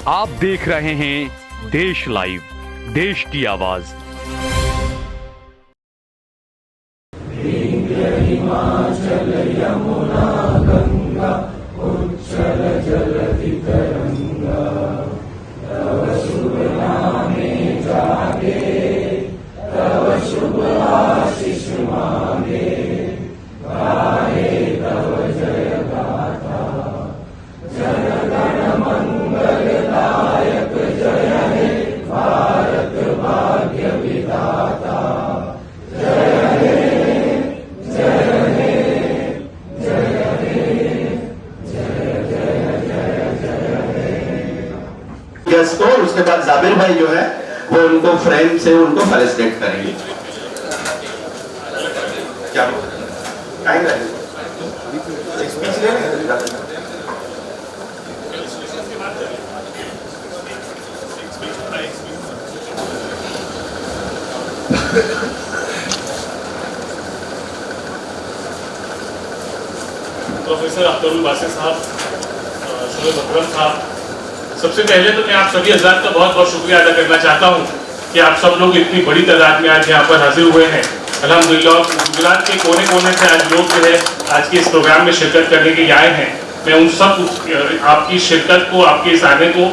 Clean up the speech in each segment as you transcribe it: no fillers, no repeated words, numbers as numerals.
आप देख रहे हैं देश लाइव, देश की आवाज। हिमाचल यमुना गंगा उच्चल जलधि तरंगा, तव शुभ नामे जागे, तव शुभ आशीष मांगे, गाहे तव जय गाथा। जन गण मंगलदायक जय हे भारत भाग्य विधाता। जय हे जय हे जय हे जय जय जय जय हे। गेस्ट को उसके बाद जाबिर भाई जो है वो उनको फ्रेम से उनको फेलिसिटेट करेंगे। क्या टाइम लगेगा? स्पीच लेंगे। प्रोफेसर अख्तरुल बासित साहब, शोएब अकरम साहब, सबसे पहले तो मैं आप सभी हजरात का बहुत बहुत शुक्रिया अदा करना चाहता हूँ कि आप सब लोग इतनी बड़ी तादाद में आज यहाँ पर हाजिर हुए हैं। अल्हम्दुलिल्लाह गुजरात के कोने कोने से आज लोग जो है आज के इस प्रोग्राम में शिरकत करने के लिए आए हैं। मैं उन सब आपकी शिरकत को, आपके इस आने को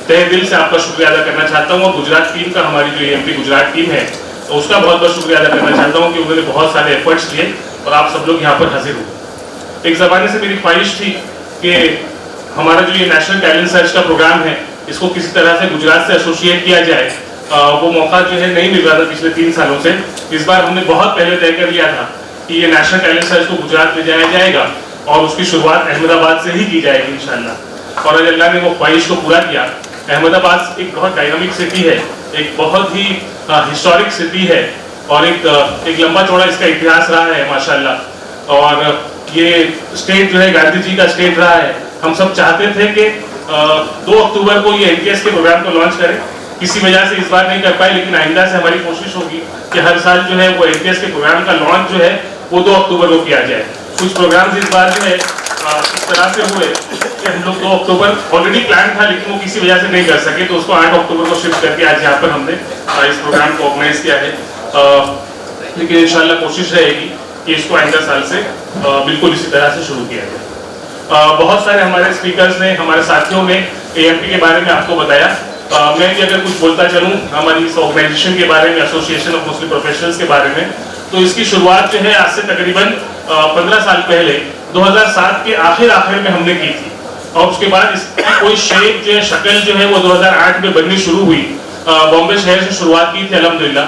तहे दिल से आपका शुक्रिया अदा करना चाहता हूँ। और गुजरात टीम का, हमारी जो एमपी गुजरात टीम है, तो उसका बहुत बहुत शुक्रिया अदा करना चाहता हूँ कि उन्होंने बहुत सारे एफर्ट्स किए और आप सब लोग यहाँ पर हाजिर हुए। एक ज़माने से मेरी ख्वाहिश थी कि हमारा जो ये नेशनल टैलेंट सर्च का प्रोग्राम है, इसको किसी तरह से गुजरात से एसोसिएट किया जाए। वो मौका जो है नहीं मिल रहा था पिछले 3 सालों से। इस बार हमने बहुत पहले तय कर लिया था कि ये नेशनल टैलेंट सर्च को गुजरात ले जाया जाएगा और उसकी शुरुआत अहमदाबाद से ही की जाएगी इंशाल्लाह। और अल्लाह ने वो ख्वाहिश को पूरा किया। अहमदाबाद एक बहुत डायनामिक सिटी है, एक बहुत ही हिस्टोरिक सिटी है और एक लंबा चौड़ा इसका इतिहास रहा है माशाल्लाह। और ये स्टेट जो है गांधी जी का स्टेट रहा है। हम सब चाहते थे कि 2 अक्टूबर को ये एनटीएस के प्रोग्राम को लॉन्च करें। किसी वजह से इस बार नहीं कर पाए, लेकिन आइंदा से हमारी कोशिश होगी कि हर साल जो है वो एनटीएस के प्रोग्राम का लॉन्च जो है वो 2 अक्टूबर को किया जाए। कुछ प्रोग्राम इस बार जो है इस तरह से हुए कि हम लोग 2 अक्टूबर ऑलरेडी प्लान था, लेकिन वो किसी वजह से नहीं कर सके, तो उसको 8 अक्टूबर को शिफ्ट करके आज यहाँ पर हमने इस प्रोग्राम को ऑर्गेनाइज किया है। लेकिन इंशाल्लाह कोशिश रहेगी कि इसको आइंदा साल से बिल्कुल इसी तरह से शुरू किया जाए। बहुत सारे हमारे स्पीकर्स ने, हमारे साथियों ने एएमपी के बारे में आपको बताया। मैं भी अगर कुछ बोलता चलूँ हमारी इस ऑर्गेनाइजेशन के बारे में, एसोसिएशन ऑफ मुस्लिम प्रोफेशनल्स के बारे में, तो इसकी शुरुआत जो है आज से तकरीबन 15 साल पहले 2007 के आखिर में हमने की थी। और उसके बाद इसकी कोई शेप जो है, शक्ल जो है वो 2008 में बननी शुरू हुई। बॉम्बे शहर से शुरुआत की थी अल्हम्दुलिल्लाह।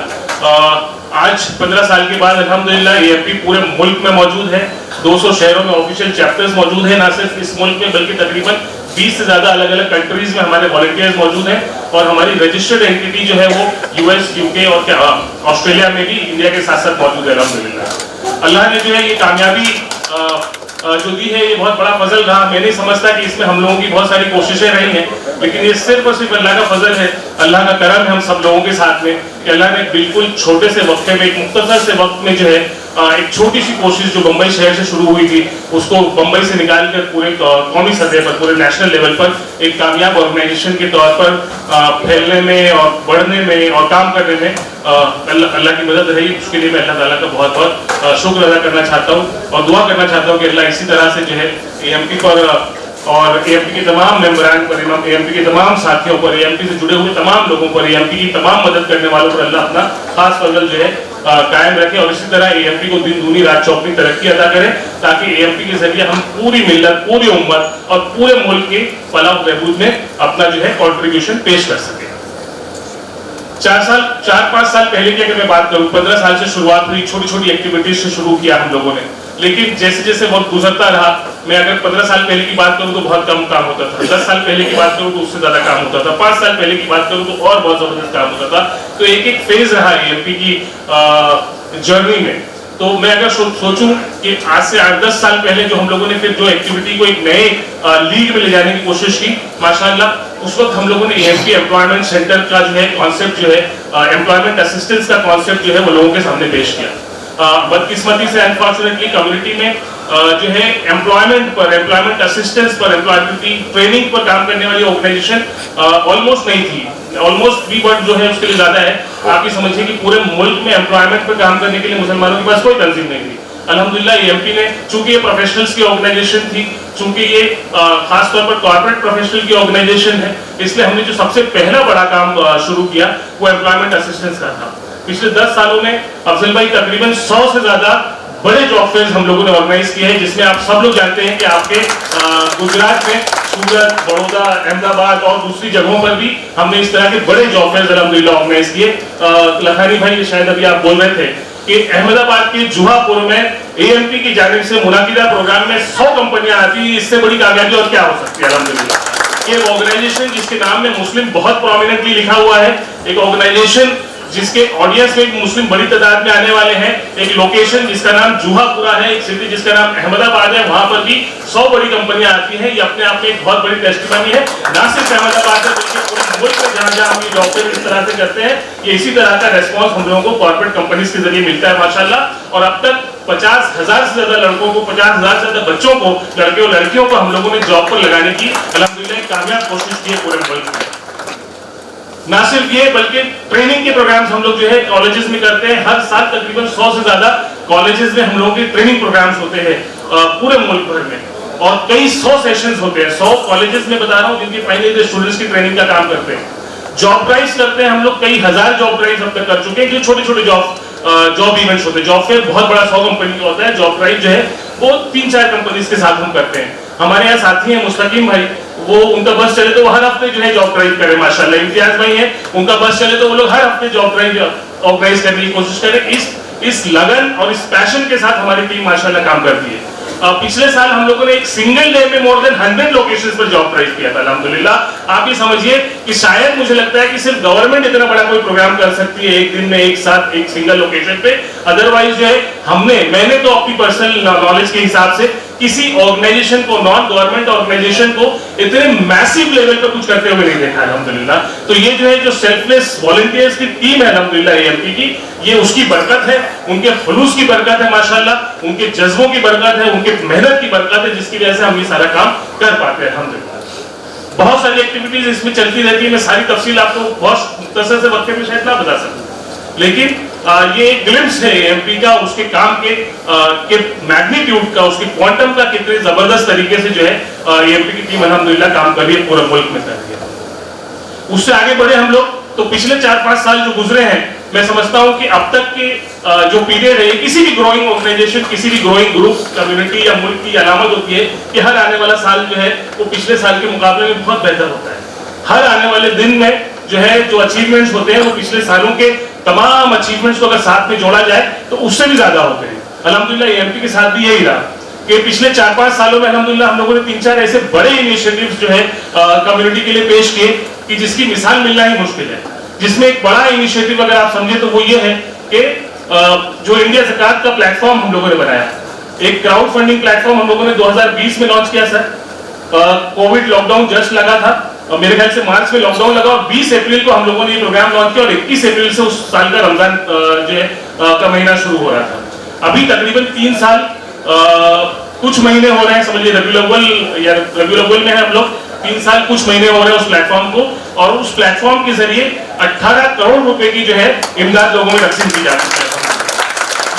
आज 15 साल के बाद अल्हम्दुलिल्लाह एएमपी पूरे मुल्क में मौजूद है। 200 शहरों में ऑफिशियल चैप्टर्स मौजूद है, ना सिर्फ इस मुल्क में बल्कि तकरीबन 20 से ज्यादा अलग अलग कंट्रीज में हमारे वॉलंटियर्स मौजूद हैं। और हमारी रजिस्टर्ड एंटिटी जो है वो यूएस, यूके और ऑस्ट्रेलिया में भी इंडिया के साथ साथ मौजूद है अल्हम्दुलिल्लाह। अल्लाह ने जो है ये कामयाबी जो दी है, ये बहुत बड़ा फजल रहा। मैं नहीं समझता कि इसमें हम लोगों की बहुत सारी कोशिशें रही हैं, लेकिन ये सिर्फ और सिर्फ अल्लाह का फजल है, अल्लाह का करम है हम सब लोगों के साथ में कि अल्लाह ने बिल्कुल छोटे से वक्त में, एक मुख्तसर से वक्त में जो है एक छोटी सी कोशिश जो बम्बई शहर से शुरू हुई थी, उसको बम्बई से निकाल कर पूरे कौमी सतह पर, पूरे नेशनल लेवल पर एक कामयाब ऑर्गेनाइजेशन के तौर पर फैलने में और बढ़ने में और काम करने में अल्लाह की मदद रही। उसके लिए मैं अल्लाह ताला का बहुत बहुत शुक्र अदा करना चाहता हूँ और दुआ करना चाहता हूँ कि अल्लाह इसी तरह से जो है एएमपी पर और एएमपी के तमाम मेंबरान पर, एएमपी के तमाम साथियों पर, एएमपी से जुड़े हुए तमाम लोगों पर, एएमपी की तमाम मदद करने वालों पर अल्लाह अपना खास फजल जो है कायम रखे। और इसी तरह एएमपी को दिन दूनी रात चौगुनी तरक्की अदा करें, ताकि एएमपी के जरिए हम पूरी मिल्लत, पूरी उम्मत और पूरे मुल्क के फलाह बहबूद में अपना जो है कॉन्ट्रीब्यूशन पेश कर सके। 4-5 साल पहले की अगर मैं बात करूं, 15 साल से शुरुआत हुई, छोटी छोटी एक्टिविटीज से शुरू किया हम लोगों ने। लेकिन जैसे जैसे वक्त गुजरता रहा, मैं अगर 15 साल पहले की बात करूं तो बहुत कम काम होता था, 10 साल पहले की बात करूं तो उससे ज्यादा काम होता था, 5 साल पहले की बात करूं तो और बहुत जबरदस्त काम होता था। तो एक एक फेज रहा एएमपी की जर्नी में। तो मैं अगर सोचूं कि आज से 8-10 साल पहले जो हम लोगों ने फिर जो एक्टिविटी को एक नए लीग में ले जाने की कोशिश की, माशाल्लाह उस वक्त हम लोगों ने एएमपी एम्प्लॉयमेंट सेंटर का जो है कॉन्सेप्ट जो है, एम्प्लॉयमेंट असिस्टेंस का कॉन्सेप्ट जो है वो लोगों के सामने पेश किया। बदकिस्मती से अनफॉर्चुनेटली कम्युनिटी में जो है एम्प्लॉयमेंट असिस्टेंस पर, एम्प्लॉयबिलिटी ट्रेनिंग पर काम करने वाली ऑर्गेनाइजेशन ऑलमोस्ट नहीं थी। ऑलमोस्ट भी वर्ड जो है उसके लिए ज्यादा है। आप ये समझिए कि पूरे मुल्क में एम्प्लॉयमेंट पर काम करने के लिए मुसलमानों के पास कोई तंजीम नहीं थी। अल्हम्दुलिल्लाह एमपी ने, चूंकि ये प्रोफेशनल्स की ऑर्गेनाइजेशन थी, चूंकि ये खास तौर पर कॉर्पोरेट प्रोफेशनल की ऑर्गेनाइजेशन है, इसलिए हमने जो सबसे पहला बड़ा काम शुरू किया वो एम्प्लॉयमेंट असिस्टेंस का था। पिछले 10 सालों में अफजल भाई तकरीबन 100 से ज्यादा बड़े जॉब फेयर्स हम लोगों ने ऑर्गेनाइज किए हैं, जिसमें आप सब लोग जानते हैं कि आपके गुजरात में सूरत, बड़ौदा, अहमदाबाद और दूसरी जगहों पर भी हमने इस तरह के बड़े जॉब फेयर्स अल्हम्दुलिल्लाह ऑर्गेनाइज किए। लखानी भाई शायद अभी आप बोल रहे थे कि अहमदाबाद के जुहापुर में एएमपी की जानिब से मुनाकिदा प्रोग्राम में 100 कंपनियां आती, इससे बड़ी कामयाबी और क्या हो सकती है। अल्हम्दुलिल्लाह ये ऑर्गेनाइजेशन जिसके नाम में मुस्लिम बहुत प्रोमिनेंटली लिखा हुआ है, एक ऑर्गेनाइजेशन जिसके ऑडियंस में मुस्लिम बड़ी तादाद में आने वाले हैं, एक लोकेशन जिसका नाम जुहापुरा है, एक सिटी जिसका नाम अहमदाबाद है, वहां पर भी 100 बड़ी कंपनियां आती हैं। ये अपने आप में एक बहुत बड़ी टेस्टिमनी है, ना सिर्फ अहमदाबाद में बल्कि पूरे मुल्क में जहां हम ये जॉब फेयर इस तरह से करते हैं, ये इसी तरह का रेस्पॉन्स हम लोगों को कॉर्पोरेट कंपनीज के जरिए मिलता है माशाल्लाह। और अब तक 50,000 से ज्यादा लड़कों को, 50,000 से ज्यादा बच्चों को, लड़के और लड़कियों को हम लोगों ने जॉब पर लगाने की अल्हम्दुलिल्लाह एक कामयाब कोशिश की है पूरे मुल्क में। ना सिर्फ ये बल्कि ट्रेनिंग के प्रोग्राम्स हम लोग जो है कॉलेजेस में करते हैं। हर साल तकरीबन 100 से ज्यादा कॉलेजेस में हम लोगों के ट्रेनिंग प्रोग्राम्स होते हैं पूरे मुल्क भर में, और कई 100 सेशंस होते हैं। 100 कॉलेजेस में बता रहा हूँ जिनके फाइनल ईयर स्टूडेंट्स की ट्रेनिंग का काम करते हैं। जॉब ड्राइव्स करते हैं हम लोग, कई हजार जॉब ड्राइव्स अब तक कर चुके हैं, जो छोटे छोटे जॉब इवेंट्स होते हैं। जॉब फेयर बहुत बड़ा 100 कंपनी का होता है, जॉब ड्राइव जो है वो 3-4 कंपनीज के साथ हम करते हैं। हमारे यहाँ साथी हैं मुस्तकीम भाई, वो उनका बस चले तो वो हर हफ्ते जो है जॉब ड्राइव करे माशाल्लाह। इम्तियाज भाई हैं, उनका बस चले तो वो लोग हर हफ्ते जॉब ड्राइव ऑर्गेनाइज करने की कोशिश करें। इस लगन और इस पैशन के साथ हमारी टीम माशाल्लाह काम करती है। पिछले साल हम लोगों ने एक सिंगल डे में मोर देन 100 लोकेशंस पर जॉब ड्राइव किया था अल्हम्दुलिल्लाह। आप ये समझिए कि शायद मुझे लगता है कि सिर्फ गवर्नमेंट इतना बड़ा कोई प्रोग्राम कर सकती है एक दिन में एक साथ एक सिंगल लोकेशन पे। अदरवाइज जो है मैंने तो अपनी पर्सनल नॉलेज के हिसाब से किसी ऑर्गेनाइजेशन को, नॉन गवर्नमेंट ऑर्गेनाइजेशन को इतने मैसिव लेवल पर कुछ करते हुए नहीं देखा अल्हम्दुलिल्लाह। तो ये जो है जो सेल्फलेस वॉलंटियर्स की टीम है अल्हम्दुलिल्लाह एएमपी की, ये उसकी बरकत है, उनके खुलूस की बरकत है माशाल्लाह, उनके जज्बों की बरकत है, उनके मेहनत की बरकत है, जिसकी वजह से हम ये सारा काम कर पाते हैं अल्हम्दुलिल्लाह। बहुत सारी एक्टिविटीज इसमें चलती रहती है, मैं सारी तफसील आपको बहुत मुख्तसर से वक्त में शायद ना बता सकूं, लेकिन ये एक ग्लिम्स है एमपी का, उसके काम के मैग्नीट्यूड का, उसके क्वांटम का कितने जबरदस्त तरीके से जो है एमपी की टीम अल्हम्दुलिल्लाह काम कर रही है, पूरे मुल्क में कर रही है। उससे आगे बढ़े हम लोग तो पिछले 4-5 साल जो गुजरे हैं, मैं समझता हूं कि अब तक के जो पीरियड है, किसी भी ग्रोइंग ऑर्गेनाइजेशन, किसी भी ग्रोइंग ग्रुप, कम्युनिटी या मुल्क की अलामत होती है कि हर आने वाला साल जो है वो पिछले साल के मुकाबले में बहुत बेहतर होता है। हर आने वाले दिन में जो है जो अचीवमेंट्स होते हैं वो पिछले सालों के तमाम अचीवमेंट्स को अगर साथ में जोड़ा जाए तो उससे भी ज्यादा होते हैं। अल्हम्दुलिल्लाह एमपी के साथ भी यही रहा कि पिछले 4-5 सालों में अल्हम्दुलिल्लाह हम लोगों ने 3-4 ऐसे बड़े इनिशिएटिव्स जो है कम्युनिटी के लिए पेश किए कि जिसकी मिसाल मिलना ही मुश्किल है। जिसमें एक बड़ा इनिशिएटिव अगर आप समझे तो वो ये है कि जो इंडिया ज़कात का प्लेटफॉर्म हम लोगों ने बनाया, एक क्राउड फंडिंग प्लेटफॉर्म हम लोगों ने 2020 में लॉन्च किया सर। कोविड लॉकडाउन जस्ट लगा था, मेरे ख्याल से मार्च में लॉकडाउन लगा और 20 अप्रैल को हम लोगों ने ये प्रोग्राम लॉन्च किया और 21 अप्रैल से उस साल का रमजान जो है का महीना शुरू हो रहा था। अभी तकरीबन 3 साल कुछ महीने हो रहे हैं, समझिए रबीउल अव्वल में है हम लोग, 3 साल कुछ महीने हो रहे हैं उस प्लेटफॉर्म को, और उस प्लेटफॉर्म के जरिए 18 करोड़ रुपए की जो है इमदाद लोगों में तकसीम की जा चुकी है।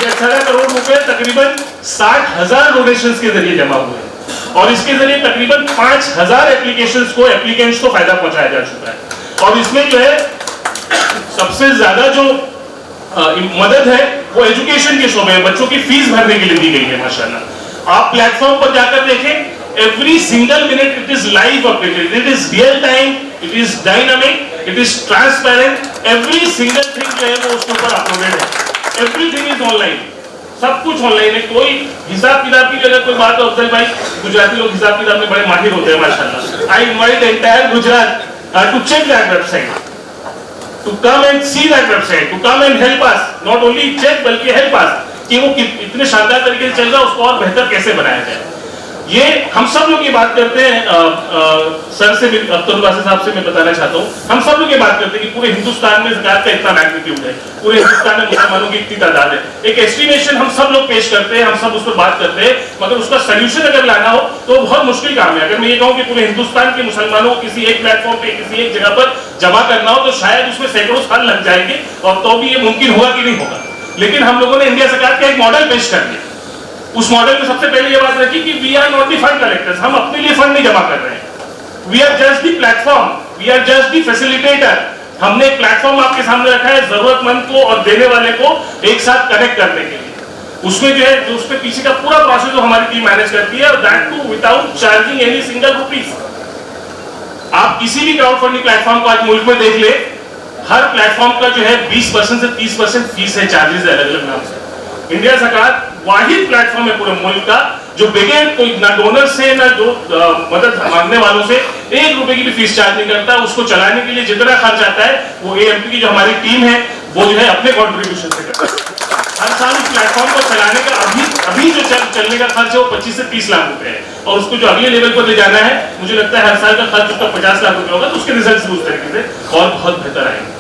ये 18 करोड़ रुपए तकरीबन 60,000 डोनेशंस के जरिए जमा हुए हैं और इसके जरिए तकरीबन 5,000 एप्लीकेंट्स को फायदा पहुंचाया जा चुका है। और इसमें जो है सबसे ज्यादा जो मदद है वो एजुकेशन के शोबे में बच्चों की फीस भरने के लिए दी गई है माशाल्लाह। आप प्लेटफॉर्म पर जाकर देखें, every single minute it is live updated, it is real time, it is dynamic, it is transparent, every single thing जो है वो उसके ऊपर अपलोडेड है, everything is online, सब कुछ ऑनलाइन है। कोई हिसाब किताब की जगह कोई बात हो, अफजल भाई गुजराती लोग हिसाब किताब में बड़े माहिर होते हैं माशाल्लाह। I invite entire Gujarat to check that website, to come and see that website, to come and help us, not only check बल्कि help us कि वो इतने शानदार तरीके से चल रहा है, उसको और बेहतर कैसे बनाया जाए। ये हम सब लोग ये बात करते हैं, सर से अख्तर वासी साहब से मैं बताना चाहता हूँ, हम सब लोग ये बात करते हैं कि पूरे हिंदुस्तान में ज़कात का इतना मैग्नीट्यूड है, पूरे हिंदुस्तान में मुसलमानों की इतनी तादाद है, एक एस्टिमेशन हम सब लोग पेश करते हैं, हम सब उस पर बात करते हैं, मगर उसका सोल्यूशन अगर लाना हो तो बहुत मुश्किल काम है। अगर मैं ये कहूँ कि पूरे हिंदुस्तान के मुसलमानों को किसी एक प्लेटफॉर्म पे किसी एक जगह पर जमा करना हो तो शायद उसमें सैकड़ों साल लग जाएंगे, और तो भी ये मुमकिन होगा कि नहीं होगा। लेकिन हम लोगों ने इंडिया ज़कात का एक मॉडल पेश कर दिया। उस मॉडल में सबसे पहले ये बात रखी कि we are not the fund collectors, हम अपने लिए फंड नहीं जमा कर रहे हैं, we are just the platform, we are just the facilitator. हमने एक प्लेटफॉर्म आपके सामने रखा है जरूरतमंद को और देने वाले को एक साथ कनेक्ट करने के लिए। उसमें जो है जो उसके पीछे का पूरा प्रोसेस जो हमारी टीम मैनेज करती है, और that too without charging any single rupees. आप किसी भी क्राउड फंडिंग प्लेटफॉर्म को आज मुल्क में देख ले, हर प्लेटफॉर्म का जो है 20% से 30% फीस है, चार्जेस है अलग अलग नाम से। इंडिया ज़कात वाहिद प्लेटफॉर्म है पूरे मुल्क का जो बगैर कोई ना डोनर से ना जो मदद मांगने वालों से 1 रुपए की भी फीस चार्ज नहीं करता। उसको चलाने के लिए जितना खर्च आता है वो एएमपी की जो हमारी टीम है वो जो है अपने कंट्रीब्यूशन से करता है। हर साल इस प्लेटफॉर्म को चलाने का अभी जो चलने का खर्च है वो 25 से 30 लाख रुपए है, और उसको जो अगले लेवल पर ले जाना है, मुझे लगता है हर साल का खर्च उसका 50 लाख रुपए होगा, तो उसके रिजल्ट उस तरीके से और बहुत बेहतर आएंगे।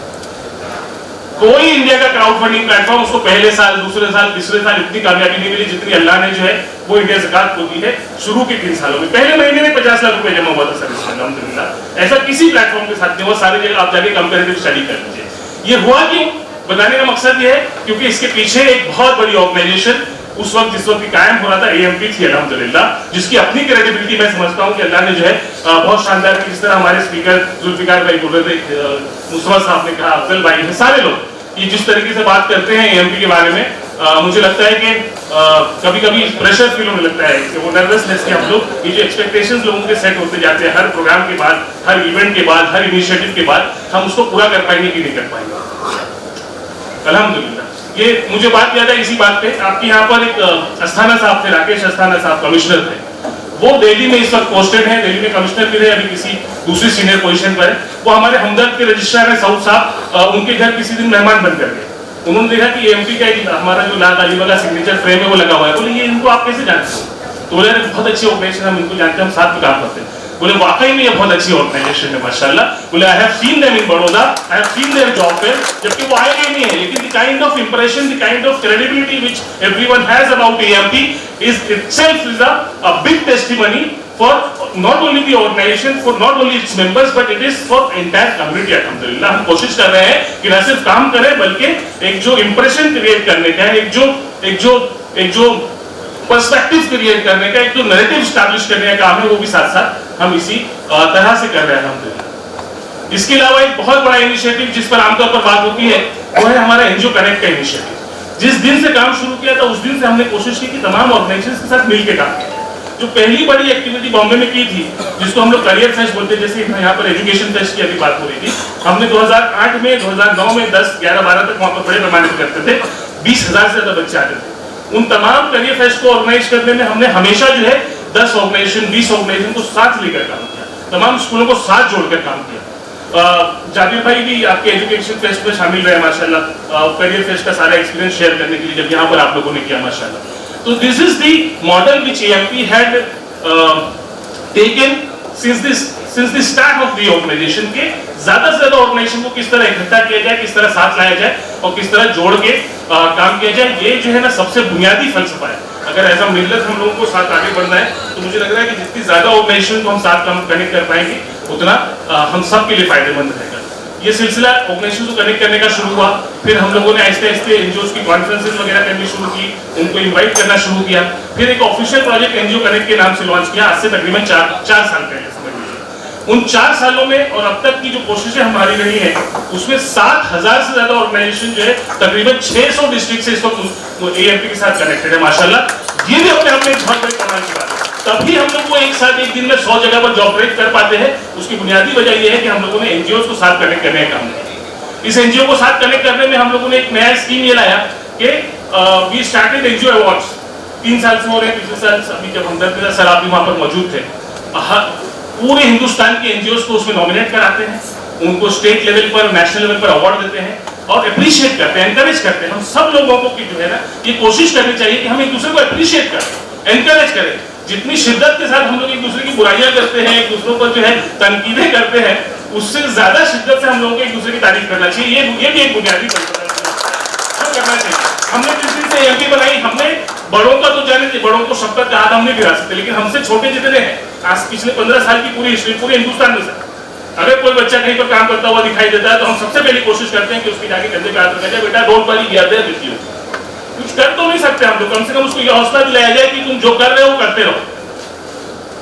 कोई इंडिया का क्राउड फंडिंग प्लेटफॉर्म उसको पहले साल, दूसरे साल, तीसरे साल इतनी कामयाबी नहीं मिली जितनी अल्लाह ने जो है वो इंडिया ज़कात को दी है शुरू के 3 सालों में। पहले महीने में 50 लाख रुपए जमा हुआ था सर्विस में, अल्हम्दुलिल्लाह। ऐसा किसी प्लेटफॉर्म के साथ नहीं हुआ, सारी जगह आप जाके कंपैरेटिव स्टडी कर लीजिए। ये हुआ क्यों, बताने का मकसद ये है क्योंकि इसके पीछे एक बहुत बड़ी ऑर्गेनाइजेशन उस वक्त जिस वक्त कायम हो रहा था एएमपी थी, अल्हम्दुलिल्लाह, जिसकी अपनी क्रेडिबिलिटी मैं समझता हूँ कि अल्लाह ने जो है बहुत शानदार, जिस तरह हमारे स्पीकर जुल्फिकार भाई बोल रहे थे, मुस्तफा साहब ने कहा, अफजल भाई ने, सारे लोग ये जिस तरीके से बात करते हैं एएमपी के बारे में, मुझे लगता है कि कभी कभी प्रेशर फील होने लगता है कि वो नर्वसनेस कि हम लोग ये जो एक्सपेक्टेशंस लोगों के सेट होते जाते हैं हर प्रोग्राम के बाद, हर इवेंट के बाद, हर इनिशिएटिव के बाद, हम उसको पूरा कर पाएंगे कि नहीं कर पाएंगे। अल्हम्दुलिल्लाह ये मुझे बात याद है इसी बात पे, आपके यहाँ पर एक अस्थाना साहब थे, राकेश अस्थाना साहब कमिश्नर थे, वो दिल्ली में इस वक्त पोस्टेड हैं, दिल्ली में कमिश्नर भी रहे, अभी किसी दूसरी सीनियर पोजीशन पर है। वो हमारे हमदर्द के रजिस्ट्रार हैं सऊद साहब, उनके घर किसी दिन मेहमान बन कर गए। उन्होंने देखा कि एमपी का हमारा जो लाल अली वाला सिग्नेचर फ्रेम है वो लगा हुआ है। बोले ये इनको आप कैसे जानते हो? तो बोले बहुत अच्छी ऑर्गेनाइजेशन, हम इनको जानते हैं, हम साथ में काम करते हैं। बोले वाकई में ये बहुत अच्छी ऑर्गेनाइजेशन है माशाल्लाह। बोले I have seen them in Baroda, I have seen their job fair, जबकि वो आए ही नहीं है, लेकिन the kind of impression, the kind of credibility which everyone has about AMP is itself is a big testimony for not only the organization, for not only its members, but it is for entire community। अल्हम्दुलिल्लाह हम कोशिश कर रहे हैं कि न सिर्फ काम करें बल्कि एक जो इंप्रेशन क्रिएट करने का, एक जो पर्सपेक्टिव क्रिएट करने का, एक जो नैरेटिव स्टैब्लिश करने का काम है वो भी साथ साथ हम इसी तरह से कर रहे हैं अल्हम्दुलिल्लाह। इसके अलावा एक बहुत बड़ा इनिशिएटिव जिस पर आमतौर पर बात होती है वो है हमारा एनजीओ कनेक्ट का इनिशिएटिव। जिस दिन से काम शुरू किया था उस दिन से हमने कोशिश की कि तमाम ऑर्गेनाइजेशंस के साथ मिलकर काम किया। जो पहली बड़ी एक्टिविटी बॉम्बे में की थी जिसको हम लोग करियर फेस्ट बोलते हैं, जैसे यहाँ पर एजुकेशन फेस्ट की अभी बात हो रही थी, हमने 2008 में, 2009 में 10, 11, 12 तक वहाँ पर बड़े पैमाने पर करते थे, 20,000 से ज्यादा बच्चे आते थे। उन तमाम करियर फेस्ट को ऑर्गेनाइज करने में हमने हमेशा जो है 10 ऑर्गेनाइजेशन, 20 ऑर्गेनाइजेशन को साथ लेकर काम किया, तमाम स्कूलों को साथ जोड़कर काम किया। जाबिर भाई भी आपके एजुकेशन फेस्ट में शामिल रहे माशाल्लाह, करियर फेस्ट का सारा एक्सपीरियंस शेयर करने के लिए जब यहाँ पर आप लोगों ने किया माशाल्लाह। So this is the model which AMP had taken since the start of the organization के ज्यादा से ज्यादा ऑर्गेनाइजेशन को किस तरह इकट्ठा किया जाए, किस तरह साथ लाया जाए और किस तरह जोड़ के काम किया जाए, ये जो है ना सबसे बुनियादी फलसफा है। अगर ऐसा मिलत हम लोगों को साथ आगे बढ़ना है तो मुझे लग रहा है कि जितनी ज्यादा ऑर्गेनाइजेशन को हम साथ कनेक्ट कर पाएंगे उतना हम सब के लिए फायदेमंद रहेगा। ये सिलसिला ऑर्गेनाइजेशन को कनेक्ट करने का शुरू हुआ, फिर हम लोगों ने आहिस्ते आहिस्ते एनजीओ की कॉन्फ्रेंसेस वगैरह करनी शुरू की, उनको इनवाइट करना शुरू किया, फिर एक ऑफिशियल प्रोजेक्ट एनजीओ कनेक्ट के नाम से लॉन्च किया आज से तकरीबन 4 साल पहले समझ लीजिए। उन 4 सालों में और अब तक की जो कोशिशें हमारी रही हैं उसमें 7,000 से ज्यादा ऑर्गेनाइजेशन जो है तकरीबन 600 डिस्ट्रिक्ट से इस वक्त एएमपी के साथ कनेक्टेड है माशाल्लाह। ये भी अपने आप में एक बहुत बड़ी कमाल की बात है। तभी हम लोग वो एक साथ एक दिन में 100 जगह पर जॉब ऑपरेट कर पाते हैं। उसकी बुनियादी वजह यह है कि हम लोगों ने एनजीओ को साथ कनेक्ट करने का काम किया। इस एनजीओ को साथ कनेक्ट करने में हम लोगों ने एक नया स्कीम ये लाया कि वी स्टार्टेड एनजीओ अवार्ड्स। 3 साल से हो रहे हैं, पिछले साल अभी जब हमदर्द सर आप भी वहां पर मौजूद थे, पूरे हिंदुस्तान के एनजीओ को उसमें नॉमिनेट कराते हैं, उनको स्टेट लेवल पर, नेशनल लेवल पर अवार्ड देते हैं और अप्रिशिएट करते हैं, एनकरेज करते हैं। हम सब लोगों को जो है ना ये कोशिश करनी चाहिए कि हम एक दूसरे को अप्रिशिएट करें, एनकरेज करें। जितनी शिद्दत के साथ हम लोग एक दूसरे की बुराइयां करते हैं, एक दूसरों पर जो है तनकीदें करते हैं, उससे ज्यादा शिद्दत से हम लोगों को एक दूसरे की तारीफ करना चाहिए। ये भी एक बुनियादी परंपरा करना चाहिए। हमने जिस दिन से एमपी बनाई, हमने बड़ों का तो जाने, बड़ों को शपथ कहा था हमने गिरा सकते, लेकिन हमसे छोटे जितने हैं, आज पिछले 15 साल की पूरी हिस्ट्री पूरे हिंदुस्तान में से अगर कोई बच्चा कहीं पर काम करता हुआ दिखाई देता है तो हम सबसे पहले कोशिश करते हैं कि उसकी जाके कंधे पे हाथ रखा, बेटा don't worry, we are there with you. कुछ कर तो नहीं सकते हम लोग, कम से कम उसको ये हौसला दिलाया जाए कि तुम जो कर रहे हो करते रहो,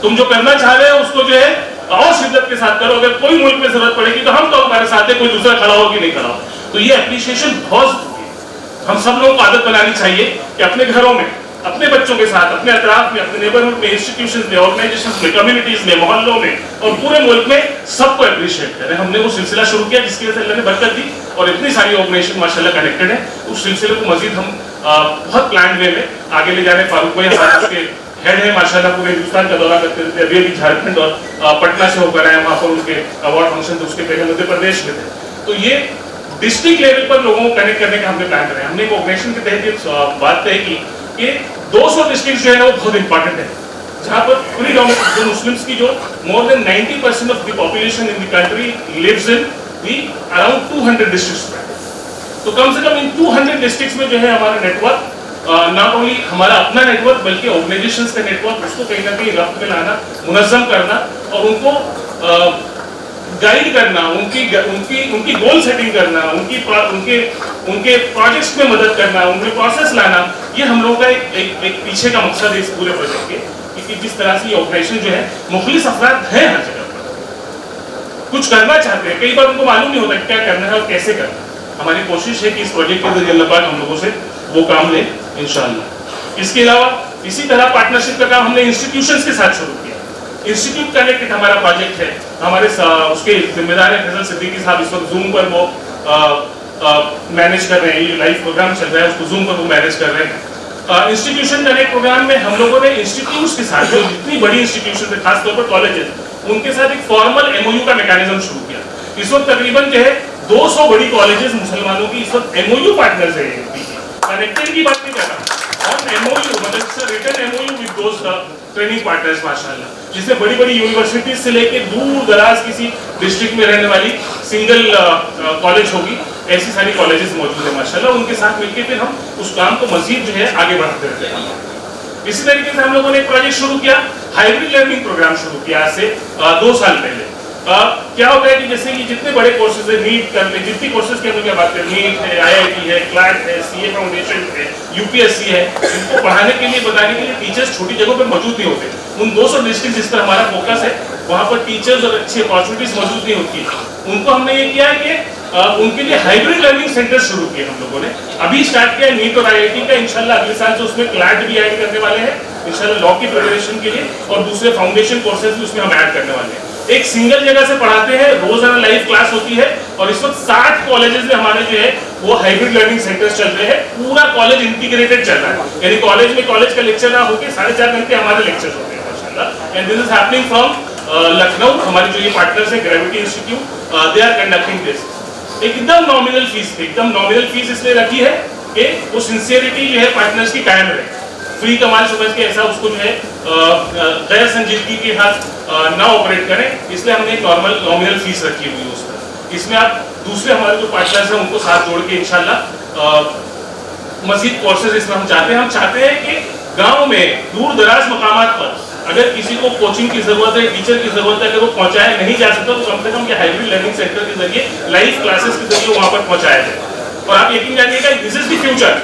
तुम जो करना चाह रहे हो उसको जो है और शिद्दत के साथ करो। अगर कोई मुल्क में जरूरत पड़ेगी तो हम तो हमारे साथ है, कोई दूसरा खड़ा हो कि नहीं खड़ा हो। तो ये एप्रिसिएशन बहुत हम सब लोगों को आदत बनानी चाहिए कि अपने घरों में, अपने बच्चों के साथ, अपने अतराफ में, अपने नेबरहुड में, इंस्टीट्यूशंस में, ऑर्गेनाइजेशंस में, कम्युनिटीज में, मोहल्लों में और पूरे मुल्क में सबको अप्रिशिएट करें। हमने वो सिलसिला शुरू किया जिसकी वजह से अल्लाह ने बरकत दी और इतनी सारी ऑर्गेनाइजेशन माशाल्लाह कनेक्टेड है। उस सिलसिले को मजीद हम बहुत प्लान वे में आगे ले जा रहे हैं। फारूक भाई हमारे उसके हेड है माशाल्लाह, पूरे हिंदुस्तान का दौरा करते थे। अभी अभी झारखंड और पटना से होकर आए, वहाँ पर उनके अवार्ड फंक्शन थे, उसके पहले मध्य प्रदेश में थे। तो ये डिस्ट्रिक्ट लेवल पर लोगों को कनेक्ट करने का हमने प्लान करा है। हमने एक ऑर्गेनाइजेशन के तहत बात तय की कि 200 डिस्ट्रिक्ट जो है ना वो बहुत इंपॉर्टेंट है, जहाँ पर पूरी जो मुस्लिम्स की जो more than 90% of the population in the country lives in the around 200 districts. तो कम से कम इन 200 डिस्ट्रिक्ट्स में जो है हमारा नेटवर्क, नॉट ओनली हमारा अपना नेटवर्क बल्कि ऑर्गेनाइजेशंस का नेटवर्क, उसको कहीं ना कहीं रफ्त में लाना, मुनज़्ज़म करना और उनको गाइड करना, उनकी गोल सेटिंग करना, उनके प्रोजेक्ट्स में मदद करना, उनके प्रोसेस लाना, ये हम लोगों का एक पीछे का मकसद है इस पूरे प्रोजेक्ट के। कि जिस तरह से ये ऑर्गेनाइजेशन जो है मुखलिस अफराद हैं हर जगह पर, कुछ करना चाहते हैं, कई बार उनको मालूम नहीं होता क्या करना है और कैसे करना है। हमारी कोशिश है कि इस प्रोजेक्ट के जरिए अल्लाह पाक हम लोगों से वो काम ले इंशाअल्लाह। इसके अलावा इसी तरह पार्टनरशिप का काम हमने इंस्टीट्यूशंस के साथ शुरू किया। इंस्टीट्यूट कनेक्ट हमारा प्रोजेक्ट है, हमारे उसके जिम्मेदार है फैसल सिद्दीकी साहब। इस वक्त जूम पर वो मैनेज कर रहे हैं, ये लाइव प्रोग्राम चल रहा है, उसको जूम पर वो मैनेज कर रहे हैं। इंस्टीट्यूशन कनेक्ट प्रोग्राम में हम लोगों ने इंस्टीट्यूट्स के साथ, जो जितनी बड़ी इंस्टीट्यूशन है खासतौर पर कॉलेजेस, उनके साथ एक फॉर्मल MOU का मैकेनिज्म शुरू किया। इस वक्त तकरीबन जो है 200 बड़ी कॉलेजेस मुसलमानों की इस वक्त MOU पार्टनर्स है। कनेक्टेड की बात नहीं कर रहा, MOU मतलब written MOU with those training partners माशाल्लाह, जिसमें बड़ी बड़ी यूनिवर्सिटीज से लेके दूर दराज किसी डिस्ट्रिक्ट में रहने वाली सिंगल कॉलेज होगी, ऐसी सारी कॉलेजेस मौजूद है माशाल्लाह। उनके साथ मिलकर फिर हम उस काम को मजीद जो है आगे बढ़ाते रहते हैं। इसी तरीके से हम लोगों ने एक प्रोजेक्ट शुरू किया, हाइब्रिड लर्निंग प्रोग्राम शुरू किया आज से 2 साल पहले। क्या होता है कि जैसे कि जितने बड़े कोर्सेज है, नीट कर ले, जितनी कोर्सेज की हम लोग बात करें, नीट है, IIT है, क्लैट है, CA फाउंडेशन है, UPSC है, इनको पढ़ाने के लिए, बताने के लिए टीचर्स छोटी जगहों पर मौजूद नहीं होते। उन 200 डिस्ट्रिक्ट जिस पर हमारा फोकस है वहाँ पर टीचर्स और अच्छी अपॉर्चुनिटीज मौजूद नहीं होती। उनको हमने ये किया है कि उनके लिए हाइब्रिड लर्निंग सेंटर शुरू किए हम लोगों ने। अभी स्टार्ट किया नीट और IIT का, इंशाल्लाह अगले साल से उसमें क्लैट भी ऐड करने वाले हैं इंशाल्लाह, लॉ की प्रिपरेशन के लिए, और दूसरे फाउंडेशन कोर्सेज भी उसमें हम ऐड करने वाले हैं। एक सिंगल जगह से पढ़ाते हैं, रोजाना लाइव क्लास होती है और इस वक्त 60 कॉलेजेस में हमारे जो है वो हाइब्रिड लर्निंग सेंटर्स चल रहे हैं। पूरा कॉलेज इंटीग्रेटेड चल रहा है, यानी कॉलेज में कॉलेज का लेक्चर ना होके 4.5 घंटे हमारे लेक्चर्स होते हैं माशाल्लाह। And this is happening from Lucknow. हमारे जो ये पार्टनर्स है Gravity Institute, they are conducting this. एकदम नॉमिनल फीस, एकदम नॉमिनल फीस इसलिए रखी है कि वो सिंसियरिटी जो है पार्टनर्स की कायम रहे, फ्री कमाल समझ के ऐसा उसको जो है गैर संजीदगी के साथ ना ऑपरेट करें, इसलिए हमने एक नॉर्मल नॉमिनल फीस रखी हुई है उस पर। इसमें आप दूसरे हमारे जो पार्टनर्स हैं उनको साथ जोड़ के इंशाल्लाह मजीद कोर्सेज इसमें हम चाहते हैं कि गांव में दूर दराज मकामात पर अगर किसी को कोचिंग की जरूरत है, टीचर की जरूरत है, अगर वो पहुंचाया नहीं जा सकता तो कम से कम ये हाइब्रिड लर्निंग सेंटर के जरिए लाइव क्लासेस के जरिए वहां पर पहुंचाया जाए। और आप यकीन जानिएगा, दिस इज द फ्यूचर।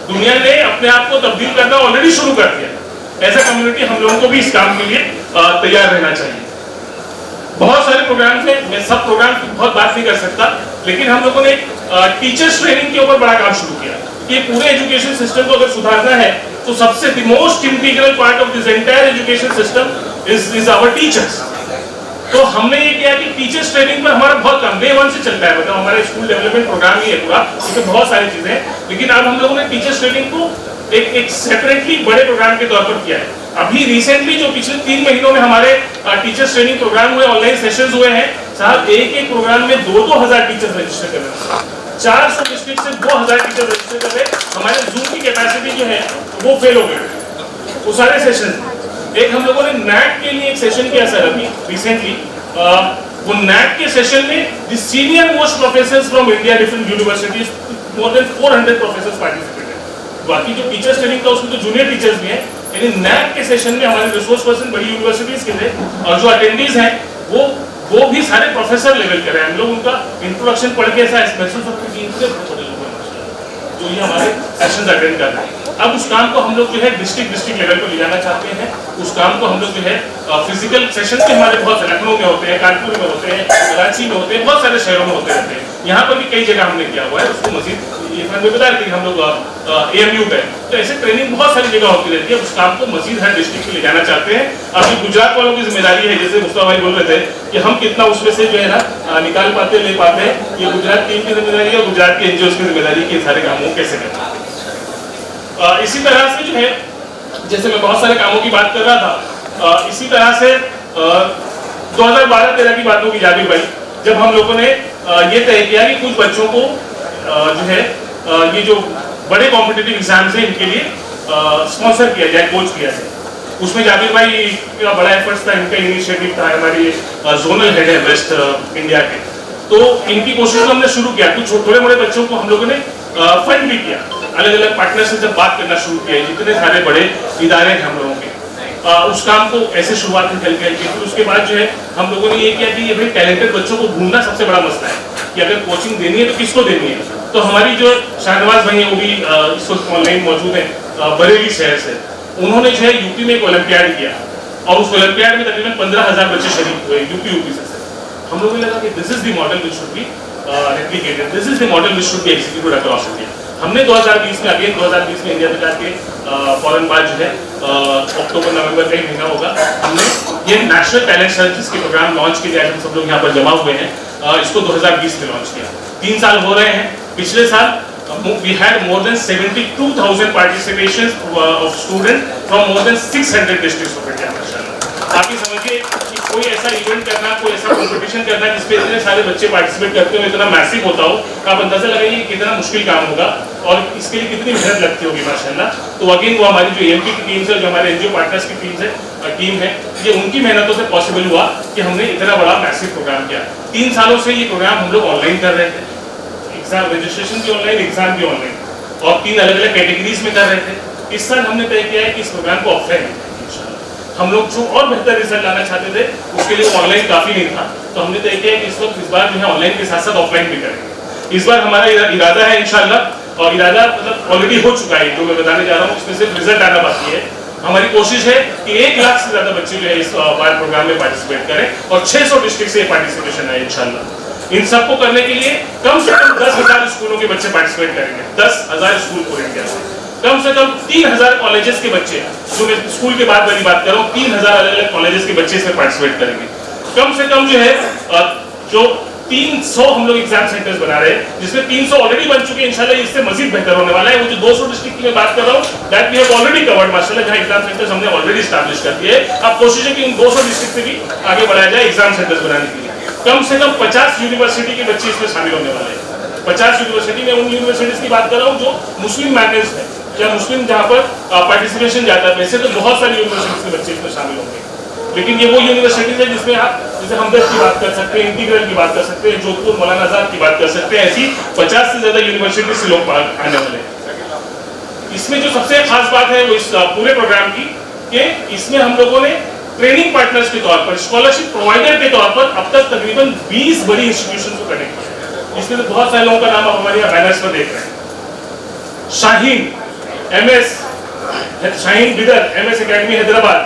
दुनिया ने अपने आप को तब्दील करना ऑलरेडी शुरू कर दिया। ऐसा कम्युनिटी हम लोगों को भी इस काम के लिए तैयार रहना चाहिए। बहुत सारे प्रोग्राम्स हैं, मैं सब प्रोग्राम की बहुत बात नहीं कर सकता, लेकिन हम लोगों ने टीचर्स ट्रेनिंग के ऊपर बड़ा काम शुरू किया कि पूरे एजुकेशन सिस्टम को अगर सुधारना है तो सबसे the most integral part of this entire education system is our teachers. तो हमने ये किया कि टीचर्स ट्रेनिंग पर हमारा बहुत काम डे 1 से चलता है, मतलब हमारा स्कूल डेवलपमेंट प्रोग्राम ही है पूरा, इसमें बहुत सारी चीजें हैं। लेकिन अब हम लोगों ने टीचर्स ट्रेनिंग को एक सेपरेटली बड़े प्रोग्राम के तौर पर किया है। अभी रिसेंटली जो पिछले 3 महीनों में हमारे टीचर्स ट्रेनिंग प्रोग्राम हुए, ऑनलाइन सेशंस हुए हैं साहब, एक प्रोग्राम में 2,000 टीचर्स रजिस्टर कर रहे हैं। 400 डिस्ट्रिक्ट से 2,000 टीचर रजिस्टर कर रहे। हमारे जूम की कैपेसिटी जो है वो फेल हो गई वो सारे सेशन। एक हम लोगों ने नैट के लिए एक सेशन किया सर अभी रिसेंटली, वो नैट के सेशन में the senior most professors from India different universities, more than 400 professors participated. बाकी जो टीचर्स ट्रेनिंग था उसमें तो जूनियर टीचर्स भी हैं, लेकिन नैट के सेशन में हमारे रिसोर्स पर्सन बड़ी यूनिवर्सिटीज के थे और जो अटेंडीज हैं वो भी सारे प्रोफेसर लेवल के रहे। हम लोग उनका इंट्रोडक्शन पढ़ के ऐसा महसूस होता है कि इनसे बड़े लोग हैं जो ये हमारे सेशंस अटेंड कर रहे हैं। अब उस काम को हम लोग जो है डिस्ट्रिक्ट लेवल पर ले जाना चाहते हैं। उस काम को हम लोग जो है फिजिकल सेशन के हमारे बहुत सारे लखनऊ में होते हैं, कानपुर में होते हैं, कराची में होते हैं, बहुत सारे शहरों में होते रहते हैं। यहाँ पर भी कई जगह हमने किया हुआ है। उसको मजीद ये मैं बता रही थी हम लोग AMU पे, तो ऐसे ट्रेनिंग बहुत सारी जगह होती रहती है। उस काम को मजीद हर डिस्ट्रिक्ट में ले जाना चाहते हैं। अभी गुजरात वालों की जिम्मेदारी है, जैसे मुस्तफा भाई बोल रहे थे कि हम कितना उसमें से जो है ना निकाल पाते ले पाते हैं, ये गुजरात टीम की जिम्मेदारी है, गुजरात के NGOs की जिम्मेदारी है कि सारे कामों कैसे करना है। इसी तरह से जो है, जैसे मैं बहुत सारे कामों की बात कर रहा था, इसी तरह से 2012-13 की बात होगी जाबिर भाई, जब हम लोगों ने ये तय किया कि कुछ बच्चों को जो है ये जो बड़े कॉम्पिटिटिव एग्जाम्स हैं इनके लिए स्पॉन्सर किया जाए, कोच किया जाए। उसमें जाबिर भाई का बड़ा एफर्ट्स था, इनका इनिशिएटिव था, हमारी जोनल हेड है वेस्ट इंडिया के, तो इनकी कोशिश को हमने शुरू किया। कुछ थोड़े मोड़े बच्चों को हम लोगों ने फंड भी किया, अलग अलग पार्टनर से जब बात करना शुरू किया, जितने सारे बड़े इदारे हैं हम लोगों के, उस काम को ऐसे शुरुआत में हल्के हल्के। फिर उसके बाद जो है हम लोगों ने ये किया कि ये भाई टैलेंटेड बच्चों को ढूंढना सबसे बड़ा मसला है कि अगर कोचिंग देनी है तो किसको देनी है। तो हमारी जो शाहनवाज भाई है वो भी इस वक्त ऑनलाइन मौजूद है बरेली शहर से, उन्होंने जो है यूपी में एक ओलंपियाड किया और उस ओलंपियाड में तकरीबन 15,000 बच्चे शरीक हुए यूपी से। हम लोगों ने लगा कि this is the model which should be replicated, this is the model which should be executed across India. हमने 2020 में अगेन 2020 में इंडिया में जाके फौरन बाद जो है अक्टूबर नवंबर का ही महीना होगा, हमने ये नेशनल टैलेंट सर्च के प्रोग्राम लॉन्च के लिए आज हम सब लोग यहाँ पर जमा हुए हैं, इसको 2020 में लॉन्च किया। 3 साल हो रहे हैं। पिछले साल we had more than 72,000 participations of students from more than 600 districts of India। माशाल्लाह। आप ये समझिए कि कोई ऐसा इवेंट करना, कोई ऐसा कंपटीशन करना जिसपे इतने सारे बच्चे पार्टिसिपेट करते हो, इतना मैसिव होता हो, आप अंदाजा लगाइए कितना मुश्किल काम होगा और इसके लिए कितनी मेहनत लगती होगी माशाल्लाह। तो अगेन वो हमारी जो AMP की टीम है, जो हमारे NGO पार्टनर्स की टीम है, ये उनकी मेहनतों से पॉसिबल हुआ कि हमने इतना बड़ा मैसिव प्रोग्राम किया। 3 सालों से ये प्रोग्राम हम लोग ऑनलाइन कर रहे थे, एग्जाम रजिस्ट्रेशन भी ऑनलाइन, एग्जाम भी ऑनलाइन, और 3 अलग अलग कैटेगरीज में कर रहे थे। इस साल हमने तय किया है कि इस प्रोग्राम को ऑफलाइन हम लोग जो और बेहतर रिजल्ट लाना चाहते थे उसके लिए ऑनलाइन काफी नहीं था, तो हमने तय किया कि इस बार जो है ऑनलाइन के साथ साथ ऑफलाइन भी करेंगे। इस बार हमारा इरादा है इंशाल्लाह, और इरादा मतलब ऑलरेडी हो चुका है, जो मैं बताने जा रहा हूँ उसमें सिर्फ रिजल्ट आना बाकी है। हमारी कोशिश है कि 1 लाख से ज्यादा बच्चे जो है इस बार प्रोग्राम में पार्टिसिपेट करें और 600 डिस्ट्रिक्ट से पार्टिसिपेशन है इंशाल्लाह। इन सबको करने के लिए कम से कम 10,000 स्कूलों के बच्चे पार्टिसिपेट करेंगे, 10,000 स्कूल पूरे इंडिया से कम 3,000 कॉलेजेस के बच्चे, जो मैं स्कूल के बाद वाली बात कर रहा हूँ, 3,000 अलग अलग कॉलेजेस के बच्चे इसमें पार्टिसिपेट करेंगे। कम से कम जो है जो 300 हम लोग एग्जाम सेंटर्स बना रहे हैं, जिसमें 300 ऑलरेडी बन चुके हैं, इंशाल्लाह इससे मजीद बेहतर होने वाला है। वो जो 200 डिस्ट्रिक्ट की मैं बात कर रहा हूँ, that we have already covered माशाल्लाह, जहां एग्जाम सेंटर्स हमने ऑलरेडी एस्टैब्लिश कर दिए। अब कोशिश है कि उन 200 डिस्ट्रिक्ट से भी आगे बढ़ाया जाए एग्जाम सेंटर्स बनाने के लिए। कम से कम 50 यूनिवर्सिटी के बच्चे इसमें शामिल होने वाले हैं। 50 यूनिवर्सिटी में उन यूनिवर्सिटीज की बात कर रहा हूँ जो मुस्लिम मैटर्स है या मुस्लिम जहाँ पर पार्टिसिपेशन जाता है। वैसे तो बहुत सारी यूनिवर्सिटीज के बच्चे इसमें शामिल होंगे, लेकिन ये वो यूनिवर्सिटीज है जिसमें आप जैसे हमदर्द की बात कर सकते हैं, इंटीग्रल की बात कर सकते हैं, जोधपुर मौलाना आजाद की बात कर सकते हैं। ऐसी 50 से ज्यादा यूनिवर्सिटी से लोग आने वाले हैं। इसमें जो सबसे खास बात है वो इस पूरे प्रोग्राम की कि इसमें हम लोगों ने ट्रेनिंग पार्टनर्स के तौर पर, स्कॉलरशिप प्रोवाइडर के तौर पर अब तक तकरीबन 20 बड़ी इंस्टीट्यूशन को कनेक्ट किया। इसमें तो बहुत सारे लोगों का नाम आप हमारे यहाँ बैनर्स पर देख रहे हैं। Shaheen MS, Shaheen Bidar MS academy Hyderabad,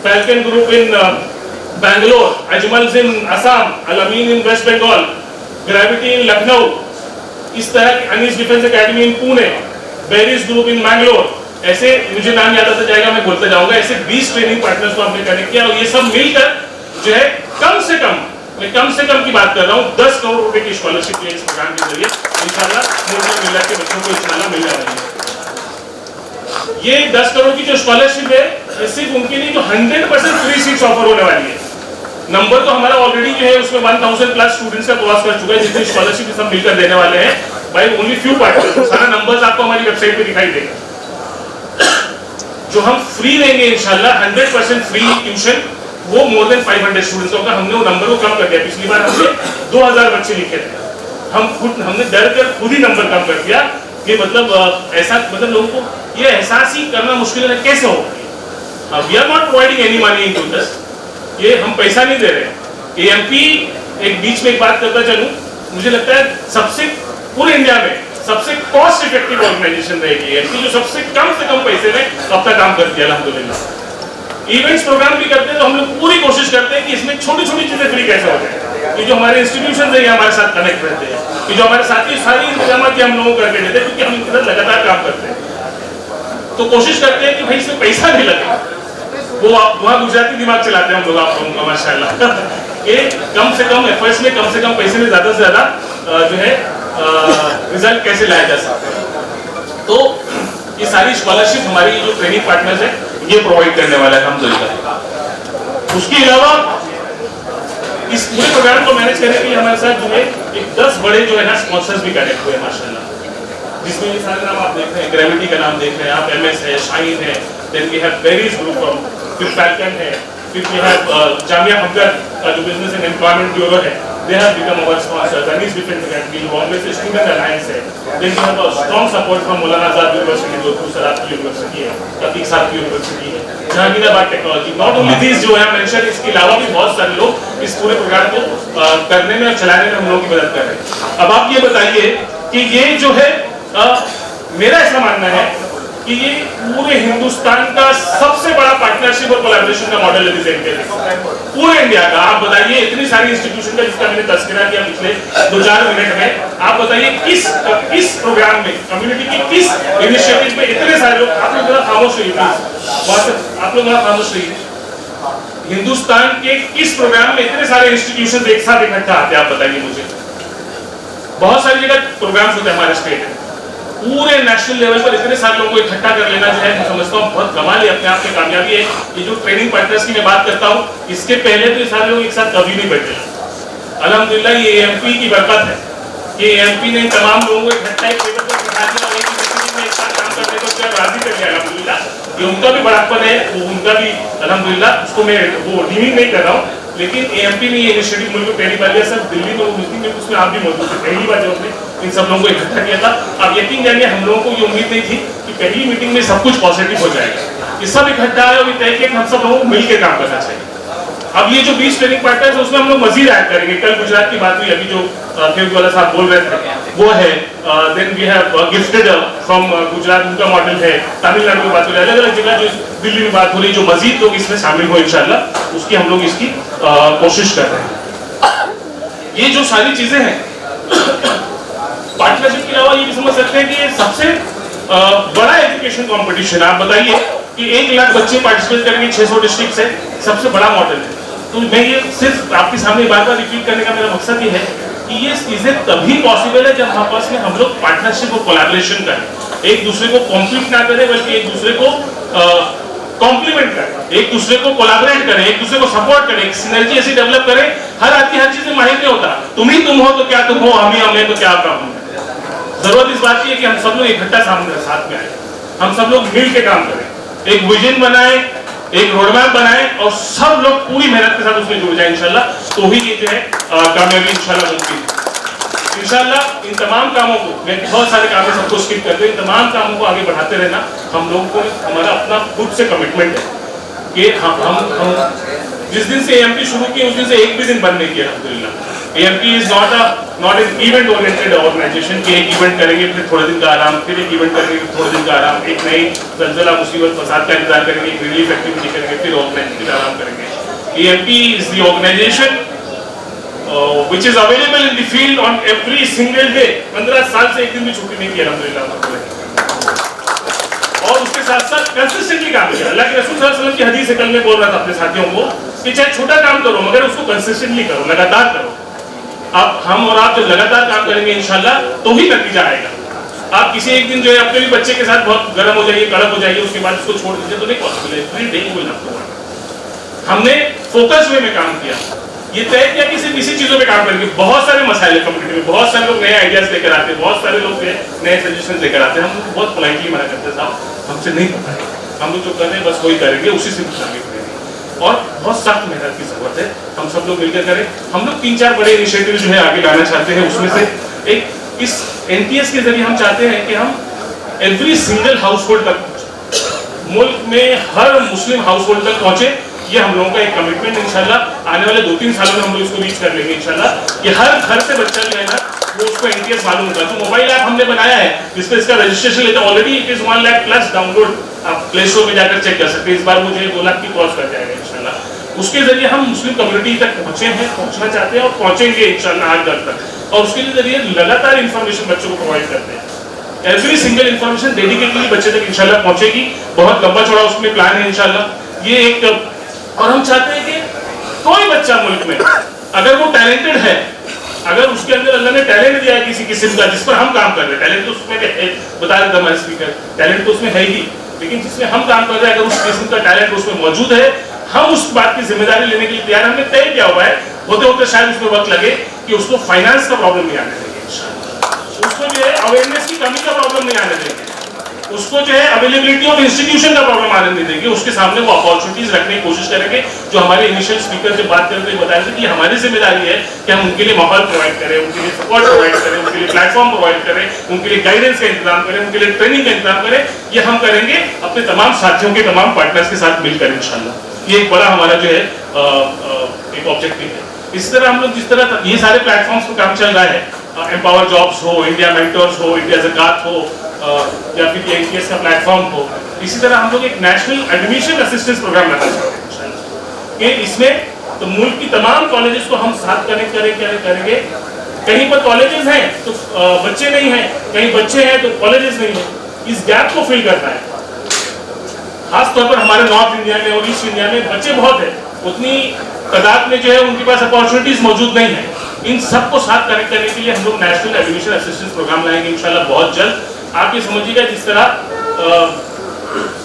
falcon group in Bangalore, Ajmal's in Assam, Al Amin in west Bengal, gravity in Lucknow, इस तरह की Anees defence academy in Pune, Bearys group in Mangalore, ऐसे मुझे नाम याद आता जाएगा, मैं बोलता जाऊंगा। ऐसे 20 ट्रेनिंग पार्टनर्स को हमने कनेक्ट किया और ये सब मिलकर जो है कम से कम, मैं कम से कम की बात कर रहा हूँ, 10 करोड़ रुपए की स्कॉलरशिप इस प्रोग्राम के जरिए इंशाल्लाह मुस्लिम मिल्लत के बच्चों को इंशाल्लाह मिल जाएगी। ये 10 करोड़ की जो स्कॉलरशिप है, ये सिर्फ उनके लिए जो 100% फ्री सीट्स ऑफर होने वाली है। नंबर तो हमारा ऑलरेडी जो है उसमें 1000 प्लस स्टूडेंट्स का क्रॉस कर चुका है, जितनी स्कॉलरशिप सब मिलकर देने वाले हैं। भाई ओनली फ्यू पार्टनर्स, सारा नंबर्स आपको हमारी वेबसाइट पे दिखाई देगा। जो हम फ्री देंगे इंशाल्लाह 100% फ्री ट्यूशन, वो मोर देन 500 स्टूडेंट्स होगा। हमने वो नंबर को कम कर दिया। पिछली बार हमने 2000 बच्चे लिखे थे, हमने डर कर खुद ही नंबर कम कर दिया कि मतलब ऐसा मतलब लोगों को ये एहसास ही करना मुश्किल है कैसे होगा। We are not providing any money into, ये हम पैसा नहीं दे रहे। एएमपी एक बीच में एक बात करता चलूं, मुझे लगता है सबसे पूरे इंडिया में सबसे कॉस्ट इफेक्टिव ऑर्गेनाइजेशन रहेगी एएमपी, जो सबसे कम से कम पैसे में अपना काम करती है अल्हम्दुलिल्लाह। इवेंट्स प्रोग्राम भी करते हैं तो हम लोग पूरी कोशिश करते हैं कि इसमें छोटी छोटी चीजें फ्री कैसे हो जाए, कि जो हमारे इंस्टीट्यूशन है ये हमारे साथ कनेक्ट रहते हैं, कि जो हमारे साथी सारी इंतजाम हम लोगों को करके देते हैं, क्योंकि हम इनके साथ लगातार काम करते हैं। तो कोशिश करते हैं कि भाई इसमें पैसा नहीं लगे। वो वहाँ गुजराती दिमाग चलाते हैं हम लोग, आप लोगों का माशाल्लाह कि कम से कम एफर्ट्स में कम से कम पैसे में ज्यादा से ज्यादा जो है रिजल्ट कैसे लाया जा सकता है। तो ये सारी स्कॉलरशिप हमारी जो ट्रेनिंग पार्टनर्स है ये प्रोवाइड करने वाला है अल्हम्दुलिल्लाह। उसके अलावा इस पूरे प्रोग्राम को मैनेज करने के लिए हमारे साथ जो है एक 10 बड़े जो है ना स्पॉन्सर्स भी कनेक्ट हुए माशाल्लाह, जिसमें ये सारे नाम आप देख रहे हैं, ग्रेविटी का नाम देख रहे हैं आप, एमएस है, शाइन है, then we have various group from, फिर फैल्कन है, फिर वी हैव जामिया हमदर्द का जो बिजनेस एंड एम्प्लॉयमेंट ब्यूरो है, they have become our sponsor. Danish Defense Academy, जो always student alliance है, then we have a strong support from Maulana Azad university, जो गुजरात की यूनिवर्सिटी है, अतीक साहब की यूनिवर्सिटी है, Jahangirabad technology. Not only this जो है मेंशन, इसके अलावा भी बहुत सारे लोग इस पूरे प्रोग्राम को करने में और चलाने में हम लोगों की मदद कर रहे हैं। अब आप ये बताइए कि ये जो है मेरा ऐसा मानना है कि ये पूरे हिंदुस्तान का सबसे बड़ा पार्टनरशिप और कोलैबोरेशन का मॉडल है पूरे इंडिया का। आप बताइए इतनी सारी इंस्टीट्यूशन का जिसका मैंने तस्करा किया पिछले 2-4 मिनट में, आप बताइए किस प्रोग्राम में, कम्युनिटी की किस इनिशिएटिव में इतने सारे लोग, आप लोग जरा खामोश रहिए प्लीज, आप लोग जरा खामोश रहिए। हिंदुस्तान के किस प्रोग्राम में इतने सारे इंस्टीट्यूशन एक साथ इकट्ठा आते हैं, आप बताइए मुझे। बहुत सारी जगह प्रोग्राम्स होते हैं हमारे स्टेट में, पूरे नेशनल लेवल पर इतने सारे लोगों को इकट्ठा कर लेना जो है मैं समझता हूँ बहुत कमाल है, अपने आप में कामयाबी है। ये जो ट्रेनिंग पार्टनर्स की मैं बात करता हूँ, इसके पहले तो ये सारे लोग एक साथ कभी नहीं बैठे। अल्हम्दुलिल्लाह ये एएमपी की बरकत है कि एएमपी ने तमाम लोगों को इकट्ठा एक साथ काम करने को राजी कर लिया। अल्हम्दुलिल्लाह ये उनका भी बड़ापन है, वो उनका भी अल्हम्दुलिल्लाह, उसको मैं वो डीमिंग नहीं कर रहा हूँ, लेकिन एएमपी ने ये इनिशिएटिव मुल्क में पहली बार लिया। सर दिल्ली में वो मीटिंग में उसमें आप भी मौजूद थे, पहली बार जब हमने इन सब लोगों को इकट्ठा किया था। अब यकीन जानिए हम लोगों को ये उम्मीद नहीं थी कि पहली मीटिंग में सब कुछ पॉजिटिव हो जाएगा। ये सब इकट्ठा है और तय किया कि हम सब लोगों को मिलकर काम करना चाहिए। अब ये जो 20 ट्रेनिंग पार्टनर्स है उसमें हम लोग मजीद ऐड करेंगे। कल गुजरात की बात हुई, अभी जो खेववाला साहब बोल रहे थे वो है, then we have gifted from Gujarat, उनका मॉडल है, तमिलनाडु की बात हो रही है, अलग अलग जगह जो दिल्ली में बात हो रही है, जो मजीद लोग इसमें शामिल हो इंशाल्लाह, उसकी हम लोग इसकी कोशिश कर रहे हैं। ये जो सारी चीजें हैं पार्टनरशिप के अलावा ये भी समझ सकते हैं कि ये सबसे बड़ा एजुकेशन कंपटीशन है। आप बताइए कि 1 लाख बच्चे पार्टिसिपेट करेंगे 600 डिस्ट्रिक्ट से, सबसे बड़ा मॉडल है। तो मैं ये सिर्फ आपके सामने बार बार रिपीट करने का मेरा मकसद ये है कि ये चीजें तभी पॉसिबल है जब आपस में हम लोग पार्टनरशिप और कोलैबोरेशन करें, एक दूसरे को कॉम्पीट ना करें बल्कि एक दूसरे को कॉम्प्लीमेंट करें, एक दूसरे को कोलैबोरेट करें, एक दूसरे को सपोर्ट करें, एक सिनर्जी ऐसी डेवलप करें। हर आदमी हर चीज में माहिर नहीं होता, तुम ही तुम हो तो क्या तुम हो, हम ही हमें तो क्या काम है। जरूरत इस बात की है कि हम सब लोग इकट्ठा साथ में आए, हम सब लोग मिल के काम करें, एक विजन बनाए, एक रोड मैप बनाए और सब लोग पूरी मेहनत के साथ उसमें जुड़ जाए इंशाल्लाह, तो ही ये जो है कामयाबी इंशाल्लाह मुमकिन है। इंशाल्लाह इन तमाम कामों को, मैं बहुत सारे काम सबको स्किप करते हैं, इन तमाम कामों को आगे बढ़ाते रहना हम लोगों को हमारा अपना खुद से कमिटमेंट है कि हम जिस दिन से एएमपी शुरू किए उस दिन से एक भी दिन बंद नहीं किया अल्हम्दुलिल्लाह। AMP is not an event oriented organisation कि एक इवेंट करेंगे फिर थोड़े दिन का आराम, फिर एक इवेंट करेंगे फिर थोड़े दिन का आराम, एक नई जलजला मुसीबत फसाद का इंतजार करेंगे, एक रिलीफ एक्टिविटी करेंगे, फिर ऑर्गेनाइजेशन आराम करेंगे। AMP is the organisation which is available in the field on every single day। 15 साल से एक दिन भी छुट्टी नहीं की अल्हम्दुलिल्लाह, और उसके साथ साथ कंसिस्टेंटली काम किया। अल्लाह के रसूल सल्लल्लाहु अलैहि वसल्लम की हदीस से कल मैं बोल रहा था अपने साथियों को कि चाहे छोटा काम करो मगर उसको कंसिस्टेंटली करो, लगातार करो। अब हम और आप जब लगातार काम करेंगे इंशाल्लाह तो ही नतीजा आएगा। आप किसी एक दिन जो है अपने भी बच्चे के साथ बहुत गर्म हो जाइए, कड़क हो जाइए, उसके बाद उसको छोड़ दीजिए तो नहीं पॉसिबल है। Every day will have to work. हमने फोकस वे में काम किया, ये तय किया कि सिर्फ इसी चीजों पे काम करेंगे। बहुत सारे मसाइल कम्युनिटी में, बहुत सारे लोग नए आइडियाज लेकर आते हैं, बहुत सारे लोग नए सजेशन लेकर आते हैं, हम बहुत पोलाइटली मना करते हैं साहब हमसे नहीं पता है, हम लोग जो कर रहे हैं बस वही करेंगे, उसी से आगे बढ़ेंगे। और बहुत सख्त मेहनत की जरूरत है, हम सब लोग मिलकर करें। हम लोग 3-4 बड़े इनिशिएटिव जो है आगे लाना चाहते हैं। उसमें से एक इस NTS के जरिए हम चाहते हैं कि हम एवरी सिंगल हाउस होल्ड तक पहुंचे, मुल्क में हर मुस्लिम हाउस होल्ड तक पहुंचे। ये हम लोगों का एक कमिटमेंट इंशाल्लाह आने वाले 2-3 सालों में हम लोग इसको रीच कर लेंगे इंशाल्लाह, कि हर घर से बच्चा जो है ना वो उसको NTS मालूम होगा। जो मोबाइल ऐप हमने बनाया है जिसपे इसका रजिस्ट्रेशन लेते हैं, already it is 1 lakh plus download, आप प्ले स्टोर में जाकर चेक कर सकते हैं। इस बार मुझे 2 लाख की क्रॉस कर जाएगा इंशाल्लाह। उसके जरिए हम मुस्लिम कम्युनिटी तक पहुंचे हैं, पहुंचना चाहते हैं और पहुंचेंगे इंशाल्लाह हर घर तक। और उसके जरिए लगातार इंफॉर्मेशन बच्चों को प्रोवाइड करते हैं। एवरी सिंगल इंफॉर्मेशन डेडिकेटली बच्चे तक इंशाल्लाह पहुंचेगी। बहुत लंबा चौड़ा उसमें प्लान है इंशाल्लाह। ये एक, और हम चाहते हैं कि कोई बच्चा मुल्क में अगर वो टैलेंटेड है, अगर उसके अंदर अल्लाह ने टैलेंट दिया है किसी किस्म का जिस पर हम काम कर रहे हैं, टैलेंट तो उसमें बता रहे थे हमारे स्पीकर, टैलेंट तो उसमें है ही, लेकिन जिसमें हम काम कर रहे हैं अगर उस किस्म का टैलेंट उसमें मौजूद है, हम उस बात की जिम्मेदारी लेने के लिए तैयार। हमने तय किया हुआ है, होते होते शायद उसमें वक्त लगे कि उसको फाइनेंस का प्रॉब्लम नहीं आने देंगे इंशाल्लाह, उसको जो है अवेयरनेस की कमी का प्रॉब्लम नहीं आने देंगे, उसको जो है अवेलेबिलिटी ऑफ इंस्टीट्यूशन का प्रॉब्लम आने नहीं देंगे। उसके सामने वो अपॉर्चुनिटीज रखने की कोशिश करेंगे। जो हमारे इनिशियल स्पीकर जब बात करते हुए बताया था कि हमारी जिम्मेदारी है कि हम उनके लिए माहौल प्रोवाइड करें, उनके लिए सपोर्ट प्रोवाइड करें, उनके लिए प्लेटफॉर्म प्रोवाइड करें, उनके लिए गाइडेंस का इंतजाम करें, उनके लिए ट्रेनिंग का इंतजाम करें। ये हम करेंगे अपने तमाम साथियों के, तमाम पार्टनर्स के साथ मिलकर इंशाल्लाह। ये एक बड़ा हमारा जो है एक ऑब्जेक्टिव है। इस तरह हम लोग जिस तरह ये सारे प्लेटफॉर्म्स पर काम चल रहा है, एम्पावर जॉब्स हो, इंडिया मेंटर्स हो, इंडिया ज़कात हो, या फिर NTS का प्लेटफॉर्म हो, इसी तरह हम लोग एक नेशनल एडमिशन असिस्टेंस प्रोग्राम लाना चाहते हैं इंशाल्लाह, कि इसमें तो मुल्क की तमाम कॉलेजेस को हम साथ कनेक्ट करेंगे। कहीं पर कॉलेजेस हैं तो बच्चे नहीं हैं, कहीं बच्चे हैं तो कॉलेजेस नहीं हैं। इस गैप को फिल करना है। खास तौर पर हमारे नॉर्थ इंडिया में और ईस्ट इंडिया में बच्चे बहुत हैं, उतनी तादाद में जो है उनके पास अपॉर्चुनिटीज मौजूद नहीं है। इन सबको साथ कनेक्ट करने के लिए हम लोग नेशनल एडमिशन असिस्टेंस प्रोग्राम लाएंगे इंशाल्लाह बहुत जल्द। आप ये समझिएगा जिस तरह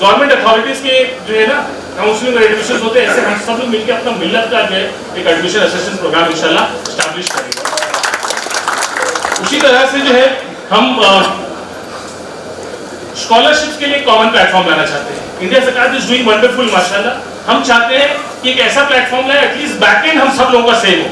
गवर्नमेंट अथॉरिटीज के जो है ना काउंसलिंग और एडमिशन होते हैं, ऐसे हम सब लोग मिलकर अपना मिलत का जो है एक एडमिशन असिस्टेंस प्रोग्राम इंशाल्लाह स्टैब्लिश करेंगे। उसी तरह से जो है हम स्कॉलरशिप्स के लिए कॉमन प्लेटफॉर्म लाना चाहते हैं। इंडिया ज़कात इज डूइंग वंडरफुल माशाल्लाह। हम चाहते हैं कि एक ऐसा प्लेटफॉर्म लाए एटलीस्ट बैकएंड हम सब लोगों का सेम हो।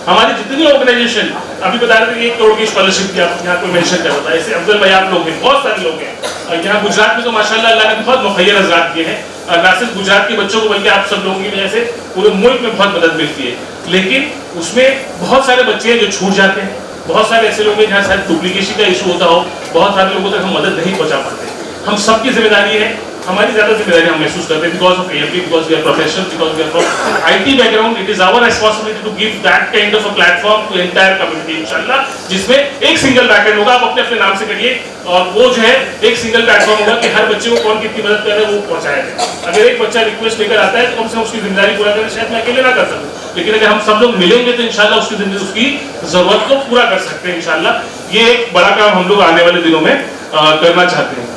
हमारी जितनी ऑर्गेनाइजेशन अभी बता रहे थे कि 1 करोड़ की स्कॉलरशिप की यहाँ कोई मेंशन कर रहा था, ऐसे अफजल भाई आप लोग हैं, बहुत सारे लोग हैं। यहाँ गुजरात में तो माशाल्लाह अल्लाह ने बहुत मुखैर हज़रात दिए हैं। ना सिर्फ गुजरात के बच्चों को बल्कि आप सब लोगों की वजह से पूरे मुल्क में बहुत मदद मिलती है। लेकिन उसमें बहुत सारे बच्चे हैं जो छूट जाते हैं, बहुत सारे ऐसे लोग हैं जहाँ शायद डुप्लीकेशन का इशू होता हो, बहुत सारे लोगों तक हम मदद नहीं पहुँचा पाते। हम सबकी जिम्मेदारी है, हमारी ज्यादा जिम्मेदारी हम महसूस करते हैं because of AMP, because we are professional, because we are from IT background. It is our responsibility to give that kind of a platform to entire community इंशाल्लाह, जिसमें एक सिंगल बैकएंड होगा। आप अपने अपने नाम से करिए और वो जो है एक सिंगल प्लेटफॉर्म होगा कि हर बच्चे को कौन कितनी मदद कर रहा है वो पहुंचाया जाए। अगर एक बच्चा रिक्वेस्ट लेकर आता है तो कम से कम उसकी जिम्मेदारी पूरा करें। शायद मैं अकेले ना कर सकूं, लेकिन अगर हम सब लोग मिलेंगे तो इंशाल्लाह उसकी जरूरत को पूरा कर सकते हैं इंशाल्लाह। ये एक बड़ा काम हम लोग आने वाले दिनों में करना चाहते हैं।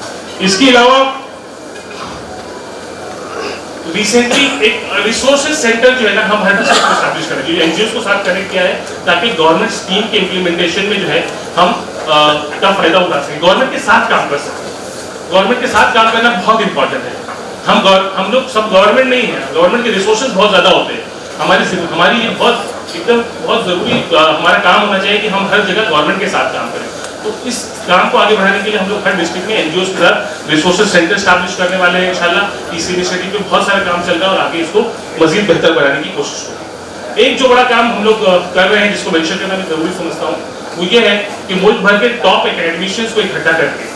इसके अलावा रिसेंटली एक रिसोर्सेज सेंटर जो है ना हम हर जगह एस्टैब्लिश करेंगे, NGOs को साथ कनेक्ट किया है ताकि गवर्नमेंट स्कीम के इम्प्लीमेंटेशन में जो है हम का फायदा उठा सकें, गवर्नमेंट के साथ काम कर सकें। गवर्नमेंट के साथ काम करना बहुत इंपॉर्टेंट है। हम लोग सब गवर्नमेंट नहीं है, गवर्नमेंट के रिसोर्सेज बहुत ज्यादा होते हैं। हमारी ये बहुत जरूरी हमारा काम होना चाहिए कि हम हर जगह गवर्नमेंट के साथ काम करें। तो इस काम को आगे बढ़ाने के लिए हम लोग हर डिस्ट्रिक्ट में NGOs के साथ रिसोर्सेज सेंटर स्टैब्लिश करने वाले हैं इंशाल्लाह। इस इनिशिएटिव पे बहुत सारा काम चल रहा है और आगे इसको मजीद बेहतर बनाने की कोशिश होगी। एक जो बड़ा काम हम लोग कर रहे हैं जिसको मेंशन करना मैं जरूरी समझता हूँ वो ये है कि मुल्क भर के टॉप एकेडमिशियंस को इकट्ठा करके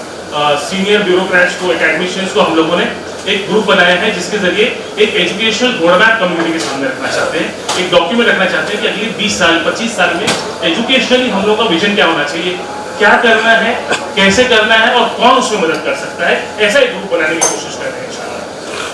सीनियर ब्यूरोक्रेट्स को, एकेडमिशियंस को हम लोगों ने एक ग्रुप बनाया है जिसके जरिए एक एजुकेशनल रोडमैप कम्युनिटी के सामने रखना चाहते हैं, एक डॉक्यूमेंट रखना चाहते हैं कि अगले 20 साल 25 साल में एजुकेशनली हम लोगों का विजन क्या होना चाहिए, क्या करना है, कैसे करना है और कौन उसमें मदद कर सकता है। ऐसा एक ग्रुप बनाने की कोशिश कर रहे हैं इंशाल्लाह।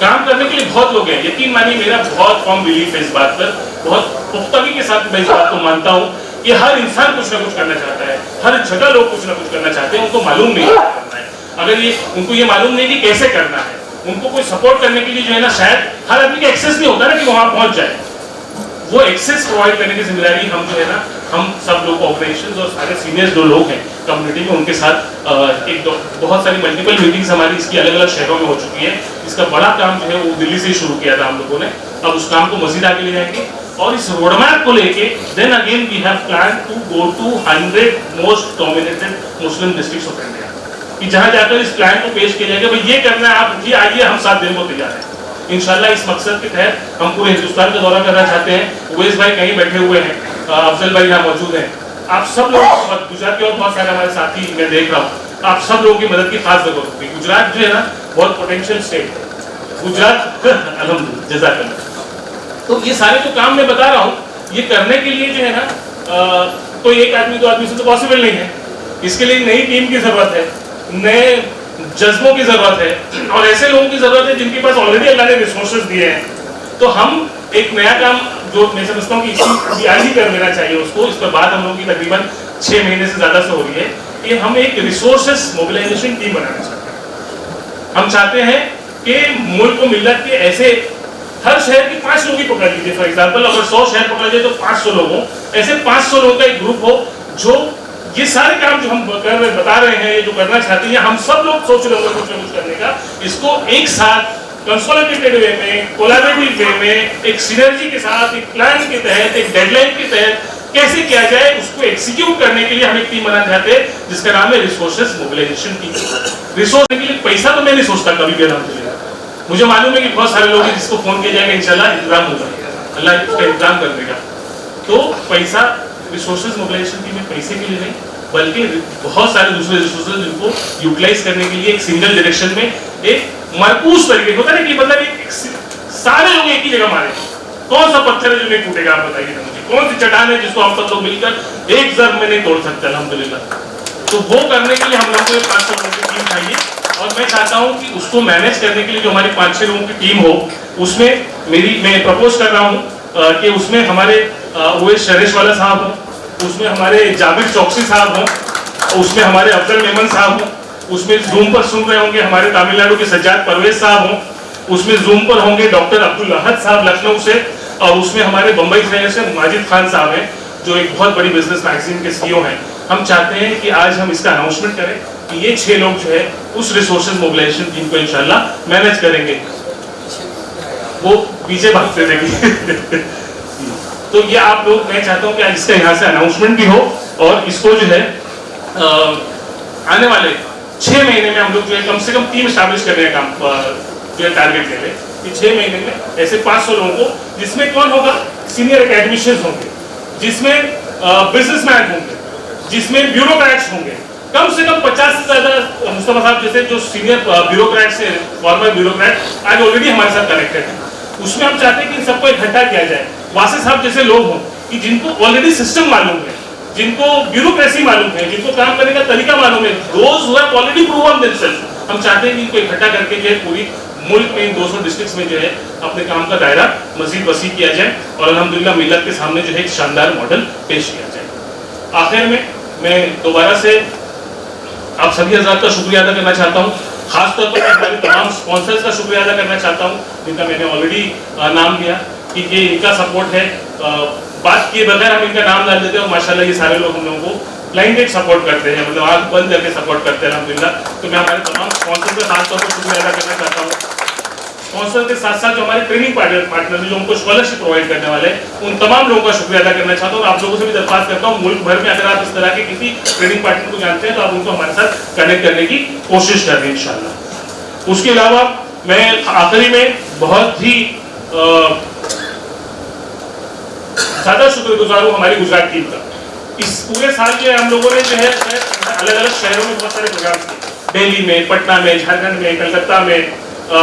काम करने के लिए बहुत लोग हैं, यकीन मानिए मेरा बहुत फॉर्म बिलीफ है इस बात पर, बहुत पुख्तगी के साथ मैं इस बात को मानता हूँ कि हर इंसान कुछ ना कुछ करना चाहता है, हर जगह लोग कुछ ना कुछ करना चाहते हैं, उनको मालूम नहीं क्या करना है। अगर उनको ये मालूम नहीं कि कैसे करना है, उनको कोई सपोर्ट करने के लिए जो है ना शायद हर आदमी का एक्सेस नहीं होता ना कि वहां पहुंच जाए, वो एक्सेस प्रोवाइड करने की जिम्मेदारी हम जो है ना हम सब लोग ऑर्गेनाइजेशन और सारे सीनियर्स जो लोग हैं कम्युनिटी में, उनके साथ बहुत सारी मल्टीपल मीटिंग्स हमारी इसकी अलग अलग शहरों में हो चुकी है। इसका बड़ा काम जो है वो दिल्ली से शुरू किया था हम लोगों ने, अब उस काम को मजीद आगे ले जाएंगे। और इस रोडमैप को लेके then again we have plan to go to 100 most dominated Muslim districts of India, कि जहां जाकर इस प्लान को पेश किया जाएगा, भाई ये करना है, आप उठिए आइए, हम 7 दिन को तैयार हैं। इंशाल्लाह इस मकसद के तहत हम पूरे हिंदुस्तान का दौरा करना चाहते हैं। उवैस भाई कहीं बैठे हुए हैं, अफजल भाई यहाँ मौजूद हैं, आप सब लोग, गुजरात के और बहुत सारे हमारे साथी मैं देख रहा हूँ, आप सब लोगों की मदद की खास जरूरत होगी। गुजरात जो है ना बहुत पोटेंशियल स्टेट है गुजरात, अल्हम्दुलिल्लाह, जज़ाकल्लाह। तो ये सारे जो काम मैं बता रहा हूँ, ये करने के लिए जो है ना कोई एक आदमी दो आदमी से तो पॉसिबल नहीं है। इसके लिए नई टीम की जरूरत है, नए जज्बों की जरूरत है, और ऐसे लोगों की जरूरत है जिनके पास ऑलरेडी अल्लाह ने रिसोर्सेज दिए हैं। तो हम एक नया काम जो मैं समझता हूँ कि आज ही कर लेना चाहिए उसको, इस पर बात हम लोगों की तकरीबन 6 महीने से ज्यादा से हो रही है, कि हम एक रिसोर्सेज मोबिलाइजेशन टीम बनाना चाहते हैं। हम चाहते हैं कि मुल्क को मिलत के ऐसे हर शहर की 5 लोग ही पकड़ लीजिए, फॉर एग्जाम्पल अगर 100 शहर पकड़ लीजिए तो 500 लोगों, ऐसे 500 लोगों का एक ग्रुप हो जो ये सारे काम जो हम बता रहे हैं, ये जो करना चाहते हैं, हम सब लोग सोच रहे होंगे कुछ ना कुछ करने का, इसको एक साथ कंसोलिडेटेड वे में, कोलैबोरेटिव वे में, एक सिनर्जी के साथ, एक प्लान के तहत, एक डेडलाइन के तहत कैसे किया जाए, उसको एग्जीक्यूट करने के लिए हम एक टीम बनाना चाहते हैं जिसका नाम है रिसोर्सेज मोबिलाइजेशन टीम। रिसोर्स के लिए पैसा तो मैं नहीं सोचता कभी भी, अल्हम्दुलिल्लाह मुझे मालूम है कि बहुत सारे लोग हैं जिसको फोन किया जाएगा, इंशाल्लाह इंतजाम होगा, अल्लाह इसका इंतजाम कर देगा। तो पैसा रिसोर्सेज मोबिलाइजेशन टीम में पैसे के लिए नहीं, बल्कि बहुत सारे दूसरे रिसोर्सेज जिनको यूटिलाइज करने के लिए एक सिंगल डायरेक्शन में एक मरकूज तरीके होता है कि मतलब एक सारे लोग एक ही जगह मारे। कौन सा पत्थर है जो नहीं टूटेगा, आप बताइए ना मुझे, कौन सी चट्टान है जिसको हम सब लोग मिलकर एक जर्ब में नहीं तोड़ सकते, अल्हम्दुलिल्लाह। तो वो करने के लिए हम लोगों को 500 लोगों की टीम चाहिए, और मैं चाहता हूं कि उसको मैनेज करने के लिए जो हमारी 5-6 लोगों की टीम हो, उसमें मैं प्रपोज कर रहा हूं कि उसमें हमारे उवैस शरेशवाला साहब हों, उसमें हमारे जाबिर चौकसी साहब हों, उसमें हमारे अफजल मेमन साहब हों, उसमें जूम पर सुन रहे होंगे हमारे तमिलनाडु के सज्जाद परवेज साहब हों, उसमें जूम पर होंगे डॉक्टर अब्दुल अहद साहब लखनऊ से, और उसमें हमारे बम्बई शहर से माजिद खान साहब हैं जो एक बहुत बड़ी बिजनेस मैगजीन के सीईओ हैं। हम चाहते हैं कि आज हम इसका अनाउंसमेंट करें कि ये 6 लोग जो है उस रिसोर्सेज मोबिलाइजेशन टीम को इंशाल्लाह मैनेज करेंगे। वो पीछे भागते देंगे तो ये आप लोग, मैं चाहता हूँ कि आज इसका यहाँ से अनाउंसमेंट भी हो, और इसको जो है आने वाले 6 महीने में हम लोग जो है कम से कम टीम स्टैब्लिश करने का काम जो है टारगेट ले लें कि 6 महीने में ऐसे 500 लोगों को, जिसमें कौन होगा, सीनियर एकेडमिशियंस होंगे, जिसमें बिजनेसमैन होंगे, जिसमें ब्यूरोक्रेट्स होंगे, कम से कम 50 से ज्यादा मुस्तफा साहब जैसे जो सीनियर ब्यूरोक्रेट्स हैं, फॉर्मर ब्यूरोक्रेट आज ऑलरेडी हमारे साथ कनेक्टेड है। उसमें हम चाहते हैं कि इन सबको इकट्ठा किया जाए। वासे साहब जैसे लोग हों कि जिनको ऑलरेडी सिस्टम मालूम है, जिनको ब्यूरोक्रेसी मालूम है, जिनको काम करने का तरीका मालूम है, those who have already proven themself, हम चाहते हैं कि इनको इकट्ठा करके जो है पूरी मुल्क में 200 डिस्ट्रिक्ट्स में जो है अपने काम का दायरा मजीद वसी किया जाए, और अल्हम्दुलिल्लाह मिल्लत के सामने जो है एक शानदार मॉडल पेश किया जाए। आखिर में मैं दोबारा से आप सभी हज़रात का शुक्रिया अदा करना चाहता हूँ, खासतौर पर हमारे तमाम स्पॉन्सर्स का शुक्रिया अदा करना चाहता हूँ जिनका मैंने ऑलरेडी नाम लिया कि ये इनका सपोर्ट है। बात किए बगैर हम इनका नाम डाल देते हैं और माशाल्लाह ये सारे लोग हम लोगों को ब्लाइंडेड सपोर्ट करते हैं, मतलब आंख बंद करके सपोर्ट करते हैं अल्हम्दुलिल्लाह। तो मैं हमारे तमाम स्पॉन्सर का खासतौर पर शुक्रिया अदा करना चाहता हूँ। स्पॉन्सर के साथ साथ जो हमारे ट्रेनिंग पार्टनर जो हमको स्कॉलरशिप प्रोवाइड करने वाले उन तमाम लोगों का शुक्रिया अदा करना चाहता हूँ। आप लोगों से भी दरख्वास्त करता हूँ, मुल्क भर में अगर आप इस तरह के किसी ट्रेनिंग पार्टनर को जानते हैं तो आप उनको हमारे साथ कनेक्ट करने की कोशिश करें इंशाल्लाह। उसके अलावा मैं आखिरी में बहुत ही ज्यादा शुक्रगुजार हूँ हमारी गुजरात टीम का। इस पूरे साल जो है हम लोगों ने जो है अलग अलग शहरों में बहुत सारे प्रोग्राम किए, दिल्ली में, पटना में, झारखंड में, कलकत्ता में,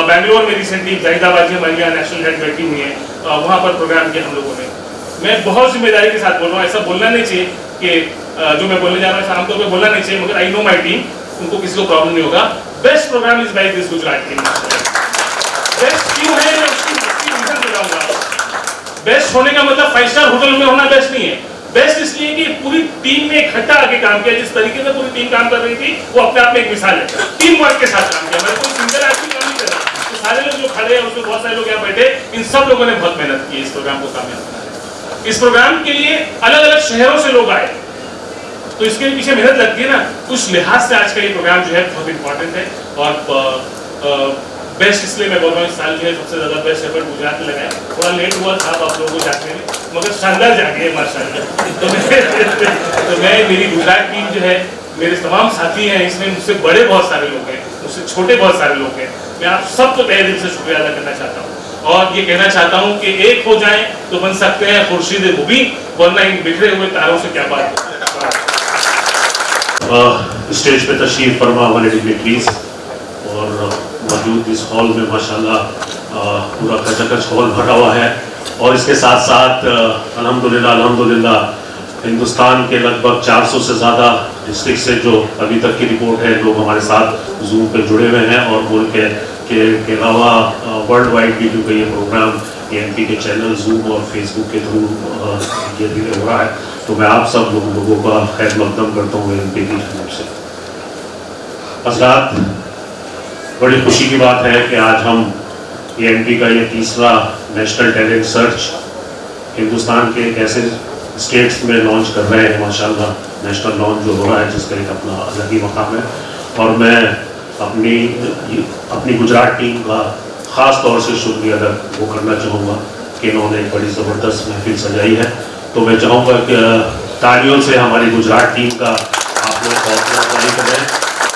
बेंगलोर में रिसेंटली जाहिदाबाद में हमारी यहाँ नेशनल हेड बैठी हुई है, वहाँ पर प्रोग्राम किया हम लोगों ने। मैं बहुत जिम्मेदारी के साथ बोल रहा हूँ, ऐसा बोलना नहीं चाहिए कि जो मैं बोलने जा रहा हूँ आमतौर पर बोलना नहीं चाहिए, मगर आई नो माई टीम, उनको किसी को प्रॉब्लम नहीं होगा। Best programme is by this Gujarat team. Best क्यों है मैं उसकी रीजन बताऊंगा। बेस्ट होने का मतलब 5 स्टार होटल में होना बेस्ट नहीं है। बेस्ट इसलिए कि पूरी टीम ने इकट्ठा आके काम किया, जिस तरीके से पूरी टीम काम कर रही थी वो अपने आप में एक मिसाल है। टीम वर्क के साथ काम किया, मैं कोई सिंगल आदमी काम नहीं कर रहा। तो सारे लोग जो खड़े हैं उसमें बहुत सारे लोग यहाँ बैठे, इन सब लोगों ने बहुत मेहनत की इस प्रोग्राम को कामयाब बनाने। इस प्रोग्राम के लिए अलग अलग शहरों से लोग आए, तो इसके पीछे मेहनत लगती है ना, उस लिहाज से आज का ये प्रोग्राम जो है बहुत इंपॉर्टेंट है। और बेस्ट इसलिए मैं बोल रहा हूँ, इस साल जो है सबसे ज़्यादा बेस्ट एफर्ट गुजरात में लगाया। थोड़ा लेट हुआ था आप लोगों को जाने में, मगर शानदार जाके है माशाल्लाह। तो मैं मेरी गुजरात टीम जो है, मेरे तमाम साथी हैं इसमें, मुझसे बड़े बहुत सारे लोग हैं, मुझसे छोटे बहुत सारे लोग हैं। मैं आप सबको तहे दिल से शुक्रिया अदा करना चाहता हूँ और ये कहना चाहता हूँ कि एक हो जाएं तो बन सकते हैं खुर्शीद मुबीन, वरना इन बिखरे हुए तारों से क्या बात। स्टेज पे तशरीफ फरमा हमारे डिग्निटरीज और मौजूद इस हॉल में माशाल्लाह पूरा खचाखच हॉल भरा हुआ है। और इसके साथ साथ अल्हम्दुलिल्लाह हिंदुस्तान के लगभग 400 से ज़्यादा डिस्ट्रिक्ट से जो अभी तक की रिपोर्ट है लोग हमारे साथ जूम पे जुड़े हुए हैं। और मुल्क के अलावा वर्ल्ड वाइड भी क्योंकि ये प्रोग्राम AMP के चैनल जूम और फेसबुक के थ्रू ये धीरे हो रहा है, तो मैं आप सब लोगों का खैर मकदम करता हूँ AMP की तरफ से। हज़रात, बड़ी खुशी की बात है कि आज हम AMP का ये तीसरा नेशनल टैलेंट सर्च हिंदुस्तान के एक ऐसे स्टेट्स में लॉन्च कर रहे हैं। माशाल्लाह नेशनल लॉन्च जो हो रहा है जिसका एक अपना अलग ही मकाम है। और मैं अपनी गुजरात टीम का ख़ास तौर से शुक्रिया अदा वो करना चाहूँगा कि इन्होंने एक बड़ी ज़बरदस्त महफिल सजाई है। तो मैं चाहूँगा कि तालियों से हमारी गुजरात टीम का आप लोग हौसला अफजाई करें।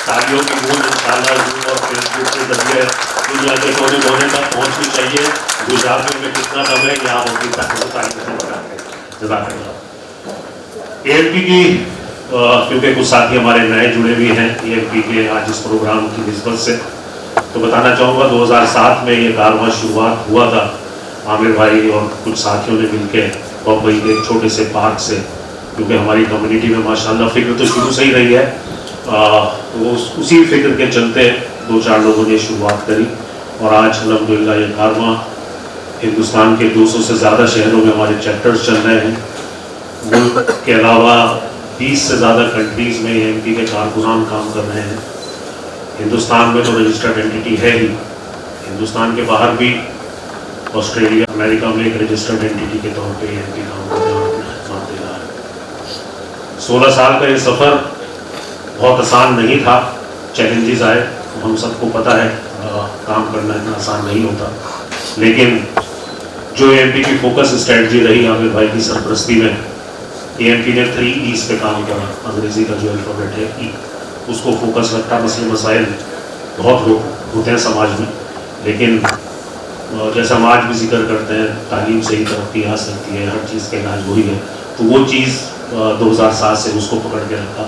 तालियों की गूंज इंशाल्लाह जूम और फेसबुक के जरिए दुनिया के कोने कोने तक पहुँचनी चाहिए। गुजरातियों में कितना दम है कि आप उनकी तारीफ से बताएँ। AMP की क्योंकि कुछ साथी हमारे नए जुड़े भी हैं AMP के आज इस प्रोग्राम की निस्बत से, तो बताना चाहूँगा 2007 में ये कारवां शुरुआत हुआ था। आमिर भाई और कुछ साथियों ने मिलकर बम्बई के एक छोटे से पार्क से, क्योंकि हमारी कम्युनिटी में माशाल्लाह फिक्र तो शुरू से ही रही है, तो उसी फिक्र के चलते 2-4 लोगों ने शुरुआत करी। और आज अल्हम्दुलिल्लाह ये कारवां हिंदुस्तान के 200 से ज़्यादा शहरों में हमारे चैप्टर्स चल रहे हैं। मुल्क के अलावा 20 से ज़्यादा कंट्रीज़ में AMP के कारकुनान काम कर रहे हैं। हिंदुस्तान में तो रजिस्टर्ड एंटिटी है ही, हिंदुस्तान के बाहर भी ऑस्ट्रेलिया, अमेरिका में एक रजिस्टर्ड एंटिटी के तौर पे AMP काम कर रहा है। 16 साल का ये सफ़र बहुत आसान नहीं था, चैलेंजेस आए, हम सबको पता है काम करना इतना आसान नहीं होता। लेकिन जो AMP की फोकस स्ट्रेटजी रही आमिर भाई की सरपरस्ती में, AMP ने 3 E's पे काम करा। अंग्रेजी का जो अल्फ़ाबेट है E, उसको फोकस रखा। मसले मसाइल बहुत होते हैं समाज में, लेकिन जैसा हम आज भी जिक्र करते हैं तालीम से ही तरक्की आ सकती है, हर चीज़ का इलाज वही है। तो वो चीज़ 2007 से उसको पकड़ के रखा।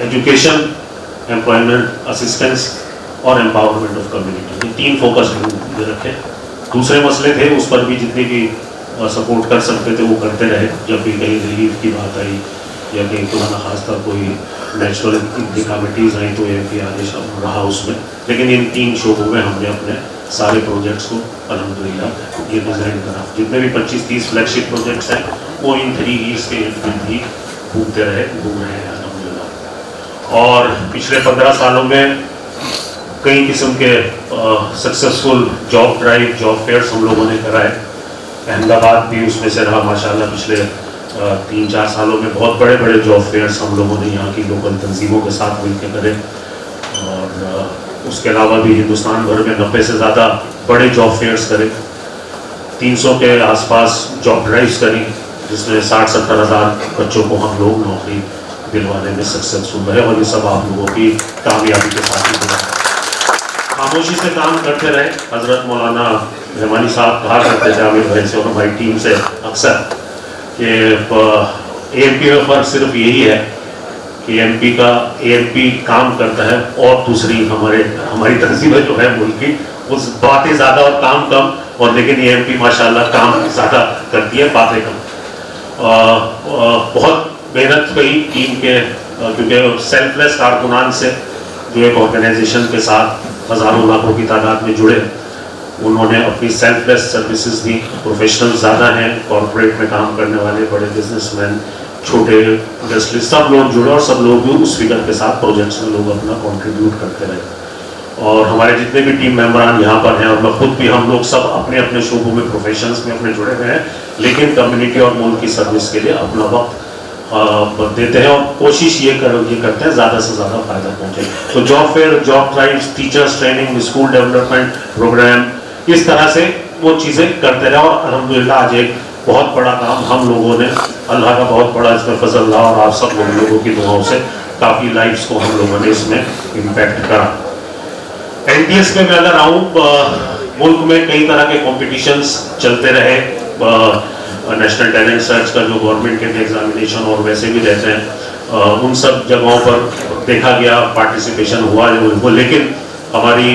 एजुकेशन, एम्प्लॉयमेंट, असिस्टेंस और एम्पावरमेंट ऑफ कम्युनिटी, ये 3 फोकस हमने रखे। दूसरे मसले थे उस पर भी जितनी भी सपोर्ट कर सकते थे वो करते रहे। जब भी कहीं रिलीफ की बात आई या कहीं पुराना खासा कोई नेचुरल डिकामिटीज़ आई तो AMP आगे रहा उसमें। लेकिन इन 3 शोबों में हमने अपने सारे प्रोजेक्ट्स को अल्हम्दुलिल्लाह ये डिज़ाइन करा। जितने भी 25-30 फ्लैगशिप प्रोजेक्ट्स हैं वो इन 3 E's के इर्द ही घूम रहे हैं अल्हम्दुलिल्लाह। और पिछले 15 सालों में कई किस्म के successful job drive, job fairs हम लोगों ने कराए। अहमदाबाद भी उसमें से रहा माशाल्लाह। पिछले 3-4 सालों में बहुत बड़े बड़े जॉब फेयर्स हम लोगों ने यहाँ की लोकल तंजीमों के साथ मिलकर करे। और उसके अलावा भी हिंदुस्तान भर में 90 से ज़्यादा बड़े जॉब फेयर्स करे। 300 के आसपास जॉब ड्राइव्स करी, जिसमें 60-70 हज़ार बच्चों को हम लोग नौकरी दिलवाने में सक्सेसफुल रहे। और ये सब आप लोगों की कामयाबी के साथ ही हुआ। खामोशी से काम करते रहे। हज़रत मौलाना रहमानी साहब कहा करते थे आमिर भाई से और हमारी टीम से अक्सर कि AMP में फ़र्क सिर्फ यही है कि AMP काम करता है और दूसरी हमारी तहजीब जो है मुल्क की वो बातें ज़्यादा और काम कम, और लेकिन AMP माशाल्लाह काम ज़्यादा करती है, बातें कम। बहुत मेहनत करी टीम के, क्योंकि सेल्फलेस कारकुनान से जो एक ऑर्गेनाइजेशन के साथ हज़ारों लाखों की तादाद में जुड़े, उन्होंने अपनी सेल्फलेस सर्विसेज दी। प्रोफेशनल ज़्यादा हैं, कॉर्पोरेट में काम करने वाले बड़े बिजनेसमैन, छोटे इंडस्ट्री, सब लोग जुड़े और सब लोग भी उस फिगर के साथ प्रोजेक्ट्स में लोग अपना कंट्रीब्यूट करते रहे। और हमारे जितने भी टीम मेंबरान यहाँ पर हैं और मैं खुद भी, हम लोग सब अपने अपने शोबों में, प्रोफेशंस में अपने जुड़े हुए हैं, लेकिन कम्युनिटी और मुल्क की सर्विस के लिए अपना वक्त देते हैं और कोशिश ये करते हैं ज़्यादा से ज़्यादा फायदा पहुँचे। तो job fair, job drives, teachers training, school development programme, इस तरह से वो चीज़ें करते रहे और अल्हम्दुलिल्लाह आज एक बहुत बड़ा काम हम लोगों ने, अल्लाह का बहुत बड़ा इसमें फजल रहा और आप सब लोगों की दुआओं से काफ़ी लाइफ्स को हम लोगों ने इसमें इम्पैक्ट करा। एनटीएस में मैं अगर आऊँ, मुल्क में कई तरह के कॉम्पिटिशन्स चलते रहे, नेशनल टैलेंट सर्च का जो गवर्नमेंट के एग्जामिनेशन और वैसे भी रहते हैं, उन सब जगहों पर देखा गया, पार्टिसिपेशन हुआ वो, लेकिन हमारी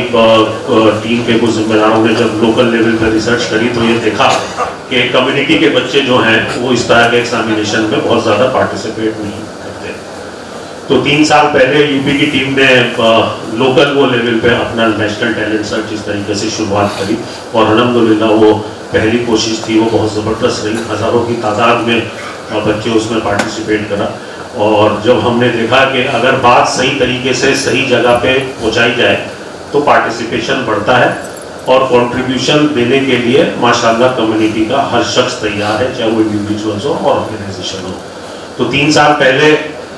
टीम के कुछ जिम्मेदारों ने जब लोकल लेवल पर रिसर्च करी तो ये देखा कि कम्युनिटी के बच्चे जो हैं वो इस तरह के एग्जामिनेशन में बहुत ज़्यादा पार्टिसिपेट नहीं करते। तो 3 साल पहले यूपी की टीम ने लोकल वो लेवल पे अपना नेशनल टैलेंट सर्च इस तरीके से शुरुआत करी और अल्हम्दुलिल्लाह वो पहली कोशिश थी, वो बहुत ज़बरदस्त रही। हज़ारों की तादाद में बच्चे उसमें पार्टिसिपेट करा और जब हमने देखा कि अगर बात सही तरीके से सही जगह पे पहुँचाई जाए तो पार्टिसिपेशन बढ़ता है और कंट्रीब्यूशन देने के लिए माशाल्लाह कम्युनिटी का हर शख्स तैयार है, चाहे वो इंडिविजुअल्स हो और ऑर्गेनाइजेशन हो। तो 3 साल पहले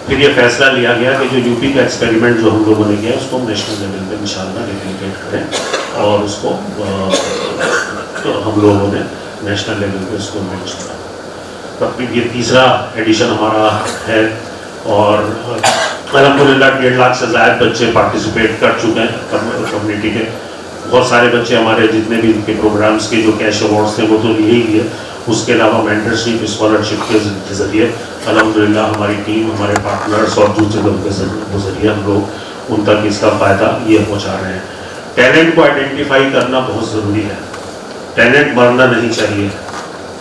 फिर ये फैसला लिया गया कि जो यूपी का एक्सपेरिमेंट जो हम लोगों ने किया उसको हम नेशनल लेवल पे इंशाल्लाह रेप्लिकेट करें और उसको तो हम लोगों ने नेशनल लेवल पे उसको लॉन्च करा। तकरीबन ये 3रा एडिशन हमारा है और अल्हम्दुलिल्लाह 1.5 लाख से ज़्यादा बच्चे पार्टिसिपेट कर चुके हैं कम्युनिटी के। बहुत सारे बच्चे हमारे जितने भी इनके प्रोग्राम्स के जो कैश अवार्ड्स थे वो तो लिए ही लिए, उसके अलावा मेंटरशिप, स्कॉलरशिप के जरिए अल्हम्दुलिल्लाह हमारी टीम, हमारे पार्टनर्स और दूसरे लोगों के जरिए हम लोग उन तक इसका फ़ायदा ये पहुँचा रहे हैं। टैलेंट को आइडेंटिफाई करना बहुत ज़रूरी है, टैलेंट मरना नहीं चाहिए।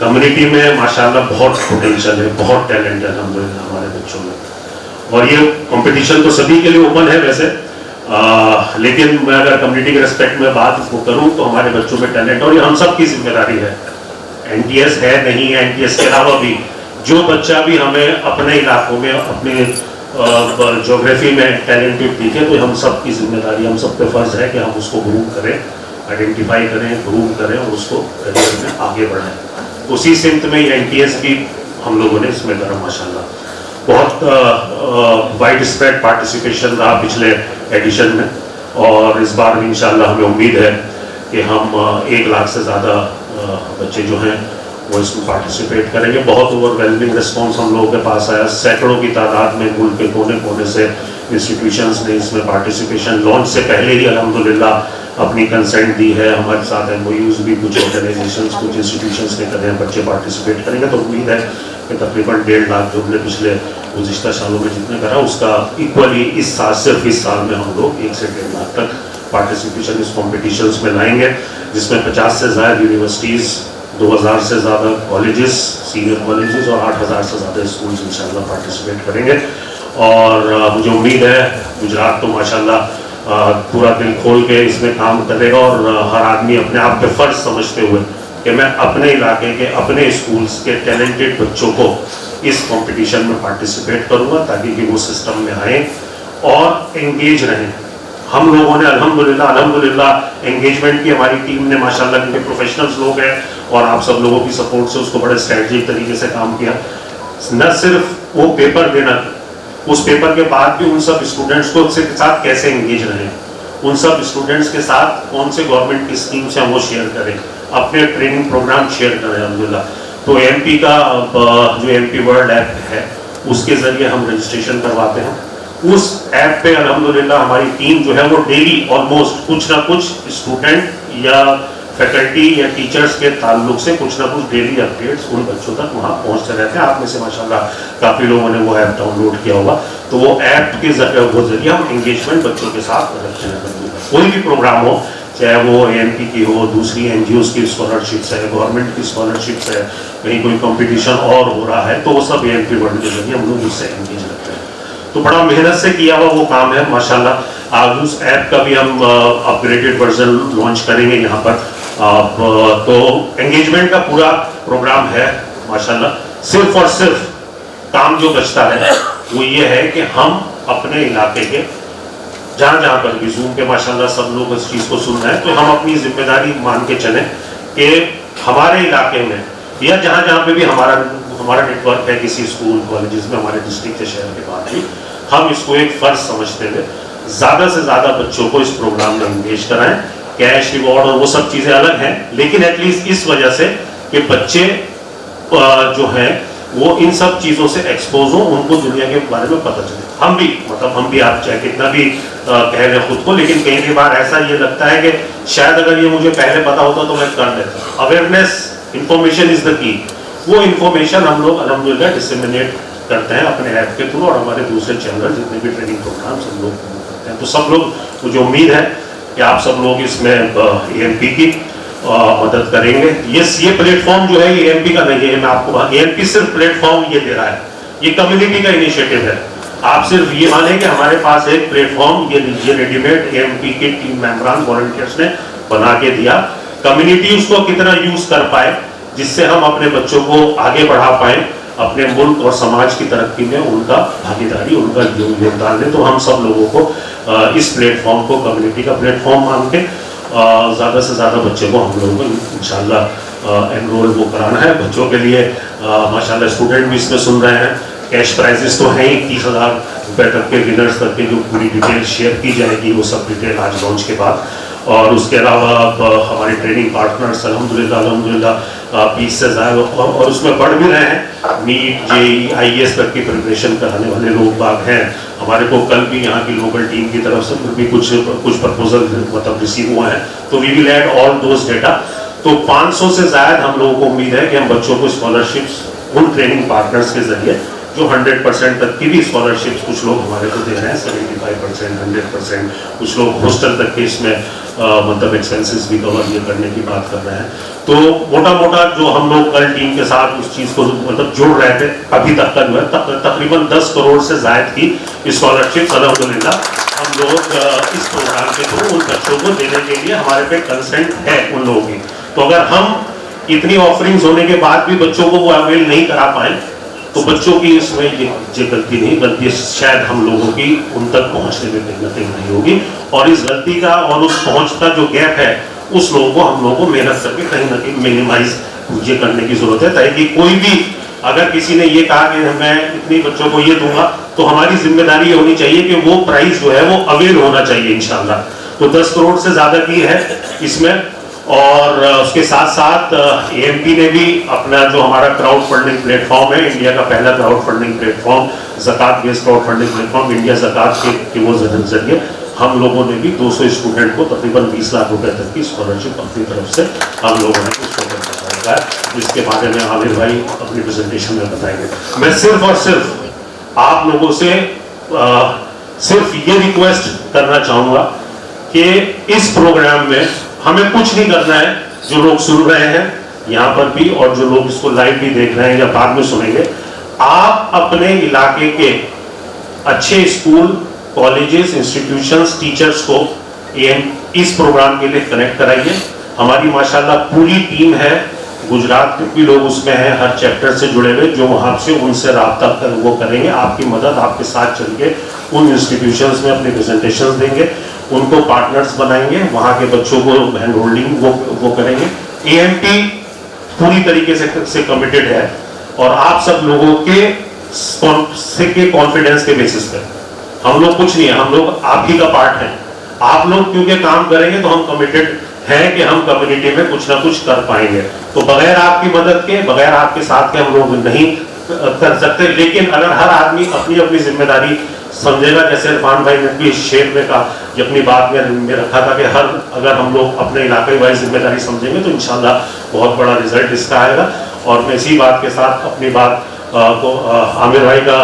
कम्युनिटी में माशाल्लाह बहुत पोटेंशियल है, बहुत टैलेंट है अल्हम्दुलिल्लाह हमारे बच्चों में और ये कंपटीशन तो सभी के लिए ओपन है वैसे, लेकिन मैं अगर कम्युनिटी के रिस्पेक्ट में बात करूं तो हमारे बच्चों में टैलेंट और ये हम सब की जिम्मेदारी है। एनटीएस है नहीं है, एनटीएस के अलावा भी जो बच्चा भी हमें अपने इलाकों में, अपने ज्योग्राफी में टैलेंटेड दिखे तो हम सब की जिम्मेदारी, हम सब पे फर्ज है कि हम उसको ग्रूम करें, आइडेंटिफाई करें, ग्रूम करें और उसको करियर में आगे बढ़ाएं। उसी सिमत में ये एनटीएस भी हम लोगों ने इसमें करा माशाल्लाह। बहुत वाइड स्प्रेड पार्टिसिपेशन रहा पिछले एडिशन में और इस बार इंशाल्लाह हमें उम्मीद है कि हम 1 लाख से ज़्यादा बच्चे जो हैं वो इसमें पार्टिसिपेट करेंगे। बहुत ओवरवेलमिंग रिस्पॉन्स हम लोगों के पास आया, सैकड़ों की तादाद में मुल्क के कोने कोने से इंस्टीट्यूशंस ने इसमें पार्टिसिपेशन लॉन्च से पहले ही अल्हम्दुलिल्लाह अपनी कंसेंट दी है। हमारे साथ MOUs भी कुछ ऑर्गेनाइजेशंस, कुछ इंस्टीट्यूशंस ने करे हैं, बच्चे पार्टिसिपेट करेंगे। तो उम्मीद है कि तकरीबन 1.5 लाख जो हमने पिछले गुज़िश्ता सालों में जितने करा उसका इक्वली इस साल, सिर्फ इस साल में हम लोग 1 से 1.5 लाख तक पार्टिसिपेशन इस कॉम्पिटिशन्स में लाएंगे, जिसमें 50 से ज़्यादा यूनिवर्सिटीज़, 2000 से ज़्यादा कॉलेजेस, सीनियर कॉलेजेस और 8000 से ज़्यादा स्कूल्स इंशाल्लाह पार्टिसिपेट करेंगे। और मुझे उम्मीद है गुजरात तो माशाल्लाह पूरा दिल खोल के इसमें काम करेगा और हर आदमी अपने आप पे फ़र्ज समझते हुए कि मैं अपने इलाके के, अपने स्कूल्स के टैलेंटेड बच्चों को इस कंपटीशन में पार्टिसिपेट करूँगा ताकि कि वो सिस्टम में आए और एंगेज रहें। हम लोगों ने अल्हम्दुलिल्लाह एंगेजमेंट की हमारी टीम ने माशाल्लाह, क्योंकि प्रोफेशनल्स लोग हैं और आप सब लोगों की सपोर्ट से उसको बड़े स्ट्रेटजिक तरीके से काम किया। न सिर्फ वो पेपर देना, उस पेपर के बाद भी उन सब स्टूडेंट्स को के साथ कैसे एंगेज रहें, उन सब स्टूडेंट्स के साथ कौन से गवर्नमेंट की स्कीम्स हैं वो शेयर करें, अपने ट्रेनिंग प्रोग्राम शेयर करें अल्हम्दुलिल्लाह। तो MP का जो MP वर्ल्ड ऐप है उसके ज़रिए हम रजिस्ट्रेशन करवाते हैं। उस ऐप पे अल्हम्दुलिल्लाह हमारी टीम जो है वो डेली ऑलमोस्ट कुछ ना कुछ स्टूडेंट या फैकल्टी या टीचर्स के ताल्लुक से कुछ ना कुछ डेली अपडेट्स उन बच्चों तक वहाँ पहुँचते रहते हैं। आप में से माशाल्लाह काफ़ी लोगों ने वो ऐप डाउनलोड किया होगा। तो वो ऐप के जरिए हम एंगेजमेंट बच्चों के साथ रखते हैं। कोई भी प्रोग्राम हो, चाहे वो AMP की हो, दूसरी NGOs की स्कॉलरशिप्स है, गवर्नमेंट की स्कॉलरशिप्स है, कहीं कोई कंपटीशन और हो रहा है तो वो सब AMP वर्ल्ड के जरिए हम लोग उससे एंगेज रखते हैं। तो बड़ा मेहनत से किया हुआ वो काम है माशाल्लाह। आज उस ऐप का भी हम अपग्रेडेड वर्जन लॉन्च करेंगे यहाँ पर। तो एंगेजमेंट का पूरा प्रोग्राम है माशाल्लाह। सिर्फ और सिर्फ काम जो बचता है वो ये है कि हम अपने इलाके के जहाँ जहाँ पर भी जूम पे माशाल्लाह सब लोग इस चीज़ को सुन रहे हैं, तो हम अपनी जिम्मेदारी मान के चलें कि हमारे इलाके में या जहाँ जहाँ पे भी हमारा नेटवर्क है किसी स्कूल कॉलेजेस में हमारे डिस्ट्रिक्ट या शहर के बाद भी, हम इसको एक फ़र्ज समझते हुए ज़्यादा से ज़्यादा बच्चों को इस प्रोग्राम में इंगेज कराएं। कैश रिवॉर्ड और वो सब चीज़ें अलग हैं, लेकिन एटलीस्ट इस वजह से कि बच्चे जो हैं वो इन सब चीज़ों से एक्सपोज हो, उनको दुनिया के बारे में पता चले। हम भी आप चाहे कितना भी कह रहे खुद को, लेकिन कई बार ऐसा ये लगता है कि शायद अगर ये मुझे पहले पता होता तो मैं कर लेता। Awareness, information is the key. वो इंफॉर्मेशन हम लोग अल्हम्दुलिल्लाह डिसेमिनेट करते हैं अपने ऐप के थ्रू और हमारे दूसरे चैनल जितने भी ट्रेनिंग प्रोग्राम सब लोग करते हैं। तो सब लोग, मुझे उम्मीद है कि आप सब लोग इसमें AMP की मदद करेंगे। ये प्लेटफॉर्म जो है ये AMP का नहीं है, मैं आपको AMP सिर्फ प्लेटफॉर्म ये दे रहा है, ये कम्युनिटी का इनिशिएटिव है। आप सिर्फ ये माने कि हमारे पास एक प्लेटफॉर्म ये रेडीमेड AMP के टीम मेंबरान वॉलंटियर्स ने बना के दिया। कम्युनिटी उसको कितना यूज कर पाए जिससे हम अपने बच्चों को आगे बढ़ा पाए, अपने मुल्क और समाज की तरक्की में उनका भागीदारी, उनका योगदान है। तो हम सब लोगों को इस प्लेटफॉर्म को कम्युनिटी का प्लेटफॉर्म मान के ज़्यादा से ज़्यादा बच्चे को हम लोगों को इंशाल्लाह एनरोल वो कराना है। बच्चों के लिए माशाल्लाह स्टूडेंट भी इसमें सुन रहे हैं। कैश प्राइजेस तो हैं ही, 30,000 रुपये तक के विनर्स तक के जो पूरी डिटेल शेयर की जाएगी वो सब डिटेल आज लॉन्च के बाद। और उसके अलावा हमारे ट्रेनिंग पार्टनर्स अल्हम्दुलिल्लाह 20 से ज़्यादा और उसमें बढ़ भी रहे हैं। नीट, JEE, IAS तक की प्रिपरेशन कराने वाले लोग बाग हैं हमारे को। कल भी यहाँ की लोकल टीम की तरफ से भी कुछ प्रपोजल मतलब रिसीव हुआ है, तो we will add all those data. तो 500 से ज़्यादा हम लोगों को उम्मीद है कि हम बच्चों को स्कॉलरशिप्स उन ट्रेनिंग पार्टनर्स के जरिए जो 100% तक की भी स्कॉलरशिप्स कुछ लोग हमारे को दे रहे हैं, 75%, 100%, कुछ लोग हॉस्टल तक के इसमें मतलब एक्सपेंसेस भी कवर ये करने की बात कर रहे हैं। तो मोटा मोटा जो हम लोग कल टीम के साथ उस चीज़ को मतलब जोड़ रहे थे, अभी तक का जो है तकरीबन 10 करोड़ से ज़ायद की स्कॉलरशिप अल्हम्दुलिल्लाह हम लोग इस प्रोग्राम के थ्रू उन बच्चों को देने के लिए हमारे पे कंसेंट है उन लोगों की। तो अगर हम इतनी ऑफरिंग्स होने के बाद भी बच्चों को वो अवेल नहीं करा पाए तो बच्चों की इसमें ये गलती नहीं, गलती शायद हम लोगों की उन तक पहुंचने में कहीं ना कहीं नहीं होगी। और इस गलती का और उस पहुंच का जो गैप है उस लोगों को हम लोगों को मेहनत करके कहीं ना कहीं मिनिमाइज ये करने की जरूरत है, ताकि कोई भी अगर किसी ने ये कहा कि मैं इतनी बच्चों को ये दूंगा तो हमारी जिम्मेदारी ये होनी चाहिए कि वो प्राइस जो है वो अवेल होना चाहिए इंशाल्लाह। तो 10 करोड़ से ज्यादा की है इसमें। और उसके साथ साथ AMP ने भी अपना जो हमारा क्राउड फंडिंग प्लेटफॉर्म है, इंडिया का पहला क्राउड फंडिंग प्लेटफॉर्म, ज़कात based crowd funding platform India ज़कात के वो जरिए हम लोगों ने भी 200 स्टूडेंट को तकरीबन 20 लाख रुपए तक की स्कॉलरशिप अपनी तरफ से हम लोगों ने उसको बताया, जिसके बारे में आमिर भाई अपनी प्रेजेंटेशन में बताएंगे। मैं सिर्फ और सिर्फ आप लोगों से सिर्फ ये रिक्वेस्ट करना चाहूँगा कि इस प्रोग्राम में हमें कुछ नहीं करना है। जो लोग सुन रहे हैं यहाँ पर भी और जो लोग इसको लाइव भी देख रहे हैं या बाद में सुनेंगे, आप अपने इलाके के अच्छे स्कूल, कॉलेजेस, इंस्टीट्यूशंस, टीचर्स को इस प्रोग्राम के लिए कनेक्ट कराइए। हमारी माशाल्लाह पूरी टीम है, गुजरात के भी लोग उसमें हैं, हर चैप्टर से जुड़े हुए, जो वहाँ से उनसे रब्ता कर वो करेंगे, आपकी मदद आपके साथ चल के उन इंस्टीट्यूशंस में अपने प्रेजेंटेशन देंगे, उनको पार्टनर्स बनाएंगे, वहाँ के बच्चों को हैंड होल्डिंग वो करेंगे। AMP पूरी तरीके से कमिटेड है और आप सब लोगों के कॉन्फिडेंस के बेसिस पे, हम लोग कुछ नहीं है, हम लोग आप ही का पार्ट हैं। आप लोग क्योंकि काम करेंगे तो हम कमिटेड हैं कि हम कम्युनिटी में कुछ ना कुछ कर पाएंगे। तो बगैर आपकी मदद के, बगैर आपके साथ के हम लोग नहीं कर सकते। लेकिन अगर हर आदमी अपनी अपनी जिम्मेदारी समझेगा, जैसे इरफान भाई ने भी शेर में कहा, ये अपनी बात में रखा था कि अगर हम लोग अपने इलाके वाइज जिम्मेदारी समझेंगे तो इंशाल्लाह बहुत बड़ा रिजल्ट इसका आएगा। और मैं इसी बात के साथ अपनी बात को आमिर भाई का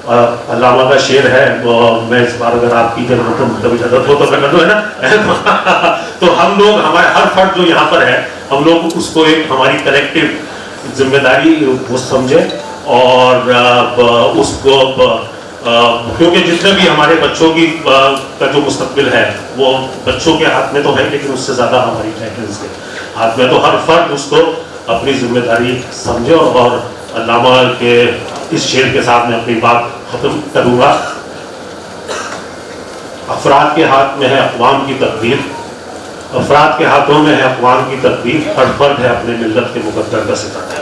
अल्लामा का शेर है, मैं इस बार अगर आपकी जरूरत इजाजत हो तो मैं कर दूं, है ना। तो हम लोग, हमारे हर फर्द जो यहाँ पर है, हम लोग उसको एक हमारी कलेक्टिव जिम्मेदारी वो समझे और उसको क्योंकि जितने भी हमारे बच्चों की का जो मुस्तकबिल है वो बच्चों के हाथ में तो है, लेकिन उससे ज़्यादा हमारी पेरेंट्स के हाथ में। तो हर फर्द उसको अपनी जिम्मेदारी समझे। और अल्लामा के इस शेर के साथ मैं अपनी बात खत्म करूँगा। अफराद के हाथ में है अक़वाम की तकदीर, अफराद के हाथों में है अक़वाम की तकदीर, हर फर्द है अपने मिल्लत के मुक़द्दर का सितारा।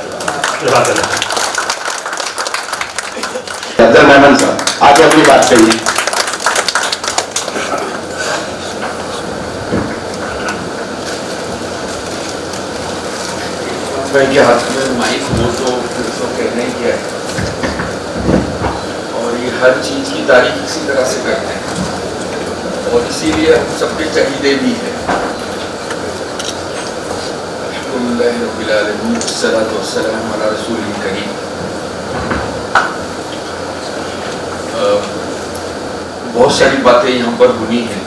अब्दुल मेमन साहब आगे अपनी बात कहिए। भाई के हाथ में माइक हो तो फिर तो कहने ही क्या है, और ये हर चीज़ की तारीफ इसी तरह से करते हैं और इसीलिए हम सबके चाहिए भी है। अल्हम्दुलिल्लाह रब्बिल आलमीन वस्सलातु वस्सलामु अला रसूलिल करीम। बहुत सारी बातें यहाँ पर हुई हैं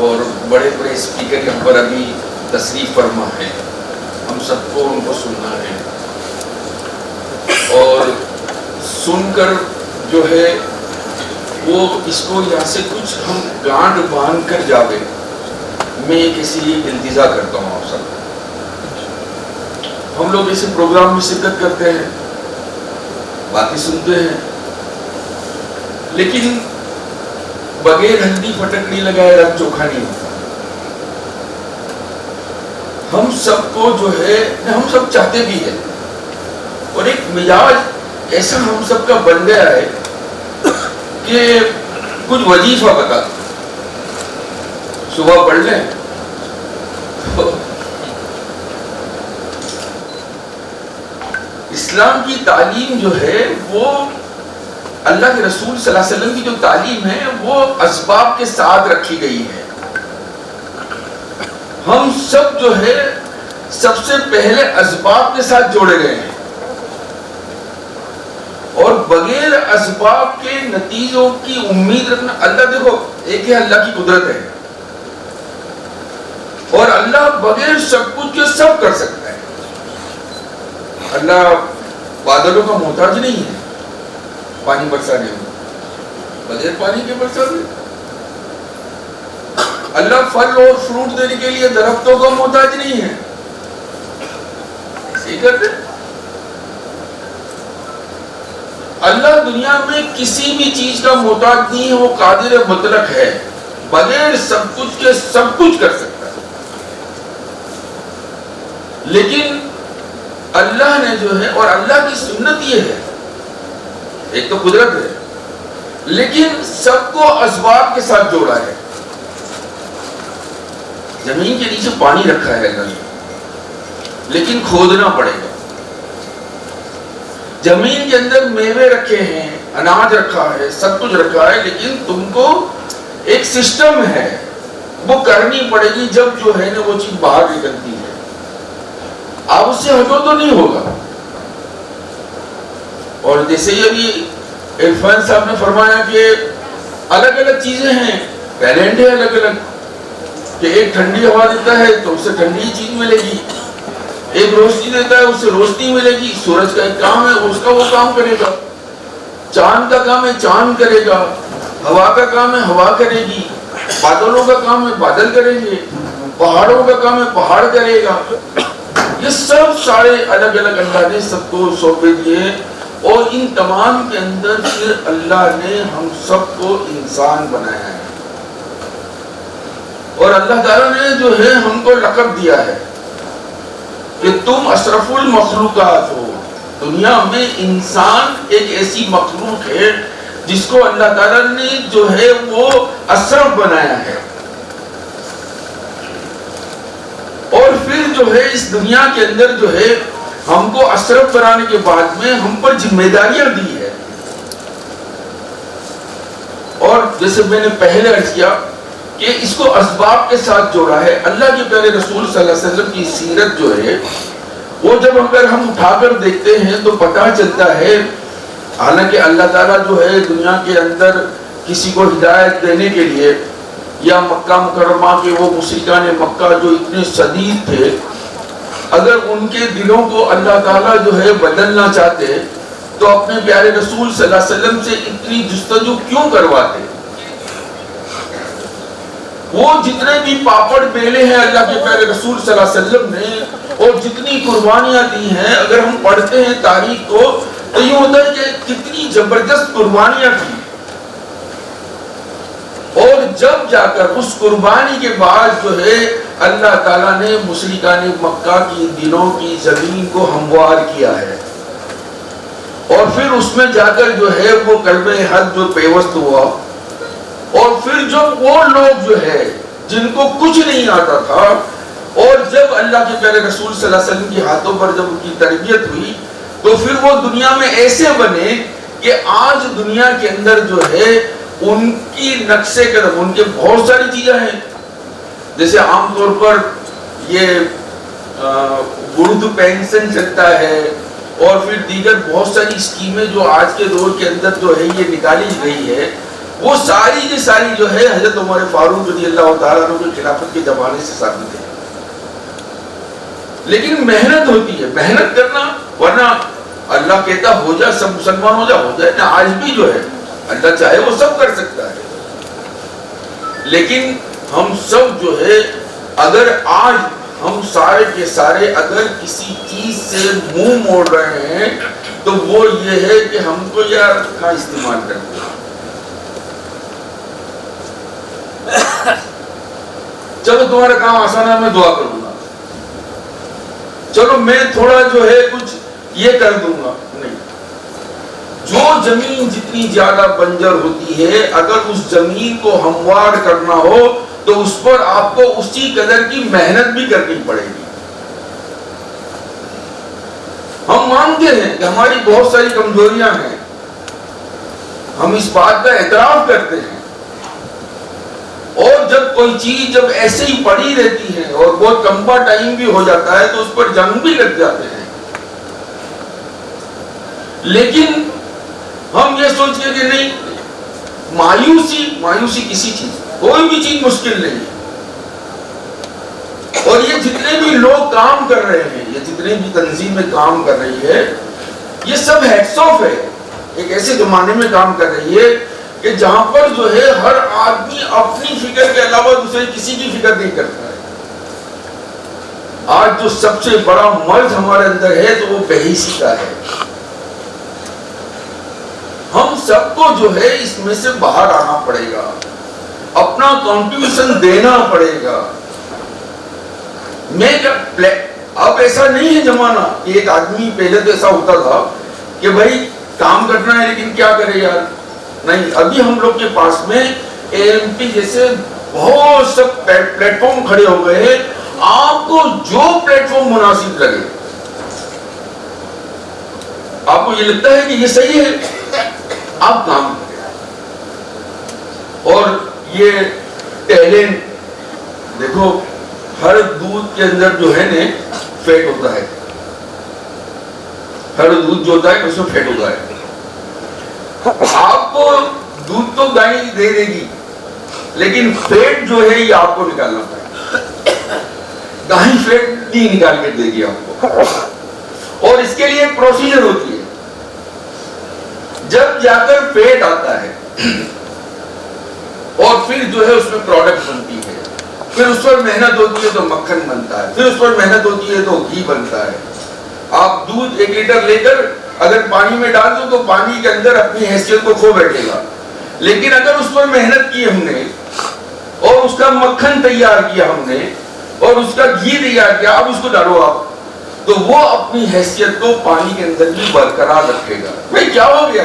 और बड़े बड़े स्पीकर यहाँ पर अभी तशरीफ फरमा है, हम सबको उनको सुनना है और सुनकर जो है वो इसको यहाँ से कुछ हम गांठ बांध कर जावे, मैं एक इसीलिए इल्तिजा करता हूँ आप सब। हम लोग ऐसे प्रोग्राम में शिरकत करते हैं, बातें सुनते हैं, लेकिन बगैर हल्दी फटकड़ी लगाए रंग चोखा नहीं होता। हम सबको जो है, हम सब चाहते भी हैं और एक मिजाज ऐसा हम सबका बन गया है कि कुछ वजीफा बता दो, सुबह पढ़ लें तो इस्लाम की तालीम जो है वो अल्लाह के रसूल सल्लल्लाहु अलैहि वसल्लम की जो तालीम है वो असबाब के साथ रखी गई है। हम सब जो है सबसे पहले असबाब के साथ जोड़े गए हैं और बगैर असबाब के नतीजों की उम्मीद रखना, अल्लाह देखो एक ही अल्लाह की कुदरत है और अल्लाह बगैर सब कुछ के सब कर सकता है। अल्लाह बादलों का मोहताज नहीं है पानी बरसाने में, बगैर पानी के बरसाने। अल्लाह फल और फ्रूट देने के लिए दरख्तों का मोहताज नहीं है, ऐसे ही करते। अल्लाह दुनिया में किसी भी चीज का मोहताज नहीं है, वो कादिर मुतलक है, बगैर सब कुछ के सब कुछ कर सकता है। लेकिन अल्लाह ने जो है, और अल्लाह की सुन्नत ये है, एक तो कुदरत है लेकिन सबको असबाब के साथ जोड़ा है। जमीन के नीचे पानी रखा है अल्लाह ने, लेकिन खोदना पड़ेगा। जमीन के अंदर मेवे रखे हैं, अनाज रखा है, सब कुछ रखा है, लेकिन तुमको एक सिस्टम है वो करनी पड़ेगी। जब जो है ना वो चीज बाहर निकलती है, आप उससे हटो तो नहीं होगा। और जैसे ही अभी इरफान साहब ने फरमाया कि अलग अलग चीजें हैं, टैलेंट है अलग अलग, कि एक ठंडी हवा देता है तो उससे ठंडी चीज मिलेगी, एक रोशनी देता है उससे रोशनी मिलेगी। सूरज का एक काम है उसका वो काम करेगा, चांद का काम है चांद करेगा, हवा का काम है हवा करेगी, बादलों का काम है बादल करेंगे, पहाड़ों का काम है पहाड़ करेगा। ये सब सारे अलग अलग अल्लाह ने सबको सौंपे दिए और इन तमाम के अंदर फिर अल्लाह ने हम सबको इंसान बनाया है और अल्लाह ताला ने जो है हमको लक़ब दिया है कि तुम अशरफुल मखलूकात हो। दुनिया में इंसान एक ऐसी मखलूक है जिसको अल्लाह ताला ने जो है वो अशरफ बनाया है और फिर जो है इस दुनिया के अंदर जो है हमको अशरफ बनाने के बाद में हम पर जिम्मेदारियां दी है। और जैसे मैंने पहले अर्ज किया कि इसको असबाब के साथ जोड़ा है। अल्लाह के प्यारे रसूल सल्लल्लाहु अलैहि वसल्लम की सीरत जो है वो जब अगर हम उठाकर देखते हैं तो पता चलता है, हालांकि अल्लाह ताला जो है दुनिया के अंदर किसी को हिदायत देने के लिए, या मक्का मुकर्रमा के वो मुशरिकान मक्का जो इतने शदीद थे, अगर उनके दिलों को अल्लाह ताला जो है बदलना चाहते तो अपने प्यारे रसूल सल्लल्लाहु अलैहि वसल्लम से इतनी जुस्तजू क्यों करवाते। वो जितने भी पापड़ बेले हैं अल्लाह के प्यारे रसूल सल्लल्लाहु अलैहि वसल्लम ने और जितनी कुर्बानियां दी हैं, अगर हम पढ़ते हैं तारीख को तो ये होता है कि कितनी जबरदस्त कुर्बानियां थी। और जब जाकर उस कुर्बानी के बाद जो है अल्लाह ताला ने मुशरिकान मक्का की दिनों की जमीन को हमवार किया है, और फिर उसमें जाकर जो है वो कल्बे हक जो पेवस्त हुआ, और फिर जो वो लोग जो है जिनको कुछ नहीं आता था, और जब अल्लाह के प्यारे रसूल सल्लल्लाहु अलैहि वसल्लम के हाथों पर जब उनकी तरबियत हुई, तो फिर वो दुनिया में ऐसे बने कि आज दुनिया के अंदर जो है उनकी नक्शे कदम, उनके बहुत सारी चीजें हैं। जैसे आमतौर पर ये वृद्ध पेंशन चलता है, और फिर दीगर बहुत सारी स्कीमें जो आज के दौर के अंदर जो है ये निकाली गई है, वो सारी की सारी जो है हजरत उमर फारूक रज़ियल्लाहु ताला अन्हु की खिलाफत के जमाने से साबित है। लेकिन मेहनत होती है, मेहनत करना, वरना अल्लाह कहता हो जा सब मुसलमान हो जाए ना। आज भी जो है अल्लाह चाहे वो सब कर सकता है, लेकिन हम सब जो है अगर आज हम सारे के सारे अगर किसी चीज से मुंह मोड़ रहे हैं तो वो ये है कि हमको यार का इस्तेमाल करते हैं। चलो तुम्हारा काम आसान है, मैं दुआ करूंगा, चलो मैं थोड़ा जो है कुछ ये कर दूंगा। नहीं, जो जमीन जितनी ज्यादा बंजर होती है, अगर उस जमीन को हमवार करना हो तो उस पर आपको उसी कदर की मेहनत भी करनी पड़ेगी। हम मानते हैं कि हमारी बहुत सारी कमजोरियां हैं, हम इस बात का एतराफ करते हैं, और जब कोई चीज जब ऐसे ही पड़ी रहती है और बहुत लंबा टाइम भी हो जाता है तो उस पर जंग भी लग जाते हैं। लेकिन हम ये सोच के कि नहीं, मायूसी किसी चीज, कोई भी चीज मुश्किल नहीं है। और ये जितने भी लोग काम कर रहे हैं, ये जितने भी तंजीम में काम कर रही है, ये सब हैट्स ऑफ है। एक ऐसे जमाने में काम कर रही है कि जहां पर जो है हर आदमी अपनी फिक्र के अलावा दूसरे किसी की फिक्र नहीं करता है। आज जो सबसे बड़ा मर्ज हमारे अंदर है तो वो बेहिसी का है। हम सबको जो है इसमें से बाहर आना पड़ेगा, अपना कंट्रीब्यूशन देना पड़ेगा। अब ऐसा नहीं है जमाना कि एक आदमी, पहले तो ऐसा होता था कि भाई काम करना है लेकिन क्या करे यार, नहीं। अभी हम लोग के पास में एएमपी जैसे बहुत सब प्लेटफॉर्म खड़े हो गए हैं। आपको जो प्लेटफॉर्म मुनासिब लगे, आपको ये लगता है कि ये सही है, आप काम करें। और ये टैलेंट देखो, हर दूध के अंदर जो है ने फैट होता है, हर दूध जो होता है उसमें फैट होता है। आपको दूध तो गाय दे देगी, लेकिन फैट जो है ये आपको निकालना पड़ेगा। गाय फैट नहीं निकाल के देगी आपको, और इसके लिए एक प्रोसीजर होती है। जब जाकर फैट आता है और फिर जो है उसमें प्रोडक्ट बनती है, फिर उस पर मेहनत होती है तो मक्खन बनता है, फिर उस पर मेहनत होती है तो घी बनता है। आप दूध 1 लीटर लेकर अगर पानी में डाल दो तो पानी के अंदर अपनी हैसियत को खो बैठेगा, लेकिन अगर उस पर मेहनत की हमने और उसका मक्खन तैयार किया हमने और उसका घी तैयार किया, अब उसको डालो आप, तो वो अपनी हैसियत को पानी के अंदर भी बरकरार रखेगा। भाई क्या हो गया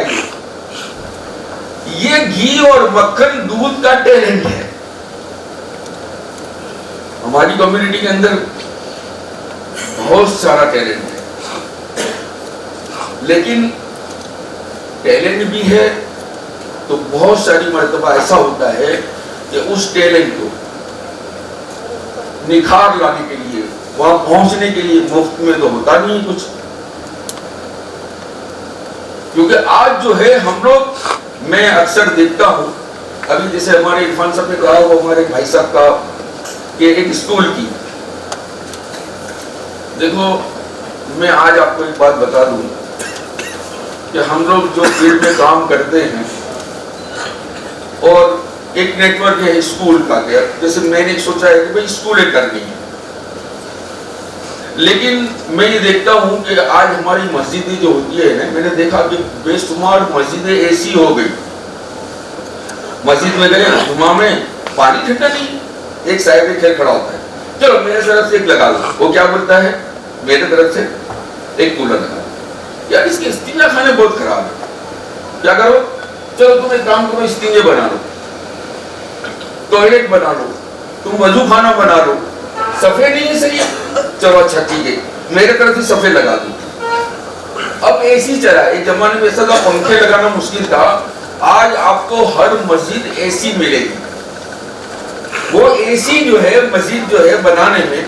ये घी और मक्खन दूध का टैलेंट है। हमारी कम्युनिटी के अंदर बहुत सारा टैलेंट है, लेकिन टैलेंट भी है तो बहुत सारी मर्तबा ऐसा होता है कि उस टैलेंट को निखार लाने के लिए, वहां पहुंचने के लिए मुफ्त में तो होता नहीं कुछ। क्योंकि आज जो है हम लोग, मैं अक्सर देखता हूं, अभी जैसे हमारे इरफान साहब ने कहा, वो हमारे भाई साहब का कि एक स्कूल की, देखो मैं आज आपको एक बात बता दूं कि हम लोग जो फील्ड में काम करते हैं और एक नेटवर्क है स्कूल का, जैसे मैंने सोचा है कि भाई स्कूलें करनी है, लेकिन मैं ये देखता हूं कि आज हमारी मस्जिदें जो होती है ना, मैंने देखा कि बेशुमार मस्जिदें ऐसी हो गई मस्जिद में गए, जुमा में पानी ठंडा नहीं, एक साइड में खेल खड़ा होता है, चलो मेरे तरफ से एक लगा लो, वो क्या बोलता है मेरे तरफ से एक कूलर लगा लो। यार इसके इस्तींजा खाने बहुत खराब है, क्या करो, चलो तुम एक काम करो, इस्तींजे बना लो, टॉयलेट बना लो, तुम वजू खाना बना लो, सफेद नहीं है सही है, चलो अच्छा ठीक है मेरे तरफ से सफेद लगा दो। अब एसी चला, एक जमाने में ऐसा था पंखे लगाना मुश्किल था, आज आपको हर मस्जिद एसी मिलेगी। वो एसी जो है मस्जिद जो है बनाने में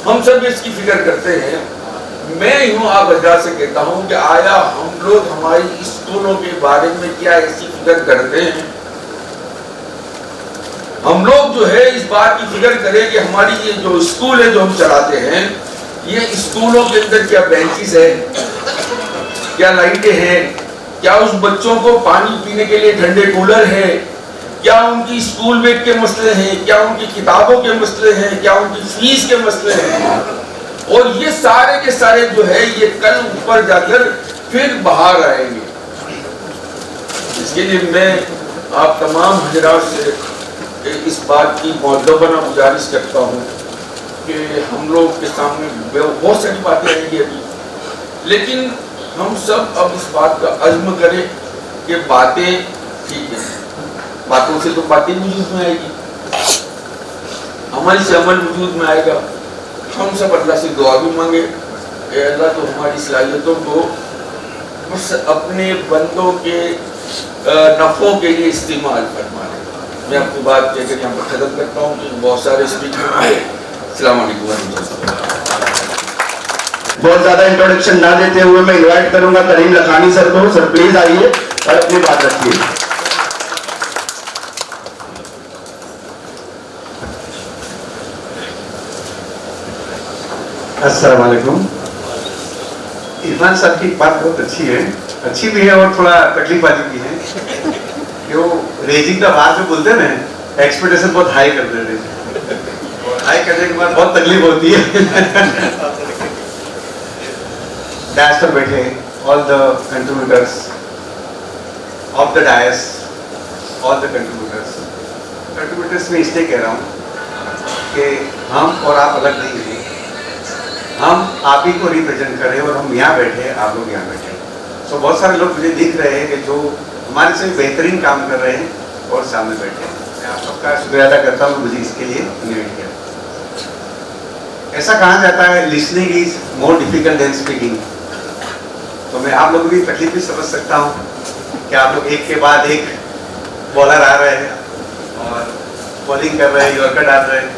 हम सब इसकी फिक्र करते हैं। मैं यूं आप हजरात से कहता हूं कि आया हम लोग हमारी स्कूलों के बारे में क्या ऐसी फिक्र करते हैं? हम लोग जो है इस बात की फिक्र करें कि हमारी ये जो स्कूल है जो हम चलाते हैं, ये स्कूलों के अंदर क्या बेंचेस है, क्या लाइटें हैं, क्या उस बच्चों को पानी पीने के लिए ठंडे कूलर है, क्या उनकी स्कूल बैग के मसले हैं, क्या उनकी किताबों के मसले हैं, क्या उनकी फीस के मसले हैं। और ये सारे के सारे जो है ये कल ऊपर जाकर फिर बाहर आएंगे। इसके लिए मैं आप तमाम हजरात से इस बात की मौजूदा गुजारिश करता हूँ कि हम लोग के सामने बहुत सारी बातें आएंगी अभी, लेकिन हम सब अब इस बात का अज़्म करें कि बातें ठीक है, बातों से तो बातें वजूद में आएगी, अमल से अमल वजूद में आएगा। हम सब अल्लाह से दुआ भी मांगे कि अल्लाह तो हमारी सलाहियतों को बस अपने बंदों के नफ़ों के लिए इस्तेमाल फरमा ले। मैं अपनी बात कहकर यहाँ पर खत्म करता हूँ कि बहुत सारे स्पीकर हैं। अस्सलाम वालेकुम वरहमतुल्लाह। बहुत ज्यादा इंट्रोडक्शन ना देते हुए मैं इनवाइट करूंगा करीम लखानी सर को। सर प्लीज आइए और अपनी बात रखिए। अस्सलाम वालेकुम। इरफान साहब की बात बहुत अच्छी है, अच्छी भी है और थोड़ा तकलीफ वाली भी है कि वो रेजिंग का बात जो बोलते हैं ना, एक्सपेक्टेशन बहुत हाई कर देते हैं और हाई करने के बाद बहुत तकलीफ होती है। डैश पर बैठे all the contributors of the dais, all the contributors में इसलिए कह रहा हूँ कि हम और आप अलग नहीं हैं, हम आप ही को रिप्रेजेंट कर रहे हैं और हम यहाँ बैठे, आप लोग यहाँ बैठे। सो बहुत सारे लोग मुझे दिख रहे हैं कि जो हमारे से बेहतरीन काम कर रहे हैं और सामने बैठे हैं। मैं आप सबका शुक्रिया अदा करता हूँ मुझे इसके लिए इन्वाइट किया। ऐसा कहा जाता है listening is more difficult than speaking, तो मैं आप लोगों की तकलीफ भी समझ सकता हूँ कि आप लोग एक के बाद एक बॉलर आ रहे हैं और बॉलिंग कर रहे हैं, यॉर्कर डाल रहे हैं,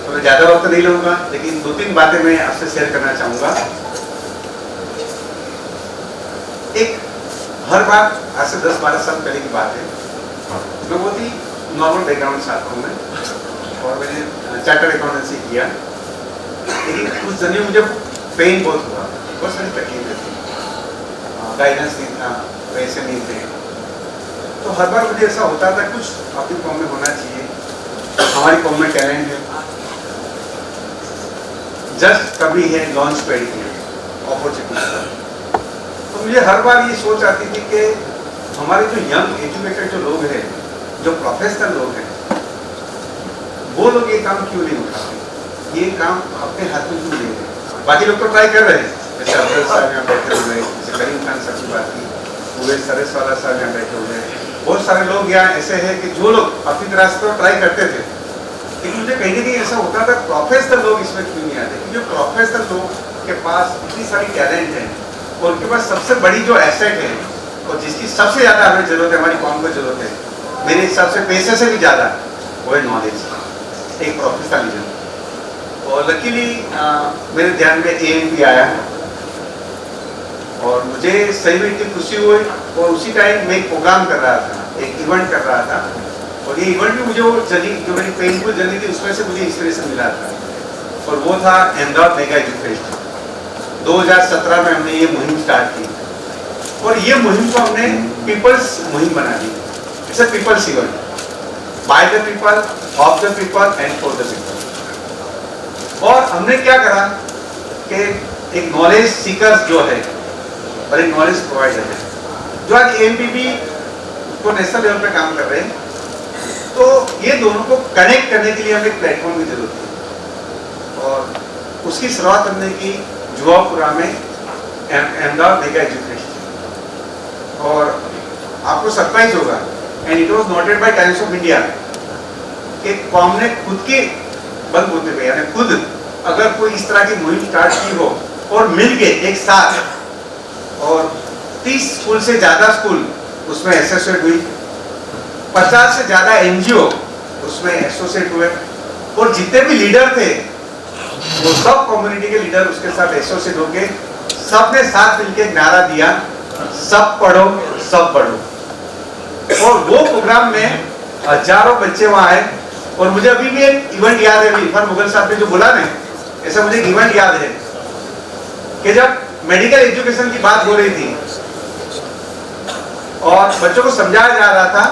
तो मैं ज़्यादा वक्त नहीं लूँगा, लेकिन 2-3 बातें मैं आपसे शेयर करना चाहूँगा। एक हर बार आज से 10-12 साल पहले की बात है, मैं बहुत ही नॉर्मल बैकग्राउंड से आता हूँ मैं, और मैंने चार्टर्ड अकाउंटेंसी किया, लेकिन उस जरिए मुझे पेन बहुत हुआ, बहुत सारी तकलीफें थी, गाइडेंस नहीं था, पैसे नहीं थे, तो हर बार मुझे ऐसा होता था कुछ अपनी कॉम में होना चाहिए, हमारी कॉम में टैलेंट है, जस्ट कभी है लॉन्च पैड की अपॉर्चुनिटी। तो मुझे हर बार ये सोच आती थी कि हमारे जो यंग एजुकेटेड जो लोग हैं, जो प्रोफेशनल लोग हैं, वो लोग ये काम क्यों नहीं उठाते, ये काम अपने हाथ में क्यों ले रहे हैं। बाकी लोग तो ट्राई कर रहे हैं, जैसे अफजल साहब यहाँ बैठे हुए, जैसे करीम खान साहब की बात की, उवैस सरसवाला साहब यहाँ बैठे हुए, बहुत सारे लोग यहाँ ऐसे हैं कि जो लोग अपनी तरह से तो ट्राई करते थे, लेकिन मुझे कहीं ना कहीं ऐसा होता था प्रोफेशनल लोग इसमें क्यों नहीं आते। जो प्रोफेशनल लोग के पास इतनी सारी टैलेंट है और उनके पास सबसे बड़ी जो एसेट है और जिसकी सबसे ज़्यादा हमें जरूरत है, हमारी कौम को जरूरत है, मेरे हिसाब से पैसे से भी ज़्यादा, वो है नॉलेज, एक प्रोफेशनलिज्म। और लकीली मेरे ध्यान में AMP आया और मुझे सही में इतनी खुशी हुई, और उसी टाइम मैं एक प्रोग्राम कर रहा था, एक इवेंट कर रहा था, और ये इवेंट भी मुझे वो जर्नी जो मेरी पेनफुल जर्नी थी उसमें से मुझे इंस्पिरेशन मिला था, और वो था अहमदाबाद मेगा एजुकेशन। 2017 में हमने ये मुहिम स्टार्ट की और ये मुहिम को हमने पीपल्स मुहिम बना दी। It's a people's event, by the people, of the people and for the people. और हमने क्या करा कि एक नॉलेज सीकर्स जो है और एक नॉलेज प्रोवाइडर है, जो आज AMPB को नेशनल लेवल पे काम कर रहे हैं, तो ये दोनों को कनेक्ट करने के लिए हमें एक प्लेटफॉर्म की जरूरत है और उसकी शुरुआत हमने की जुआपुरा में अहमदाबाद मेगा एजुकेशन। और आपको सरप्राइज होगा, and it was noted bye times of India, कि कॉम ने खुद के बलबूते पे, यानी खुद अगर कोई इस तरह की मुहिम स्टार्ट की हो और मिल के एक साथ, और 30 स्कूल से ज्यादा स्कूल उसमें एसोसिएट हुई, 50 से ज्यादा एनजीओ उसमें एसोसिएट हुए, और जितने भी लीडर थे वो सब कम्युनिटी के लीडर उसके साथ एसोसिएट होके सबने साथ मिलकर नारा दिया, सब पढ़ो सब बढ़ो। और वो प्रोग्राम में हजारों बच्चे वहां आए। और मुझे अभी भी एक इवेंट याद है, इरफान मुगल साहब ने जो बोला ना, ऐसा मुझे एक इवेंट याद है कि जब मेडिकल एजुकेशन की बात हो रही थी और बच्चों को समझाया जा रहा था।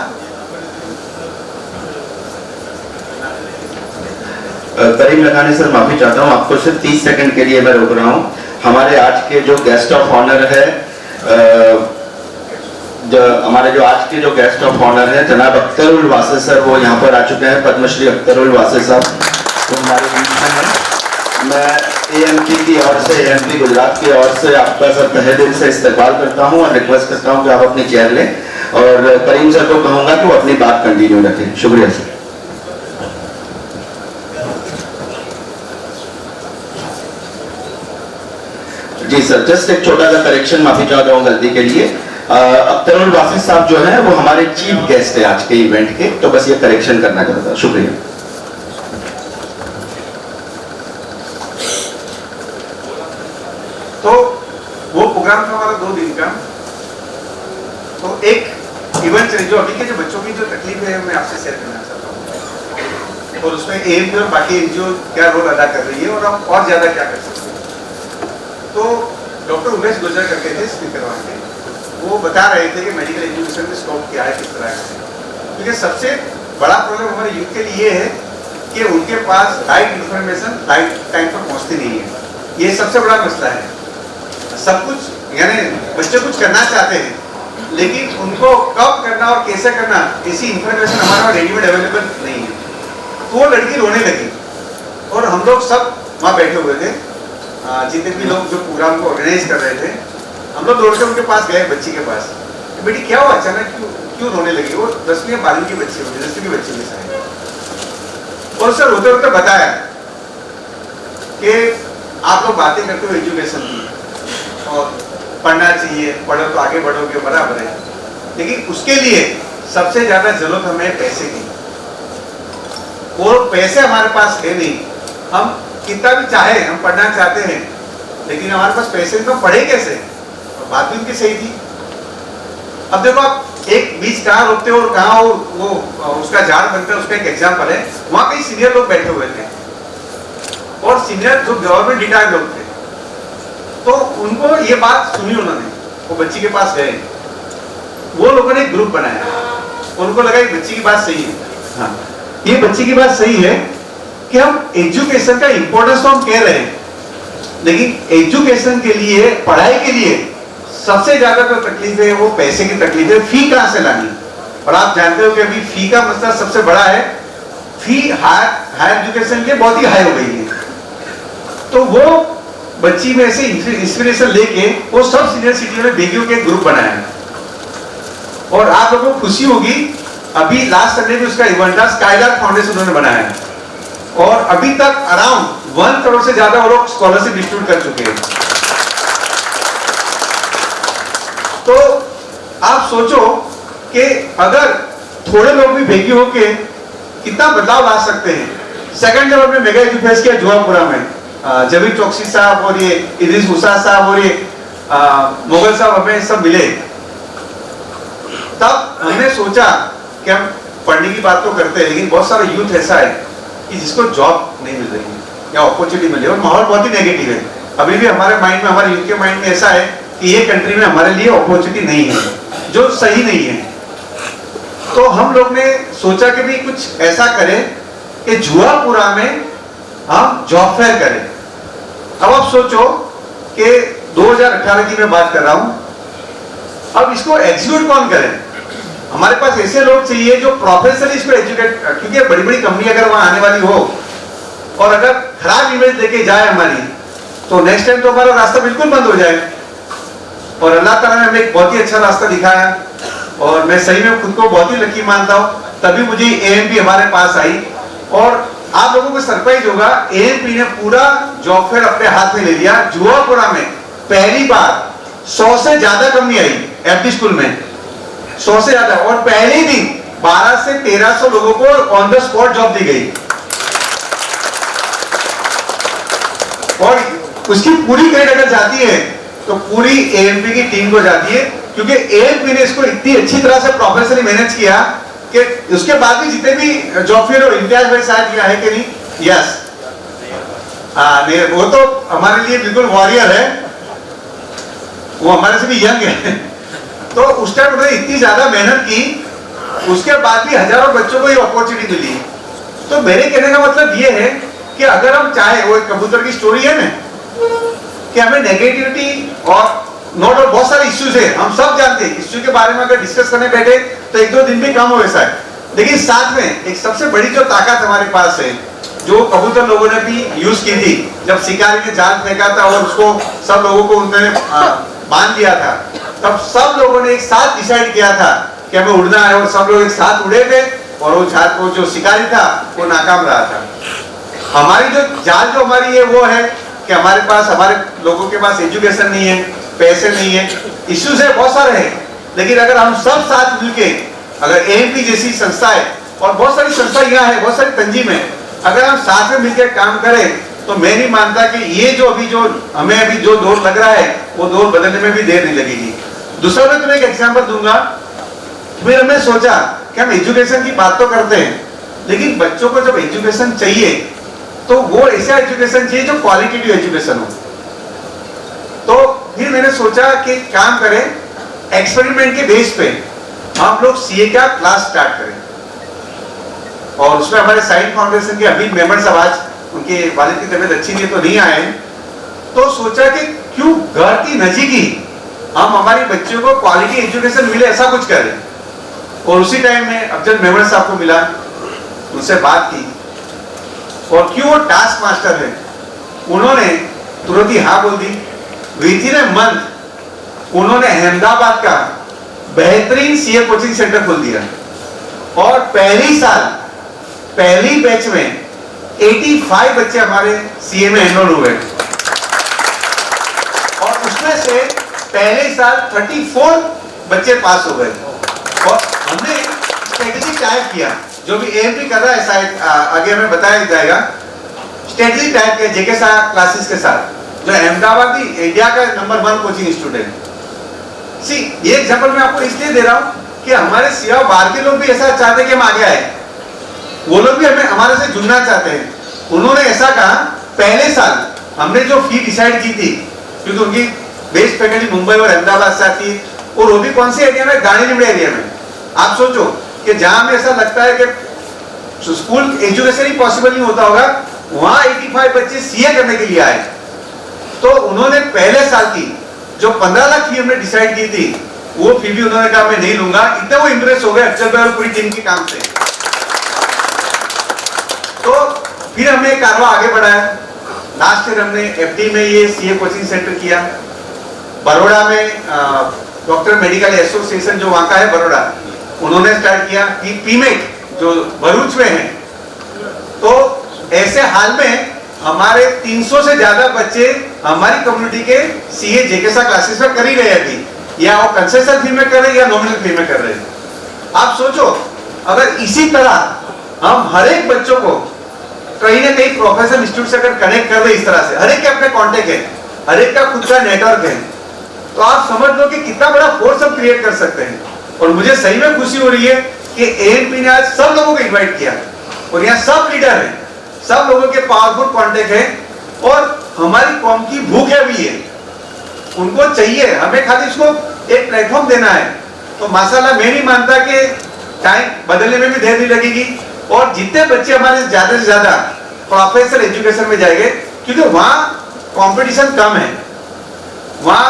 करीम लखानी सर, माफी चाहता हूँ, आपको सिर्फ 30 सेकंड के लिए मैं रोक रहा हूँ। हमारे आज के जो गेस्ट ऑफ ऑनर है, हमारे जो आज के जो गेस्ट ऑफ ऑनर है जनाब अख्तरुल वासे सर, वो यहाँ पर आ चुके हैं। पद्मश्री अख्तरुल वासे साहब वो हमारे बीच में हैं। मैं एएमपी की ओर से, एएमपी गुजरात की ओर से आपका सर तहे दिल से इस्तकबाल करता हूँ और रिक्वेस्ट करता हूँ कि आप अपनी चेयर लें, और करीम सर को कहूँगा कि वो अपनी बात कंटिन्यू रखें। शुक्रिया सर। जी सर, जस्ट एक छोटा सा करेक्शन, माफी चाहता हूँ गलती के लिए। अख्तरुल वासी साहब जो हैं वो हमारे चीफ गेस्ट है आज के इवेंट के, तो बस ये करेक्शन करना चाहता था। शुक्रिया। तो वो प्रोग्राम था हमारा 2 दिन का। तो एक इवेंट जो अभी के जो बच्चों की जो तकलीफ है मैं आपसे शेयर करना चाहता हूँ, और उसमें एएमपी और बाकी एनजीओ क्या रोल अदा कर रही है और हम और ज्यादा क्या कर सकते हैं। तो डॉक्टर उमेश गुर्जर करके थे स्पीकर वहाँ के, वो बता रहे थे कि मेडिकल एजुकेशन में स्कोप क्या है, किस तरह है। क्योंकि सबसे बड़ा प्रॉब्लम हमारे यूथ के लिए है कि उनके पास राइट इंफॉर्मेशन राइट टाइम पर पहुँचती नहीं है। ये सबसे बड़ा मसला है। सब कुछ यानी बच्चे कुछ करना चाहते हैं, लेकिन उनको कब करना और कैसे करना ऐसी इंफॉर्मेशन हमारे वहाँ रेडीमेड अवेलेबल नहीं है। तो वो लड़की रोने लगी और हम लोग सब वहाँ बैठे हुए थे, जितने भी लोग जो प्रोग्राम को ऑर्गेनाइज कर रहे थे, हम लोग दौड़ के उनके पास गए, बच्ची के पास। बेटी क्या हुआ अचानक, क्यों रोने लगी? वो 10वीं या 12वीं की बच्ची होगी, 10वीं की बच्ची में शायद। और सर रोते रोते बताया कि आप लोग बातें करते हो एजुकेशन की और पढ़ना चाहिए, पढ़ो तो आगे बढ़ोगे, बराबर है, लेकिन उसके लिए सबसे ज्यादा जरूरत हमें पैसे की, और पैसे हमारे पास है नहीं। हम कितना भी चाहे, हम पढ़ना चाहते हैं, लेकिन हमारे पास पैसे नहीं, तो पढ़े कैसे? बात भी उनकी सही थी। अब देखो आप एक बीच कहाँ रोकते हो और कहाँ वो उसका झाड़ बनता है, उसका एक एग्जाम्पल है। वहाँ कई सीनियर लोग बैठे हुए थे और सीनियर जो गवर्नमेंट रिटायर्ड लोग थे, तो उनको ये बात सुनी उन्होंने, वो बच्ची के पास गए, वो लोगों ने एक ग्रुप बनाया, उनको लगा कि बच्ची की बात सही है। हाँ, ये बच्ची की बात सही है कि हम एजुकेशन का इंपॉर्टेंस तो हम कह रहे हैं, लेकिन एजुकेशन के लिए, पढ़ाई के लिए सबसे ज्यादा जो तकलीफ है वो पैसे की तकलीफ है। फी कहां से लानी? और आप जानते हो कि अभी फी का मसला सबसे बड़ा है। फी हायर एजुकेशन के बहुत ही हाई हो गई है। तो वो बच्ची में से इंस्पिरेशन लेके वो सब सीनियर सिटीजन ने बेगियों के ग्रुप बनाया, और आप लोगों को खुशी होगी, अभी लास्ट संडे में उसका इवेंट था, स्काईलार्क फाउंडेशन उन्होंने बनाया, और अभी तक अराउंड 1 करोड़ से ज्यादा वो लोग स्कॉलरशिप डिस्ट्रीब्यूट कर चुके हैं। तो आप सोचो कि अगर थोड़े लोग भी भेगी होके कितना बदलाव ला सकते हैं। सेकंड जब हमने मेगा एजुकेशन किया जुआपुरा में, जबीर चौकसी साहब और ये इद्रिस मूसा साहब और ये मुगल साहब हमें सब मिले, तब हमने सोचा कि हम पढ़ने की बात तो करते हैं, लेकिन बहुत सारा यूथ ऐसा है कि जिसको जॉब नहीं मिल रही है या अपॉर्चुनिटी मिल रही है, और माहौल बहुत ही नेगेटिव है। अभी भी हमारे माइंड में, हमारे यूथ के माइंड में ऐसा है कि ये कंट्री में हमारे लिए अपॉर्चुनिटी नहीं है, जो सही नहीं है। तो हम लोग ने सोचा कि भी कुछ ऐसा करें कि जुआपुरा में हम जॉब फेयर करें। अब आप सोचो कि 2018 की मैं बात कर रहा हूं, अब इसको एग्जीक्यूट कौन करे? हमारे पास ऐसे लोग चाहिए जो प्रोफेशनली इसको एजुकेट, क्योंकि बड़ी बड़ी कंपनी अगर वहां आने वाली हो और अगर खराब इमेज देके जाए हमारी, तो नेक्स्ट टाइम तो हमारा रास्ता बिल्कुल बंद हो जाए। और अल्लाह ताला ने हमें एक बहुत ही अच्छा रास्ता दिखाया और मैं सही में खुद को बहुत ही लकी मानता हूँ। तभी मुझे AMP हमारे पास आई और आप लोगों को सरप्राइज होगा, AMP ने पूरा जॉब फेयर अपने हाथ में ले लिया। जुआपुरा में पहली बार 100 से ज्यादा कंपनी आई FD स्कूल में, 100 से ज्यादा, और पहले दिन 12 से 1300 लोगों को ऑन द स्पॉट जॉब दी गई। और उसकी पूरी क्रेडिट अगर जाती है तो पूरी AMP की टीम को जाती है, क्योंकि AMP ने इसको इतनी अच्छी तरह से प्रोफेशनली मैनेज किया कि उसके बाद भी जितने भी जॉब फेयर और इम्तियाज भाई शायद किया है कि नहीं, यस, नहीं, वो तो हमारे लिए बिल्कुल वॉरियर है, वो हमारे से भी यंग है। तो उस टाइम उन्होंने इतनी ज्यादा मेहनत की, उसके बाद भी हजारों बच्चों को ये अपॉर्चुनिटी मिली। तो मेरे कहने का मतलब ये है कि अगर हम चाहे, वो एक कबूतर की स्टोरी है ना, कि हमें नेगेटिविटी और नोट और बहुत सारे इश्यूज है, हम सब जानते हैं, इश्यू के बारे में अगर डिस्कस करने बैठे तो 1-2 दिन भी कम हो वैसा है, लेकिन साथ में एक सबसे बड़ी जो ताकत हमारे पास है, जो कबूतर लोगों ने भी यूज की थी, जब शिकारी ने जाल फेंका था और उसको सब लोगों को उन्होंने बांध दिया था, तब सब लोगों ने एक साथ डिसाइड किया था कि हमें उड़ना है, और सब लोग एक साथ उड़े थे और वो जो शिकारी था वो नाकाम रहा था। हमारी जो जाल जो हमारी है वो है कि हमारे पास, हमारे लोगों के पास एजुकेशन नहीं है, पैसे नहीं है, इश्यूज है बहुत सारे हैं, लेकिन अगर हम सब साथ मिलके, अगर AMP जैसी संस्था है और बहुत सारी संस्था यहाँ है, बहुत सारी तंजीम है, अगर हम साथ में मिलकर काम करें तो मैं नहीं मानता कि ये जो हमें अभी जो दौर लग रहा है वो दौर बदलने में भी देर नहीं लगेगी। दूसरा मैं तुम्हें एक एग्जांपल दूंगा। फिर हमने सोचा कि हम एजुकेशन की बात तो करते हैं, लेकिन बच्चों को जब एजुकेशन चाहिए तो वो ऐसा एजुकेशन चाहिए जो क्वालिटेटिव एजुकेशन हो। तो फिर मैंने सोचा कि काम करें, एक्सपेरिमेंट के बेस पे हम लोग CA का क्लास स्टार्ट करें, और उसमें हमारे साइंस फाउंडेशन के अभी मेंबर साहब, आज उनके वालिद की तबीयत अच्छी नहीं तो नहीं आए, तो सोचा कि क्यों घर की नजीक ही हम हमारी बच्चों को क्वालिटी एजुकेशन मिले, ऐसा कुछ करें। और उसी टाइम में अफजल मेमन साहब को मिला, उनसे बात की, और क्यों वो टास्क मास्टर है, उन्होंने तुरंत ही हाँ बोल दी। विथिन ए मंथ उन्होंने अहमदाबाद का बेहतरीन CA कोचिंग सेंटर खोल दिया, और पहली साल पहली बैच में 85 बच्चे हमारे CA में एनरोल हुए, और उसमें से पहले साल 34 बच्चे पास हो गए। और हमने स्ट्रेटेजी टाइप किया, जो भी AMP कर रहा है शायद आगे हमें बताया जाएगा, स्ट्रेटेजी टाइप किया JK साहब क्लासेस के साथ, जो अहमदाबाद इंडिया का नंबर 1 कोचिंग इंस्टीट्यूट है। ये एग्जांपल मैं आपको इसलिए दे रहा हूं कि हमारे सिवा बाहर के लोग भी ऐसा चाहते हैं कि हम आगे आए, वो लोग भी हमें हमारे से जुड़ना चाहते हैं। उन्होंने ऐसा कहा, पहले साल हमने जो फी डिसाइड की थी, क्योंकि उनकी बेस्ट फैकल्टी मुंबई और अहमदाबाद से आती है, और वो भी कौन से एरिया में, गांधी एरिया में। आप सोचो कि जहां हमें ऐसा लगता है कि स्कूल एजुकेशन ही पॉसिबल नहीं होता होगा, वहां 85 बच्चे CA करने के लिए आए। तो उन्होंने पहले साल की जो 15 लाख फी हमने डिसाइड की थी, वो फी भी उन्होंने कहा मैं नहीं लूंगा। इतना वो इंप्रेस हो गए अफजल भाई और पूरी टीम के काम से। तो फिर हमने कारवा आगे बढ़ाया। लास्ट ईयर हमने FD में ये CA कोचिंग सेंटर किया, बड़ौदा में डॉक्टर मेडिकल एसोसिएशन जो वहां का है बड़ौदा, उन्होंने स्टार्ट किया। PMET जो भरूच में है, तो ऐसे हाल में हमारे 300 से ज्यादा बच्चे हमारी कम्युनिटी के CA JK क्लासेस में कर ही रहे अभी, या वो कंसेशन फी में कर रहे हैं या नॉमिनल फी में कर रहे हैं। आप सोचो, अगर इसी तरह हम हर एक बच्चों को कहीं ना कहीं प्रोफेशनल इंस्टीट्यूट से अगर कनेक्ट कर रहे इस तरह से, हर एक के अपने कॉन्टेक्ट है, हर एक का खुद का नेटवर्क है, तो आप समझ लो कि कितना बड़ा फोर्स हम क्रिएट कर सकते हैं। और मुझे सही में खुशी हो रही है कि AMP ने आज सब लोगों को इन्वाइट किया, और यहाँ सब लीडर हैं, सब लोगों के पावरफुल कॉन्टेक्ट है, और हमारी कौम की भूख है भी है, उनको चाहिए, हमें खाली इसको एक प्लेटफॉर्म देना है। तो माशाल्लाह मैं नहीं मानता कि टाइम बदलने में भी देर नहीं लगेगी, और जितने बच्चे हमारे ज्यादा से ज्यादा प्रोफेशनल एजुकेशन में जाएंगे, क्योंकि वहां कंपटीशन कम है, वहां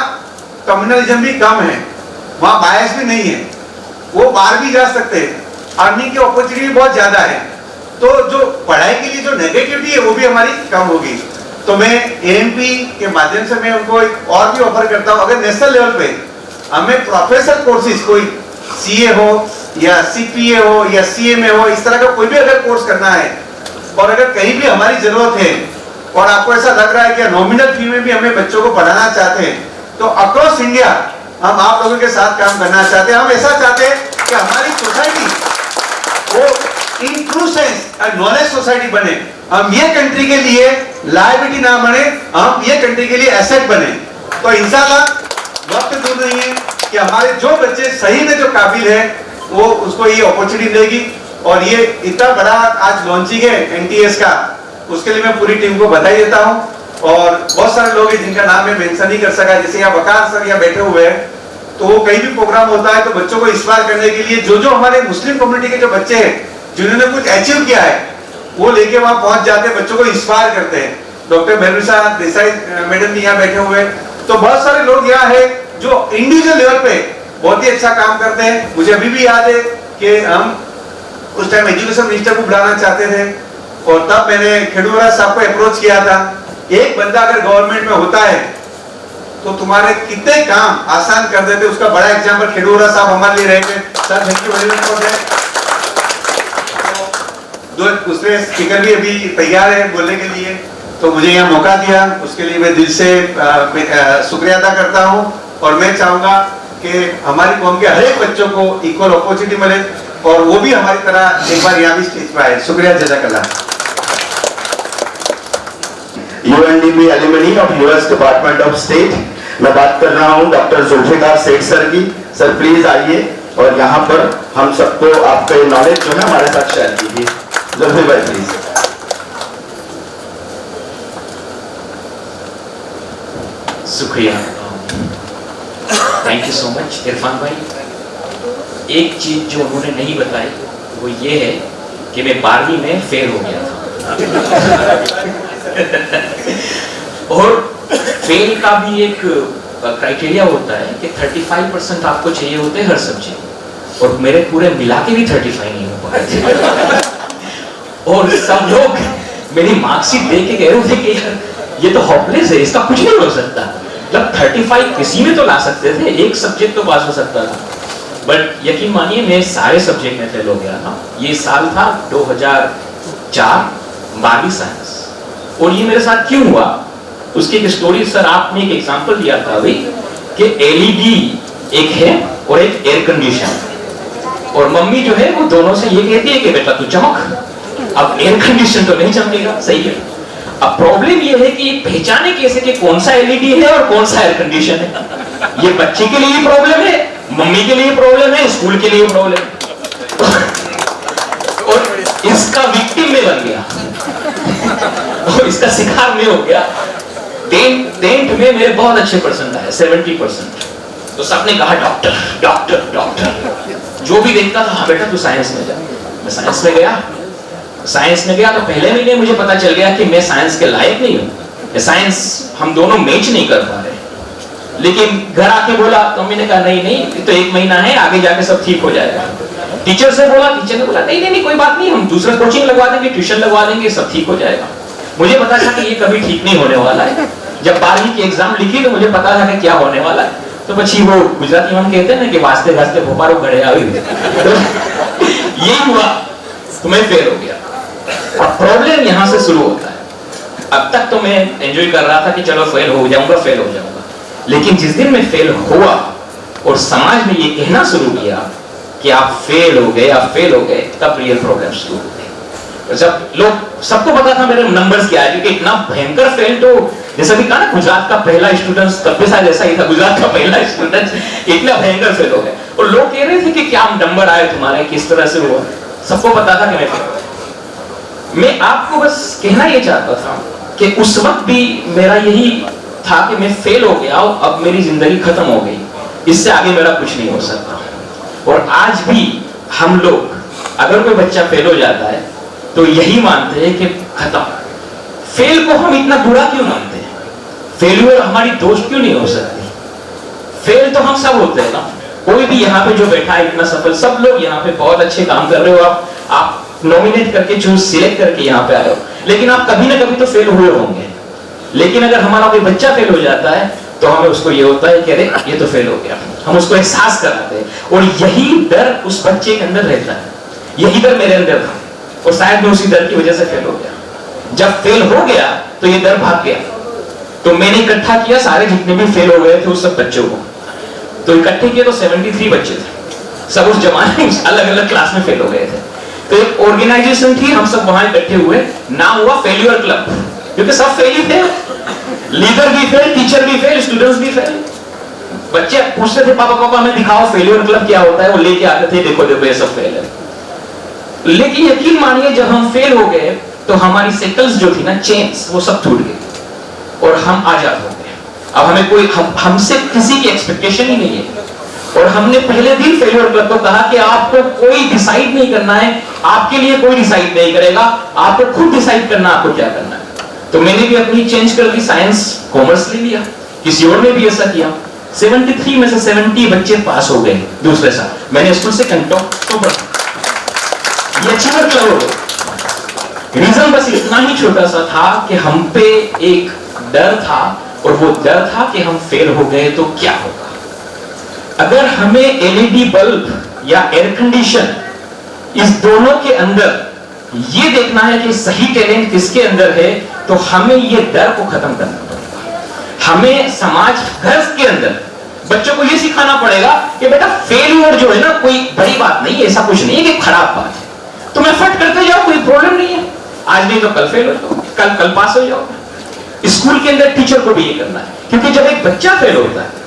कम्युनलिज्म भी कम है, वहां बायस भी नहीं है, वो बाहर भी जा सकते हैं, अर्निंग की अपॉर्चुनिटी बहुत ज्यादा है। तो जो पढ़ाई के लिए जो नेगेटिविटी है वो भी हमारी कम होगी। तो मैं एएमपी के माध्यम से मैं उनको एक और भी ऑफर करता हूँ, अगर नेशनल लेवल पे हमें प्रोफेशनल कोर्सेज कोई सीए हो या सीपीए हो या सीएमए हो, इस तरह का कोई भी अगर कोर्स करना है और अगर कहीं भी हमारी जरूरत है और आपको ऐसा लग रहा है कि नॉमिनल फी में भी हमें बच्चों को पढ़ाना चाहते हैं, तो अक्रॉस इंडिया हम आप लोगों के साथ काम करना चाहते हैं। हम ऐसा चाहते हैं कि हमारी सोसाइटी वो in true sense knowledge society बने। हम ये कंट्री के लिए लायबिलिटी ना बने, हम ये कंट्री के लिए एसेट बने। तो इंशाल्लाह वक्त दूर नहीं है कि हमारे जो बच्चे सही में जो काबिल है वो उसको ये अपॉर्चुनिटी देगी। और ये इतना बड़ा आज लॉन्चिंग है एनटीएस का, उसके लिए मैं पूरी टीम को बधाई देता हूँ। और बहुत सारे लोग हैं जिनका नाम मैं मेंशन नहीं कर सका, जैसे यहाँ वकार सर यहाँ बैठे हुए हैं, तो वो कहीं भी प्रोग्राम होता है तो बच्चों को इंस्पायर करने के लिए जो हमारे मुस्लिम कम्युनिटी के जो बच्चे हैं जिन्होंने कुछ अचीव किया है वो लेके वहां पहुंच जाते हैं, बच्चों को इंस्पायर करते हैं। डॉक्टर मेहरुनिसा देसाई मैडम भी यहाँ बैठे हुए हैं। तो बहुत सारे लोग यहाँ है जो इंडिविजुअल लेवल पे बहुत ही अच्छा काम करते हैं। मुझे अभी भी याद है कि हम उस टाइम एजुकेशन मिनिस्टर को बुलाना चाहते थे और तब मैंने खेडूरा साहब को अप्रोच किया था, एक बंदा अगर गवर्नमेंट में होता है तो तुम्हारे कितने काम आसान कर देते। उसका बड़ा एग्जाम्पल खेडूरा साहब हमारे लिए रहे थे। Sir thank you very much. दूसरे स्पीकर भी अभी तैयार है बोलने के लिए, तो मुझे यहाँ मौका दिया उसके लिए मैं दिल से शुक्रिया अदा करता हूँ। और मैं चाहूंगा कि हमारी कौम के हर एक बच्चों को इक्वल अपॉर्चुनिटी मिले और वो भी हमारी तरह एक बार यहाँ भी स्टेज पर आए। शुक्रिया, जज़ाकल्लाह। UNDP alimony of US department of state, मैं बात कर रहा हूँ डॉक्टर जुल्फिकार सेठ सर की। सर प्लीज आइए और यहाँ पर हम सबको आपके नॉलेज जो है हमारे साथ शेयर कीजिए। जुल्फी भाई प्लीज। शुक्रिया, thank you so much Irfan भाई। एक चीज जो उन्होंने नहीं बताई वो ये है कि मैं 12वीं में फेल हो गया था। और फेल का भी एक क्राइटेरिया होता है कि 35% आपको चाहिए होते हैं हर सब्जेक्ट, और मेरे पूरे मिला के भी 35 नहीं हो पाए। और सब लोग मेरी मार्कशीट देख के कह रहे थे कि ये तो होपलेस है, इसका कुछ नहीं हो सकता। मतलब 35 किसी में तो ला सकते थे, एक सब्जेक्ट तो पास हो सकता था, बट यकीन मानिए मैं सारे सब्जेक्ट में फेल हो गया था। ये साल था 2004, 12वीं साइंस। और ये मेरे साथ क्यों हुआ उसकी एक स्टोरी, सर आपने एक एग्जांपल दिया था अभी कि एलईडी एक है और एक एयर कंडीशन, और मम्मी जो है वो दोनों से ये कहती है कि बेटा तू चमक। अब एयर कंडीशन तो नहीं चमकेगा, सही है। अब प्रॉब्लम ये है कि पहचाने कैसे कि कौन सा एलईडी है और कौन सा एयर कंडीशन है। ये बच्चे के लिए प्रॉब्लम है, मम्मी के लिए प्रॉब्लम है, स्कूल के लिए प्रॉब्लम है। और इसका विक्टिम में बन गया और इसका शिकार में हो गया। 10th में मेरे बहुत अच्छे परसेंट आए, 70%। तो सबने कहा डॉक्टर डॉक्टर डॉक्टर, जो भी देखता था हाँ बेटा तू साइंस में जा। मैं साइंस में गया। साइंस में गया तो पहले महीने मुझे पता चल गया कि मैं साइंस के लायक नहीं हूँ, साइंस हम दोनों मैच नहीं कर पा रहे। लेकिन घर आके बोला तो मम्मी ने कहा नहीं नहीं तो 1 महीना है, आगे जाके सब ठीक हो जाएगा। टीचर से बोला, टीचर ने बोला नहीं नहीं नहीं कोई बात नहीं, हम दूसरा कोचिंग लगवा देंगे, ट्यूशन लगवा देंगे, सब ठीक हो जाएगा। मुझे पता था कि ये कभी ठीक नहीं होने वाला है। जब 12वीं की एग्जाम लिखी तो मुझे पता था कि क्या होने वाला है। तो પછી वो गुजराती में हम कहते हैं ना कि वास्ते वास्ते भोपारो गड़े आई। तो यही हुआ तो मैं फेल हो गया। और प्रॉब्लम यहाँ से शुरू होता है। अब तक तो मैं एंजॉय कर रहा था कि चलो फेल हो जाऊंगा फेल हो जाऊंगा, लेकिन जिस दिन मैं फेल हुआ और समाज में ये कहना शुरू किया कि आप फेल हो गए, आप फेल हो गए, तब रियल प्रॉब्लम शुरू हो गए। जब लोग सबको पता था मेरे नंबर्स क्या है, क्योंकि इतना भयंकर फेल तो जैसा भी कहा ना गुजरात का पहला स्टूडेंट तब भी शायद ऐसा ही था, गुजरात का पहला स्टूडेंट इतना भयंकर फेल हो गए। और लोग कह रहे थे कि क्या नंबर आए तुम्हारे, किस तरह से हुआ। सबको पता था कि मैं फेल हो गया। मैं आपको बस कहना ये चाहता था कि उस वक्त भी मेरा यही था कि मैं फेल हो गया, अब मेरी जिंदगी खत्म हो गई, इससे आगे मेरा कुछ नहीं हो सकता। और आज भी हम लोग अगर कोई बच्चा फेल हो जाता है तो यही मानते हैं कि खत्म। फेल को हम इतना बुरा क्यों मानते हैं? फेलियर हमारी दोस्त क्यों नहीं हो सकती? फेल तो हम सब होते हैं ना। कोई भी यहाँ पे जो बैठा है इतना सफल, सब लोग यहाँ पे बहुत अच्छे काम कर रहे हो। आप नॉमिनेट करके चूज सिलेक्ट करके यहाँ पे आए हो, लेकिन आप कभी ना कभी तो फेल हुए होंगे। लेकिन अगर हमारा कोई बच्चा फेल हो जाता है तो हमें उसको ये होता है कि अरे ये तो फेल हो गया, हम उसको एहसास कराते हैं। और यही डर उस बच्चे के अंदर रहता है, यही डर मेरे अंदर था, और शायद मैं उसी डर की वजह से फेल हो गया। जब फेल हो गया तो ये डर भाग गया। तो मैंने इकट्ठा किया सारे जितने भी फेल हो गए थे उस सब बच्चों को, तो इकट्ठे किए तो 73 बच्चे थे, सब उस जमाने में अलग अलग क्लास में फेल हो गए थे। तो एक ऑर्गेनाइजेशन थी, हम सब वहां इकट्ठे हुए, नाम हुआ फेल्यूर क्लब, क्योंकि सब फेल ही थे, लीडर भी फेल, टीचर भी फेल, स्टूडेंट्स भी फेल। बच्चे पूछते थे पापा पापा हमें दिखाओ फेल्यूर क्लब क्या होता है, वो लेके आते थे, देखो देखो ये सब फेल है। लेकिन यकीन मानिए जब हम फेल हो गए तो हमारी सेकल्स जो थी ना, चेन्स, वो सब टूट गई और हम आजाद हो गए। अब हमें कोई हमसे किसी की एक्सपेक्टेशन ही नहीं है। और हमने पहले दिन फेल्यूर क्लब को कहा कि आपको कोई डिसाइड नहीं करना है, आपके लिए कोई डिसाइड नहीं करेगा, आपको खुद डिसाइड करना आपको क्या करना है। तो मैंने भी अपनी चेंज कर दी, साइंस कॉमर्स ले लिया, किसी और ने भी ऐसा किया। 73 में से 70 बच्चे पास हो गए दूसरे साल, मैंने स्कूल से टॉपर। ये अचीवर क्लब हो गया। रीजन बस इतना ही छोटा सा था कि हम पे एक डर था, और वो डर था कि हम फेल हो गए तो क्या होगा। अगर हमें एलईडी बल्ब या एयर कंडीशन, इस दोनों के अंदर ये देखना है कि सही टैलेंट किसके अंदर है, तो हमें ये डर को खत्म करना पड़ेगा। हमें समाज, घर के अंदर बच्चों को ये सिखाना पड़ेगा कि बेटा फेलियर जो है ना कोई बड़ी बात नहीं है, ऐसा कुछ नहीं है कि खराब बात है, तुम एफर्ट करते जाओ, कोई प्रॉब्लम नहीं है, आज नहीं तो कल फेल हो जाओ, कल पास हो जाओ। स्कूल के अंदर टीचर को भी ये करना है, क्योंकि जब एक बच्चा फेल होता है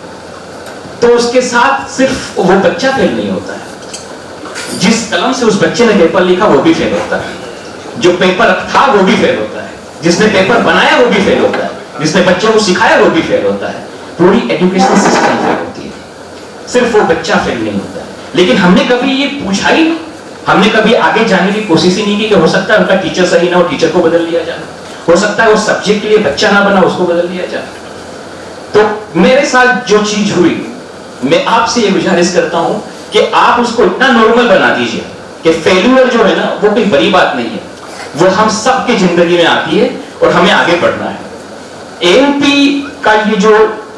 तो उसके साथ सिर्फ वो बच्चा फेल नहीं होता है, जिस कलम से उस बच्चे ने पेपर लिखा वो भी फेल होता है, जो पेपर था वो भी फेल होता है, जिसने पेपर बनाया वो भी फेल होता है, जिसने बच्चों को सिखाया वो भी फेल होता है। पूरी एजुकेशन सिस्टम फेल होती है, सिर्फ वो बच्चा फेल नहीं होता है। लेकिन हमने कभी ये पूछा ही नहीं, हमने कभी आगे जाने की कोशिश ही नहीं की कि हो सकता है उनका टीचर सही ना हो, टीचर को बदल लिया जाए, हो सकता है वो सब्जेक्ट के लिए बच्चा ना बना, उसको बदल लिया जाए। तो मेरे साथ जो चीज हुई, मैं आपसे ये गुजारिश करता हूं कि आप उसको इतना नॉर्मल बना दीजिए कि फेल्यूर जो है ना वो कोई बड़ी बात नहीं है, वो हम सबकी जिंदगी में आती है और हमें आगे बढ़ना है। एएमपी का ये जो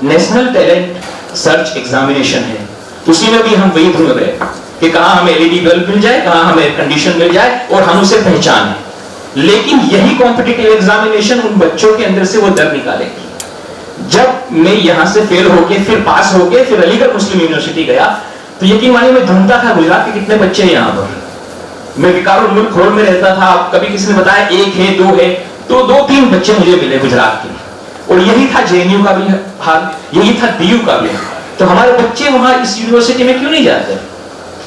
नेशनल टैलेंट सर्च एग्जामिनेशन है, उसी में भी हम वही ढूंढ रहे हैं कि कहां हमें एलईडी बल्ब मिल जाए, कहां हमें एयर कंडीशन मिल जाए और हम उसे पहचाने। लेकिन यही कॉम्पिटिटिव एग्जामिनेशन उन बच्चों के अंदर से वो डर निकालेगी। जब मैं यहां से फेल होके फिर पास होके फिर अलीगढ़ मुस्लिम यूनिवर्सिटी गया, तो यकीन मानिए मैं ढूंढता था गुजरात के कितने बच्चे हैं यहाँ पर। मैं विकारुल मुल्क खोल में रहता था, कभी किसी ने बताया 1 है 2 है, तो 2-3 बच्चे मुझे मिले गुजरात के। और यही था जेएनयू का भी हाल, यही था डीयू का भी। तो हमारे बच्चे वहां इस यूनिवर्सिटी में क्यों नहीं जाते?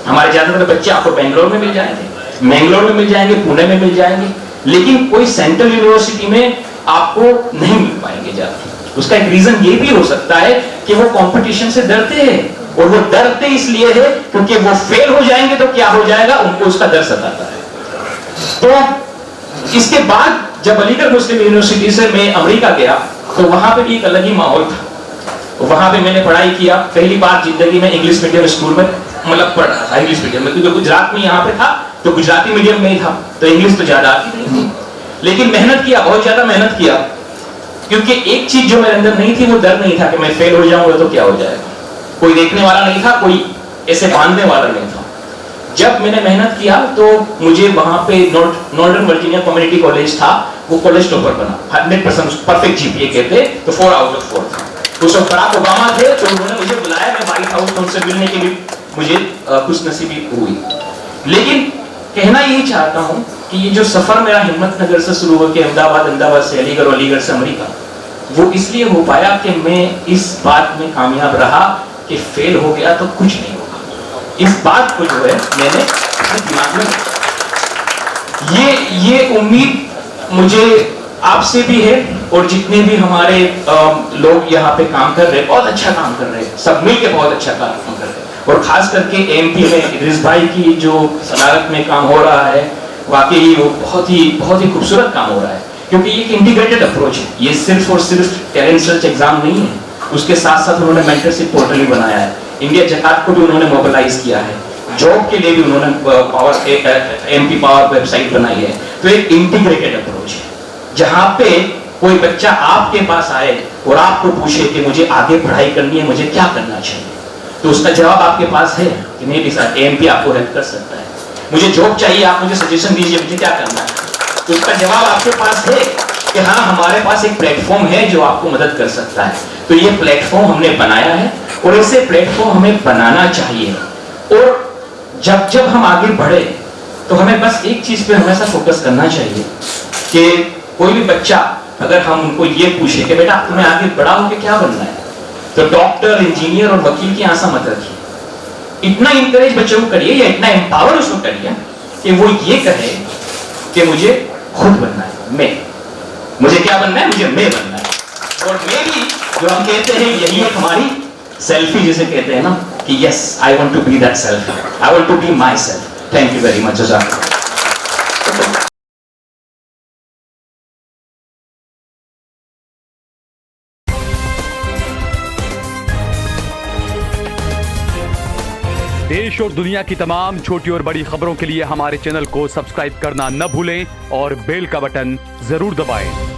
हमारे ज्यादातर बच्चे आपको बेंगलोर में मिल जाएंगे, मैंगलोर में मिल जाएंगे, पुणे में मिल जाएंगे, लेकिन कोई सेंट्रल यूनिवर्सिटी में आपको नहीं मिल पाएंगे जाते। उसका एक रीजन ये भी हो सकता है कि वो कंपटीशन से डरते हैं, और वो डरते इसलिए है क्योंकि वो फेल हो जाएंगे तो क्या हो जाएगा, उनको उसका डर सताता है। तो इसके बाद जब अलीगढ़ मुस्लिम यूनिवर्सिटी से मैं अमेरिका गया तो वहां पे भी एक अलग ही माहौल था। वहां पे मैंने पढ़ाई किया, पहली बार जिंदगी में इंग्लिश मीडियम स्कूल में मतलब पढ़ रहा था, इंग्लिश मीडियम में, क्योंकि गुजरात में यहाँ पे था तो गुजराती मीडियम में ही था, तो इंग्लिश तो ज्यादा आती नहीं थी। लेकिन मेहनत किया, बहुत ज्यादा मेहनत किया, क्योंकि एक चीज जो मेरे अंदर नहीं थी वो डर नहीं था कि मैं फेल हो जाऊंगा तो क्या हो जाएगा। कोई देखने वाला नहीं था, कोई ऐसे बांधने वाला नहीं था। जब मैंने मेहनत किया तो मुझे वहां पे नॉर्दर्न वर्जीनिया कम्युनिटी कॉलेज था, वो कॉलेज टॉपर बना, 100% परफेक्ट जीपीए कहते, तो 4 आउट ऑफ 4 था। उस वक्त बराक ओबामा थे, तो उन्होंने मुझे बुलाया, मैं व्हाइट हाउस में उनसे मिलने के लिए मुझे खुश नसीबी हुई। लेकिन कहना यही चाहता हूं कि ये जो सफर मेरा हिम्मत नगर से शुरू होकर अहमदाबाद से अलीगढ़, अलीगढ़ से अमेरिका, वो इसलिए हो पाया कि मैं इस बात में कामयाब रहा कि फेल हो गया तो कुछ नहीं होगा। इस बात को जो है मैंने अपने दिमाग में, ये उम्मीद मुझे आपसे भी है, और जितने भी हमारे लोग यहाँ पे काम कर रहे हैं, बहुत अच्छा काम कर रहे हैं, सब मिल के बहुत अच्छा काम कर रहे हैं। और खास करके एमपी में इद्रिस भाई की जो सदारत में काम हो रहा है, वाकई वो बहुत ही खूबसूरत काम हो रहा है, क्योंकि ये एक इंटीग्रेटेड अप्रोच है। ये सिर्फ और सिर्फ टैलेंट सर्च एग्जाम नहीं है, उसके साथ साथ उन्होंने मेंटरशिप पोर्टल भी बनाया है। इंडिया जकात को भी उन्होंने मोबिलाइज किया है, जॉब के लिए भी उन्होंने पावर एमपी पावर वेबसाइट बनाई है। तो एक इंटीग्रेटेड अप्रोच है, जहां पे कोई बच्चा आपके पास आए और आपको पूछे कि मुझे आगे पढ़ाई करनी है, मुझे क्या करना चाहिए, तो उसका जवाब आपके पास है कि नहीं सर, एमपी आपको हेल्प कर सकता है। मुझे जॉब चाहिए, आप मुझे सजेशन दीजिए मुझे क्या करना है, तो उसका जवाब आपके पास है कि हाँ, हमारे पास एक प्लेटफॉर्म है जो आपको मदद कर सकता है। तो ये प्लेटफॉर्म हमने बनाया है और ऐसे प्लेटफॉर्म हमें बनाना चाहिए। और जब जब हम आगे बढ़े तो हमें बस एक चीज पे हमेशा फोकस करना चाहिए कि कोई भी बच्चा अगर हम उनको ये पूछे कि बेटा तुम्हें आगे बड़ा होकर क्या बनना है, तो डॉक्टर, इंजीनियर और वकील की आशा मत रखिए। इतना इंकरेज बच्चों को करिए या इतना एम्पावर उसको करिए कि वो ये कहे कि मुझे खुद बनना है, मुझे क्या बनना है, मुझे मैं बनना है। और मैं भी जो हम कहते हैं यही एक हमारी सेल्फी जिसे कहते हैं ना कि yes I want to be that self, I want to be myself. Thank you very much. देश और दुनिया की तमाम छोटी और बड़ी खबरों के लिए हमारे चैनल को सब्सक्राइब करना न भूलें और बेल का बटन जरूर दबाएं।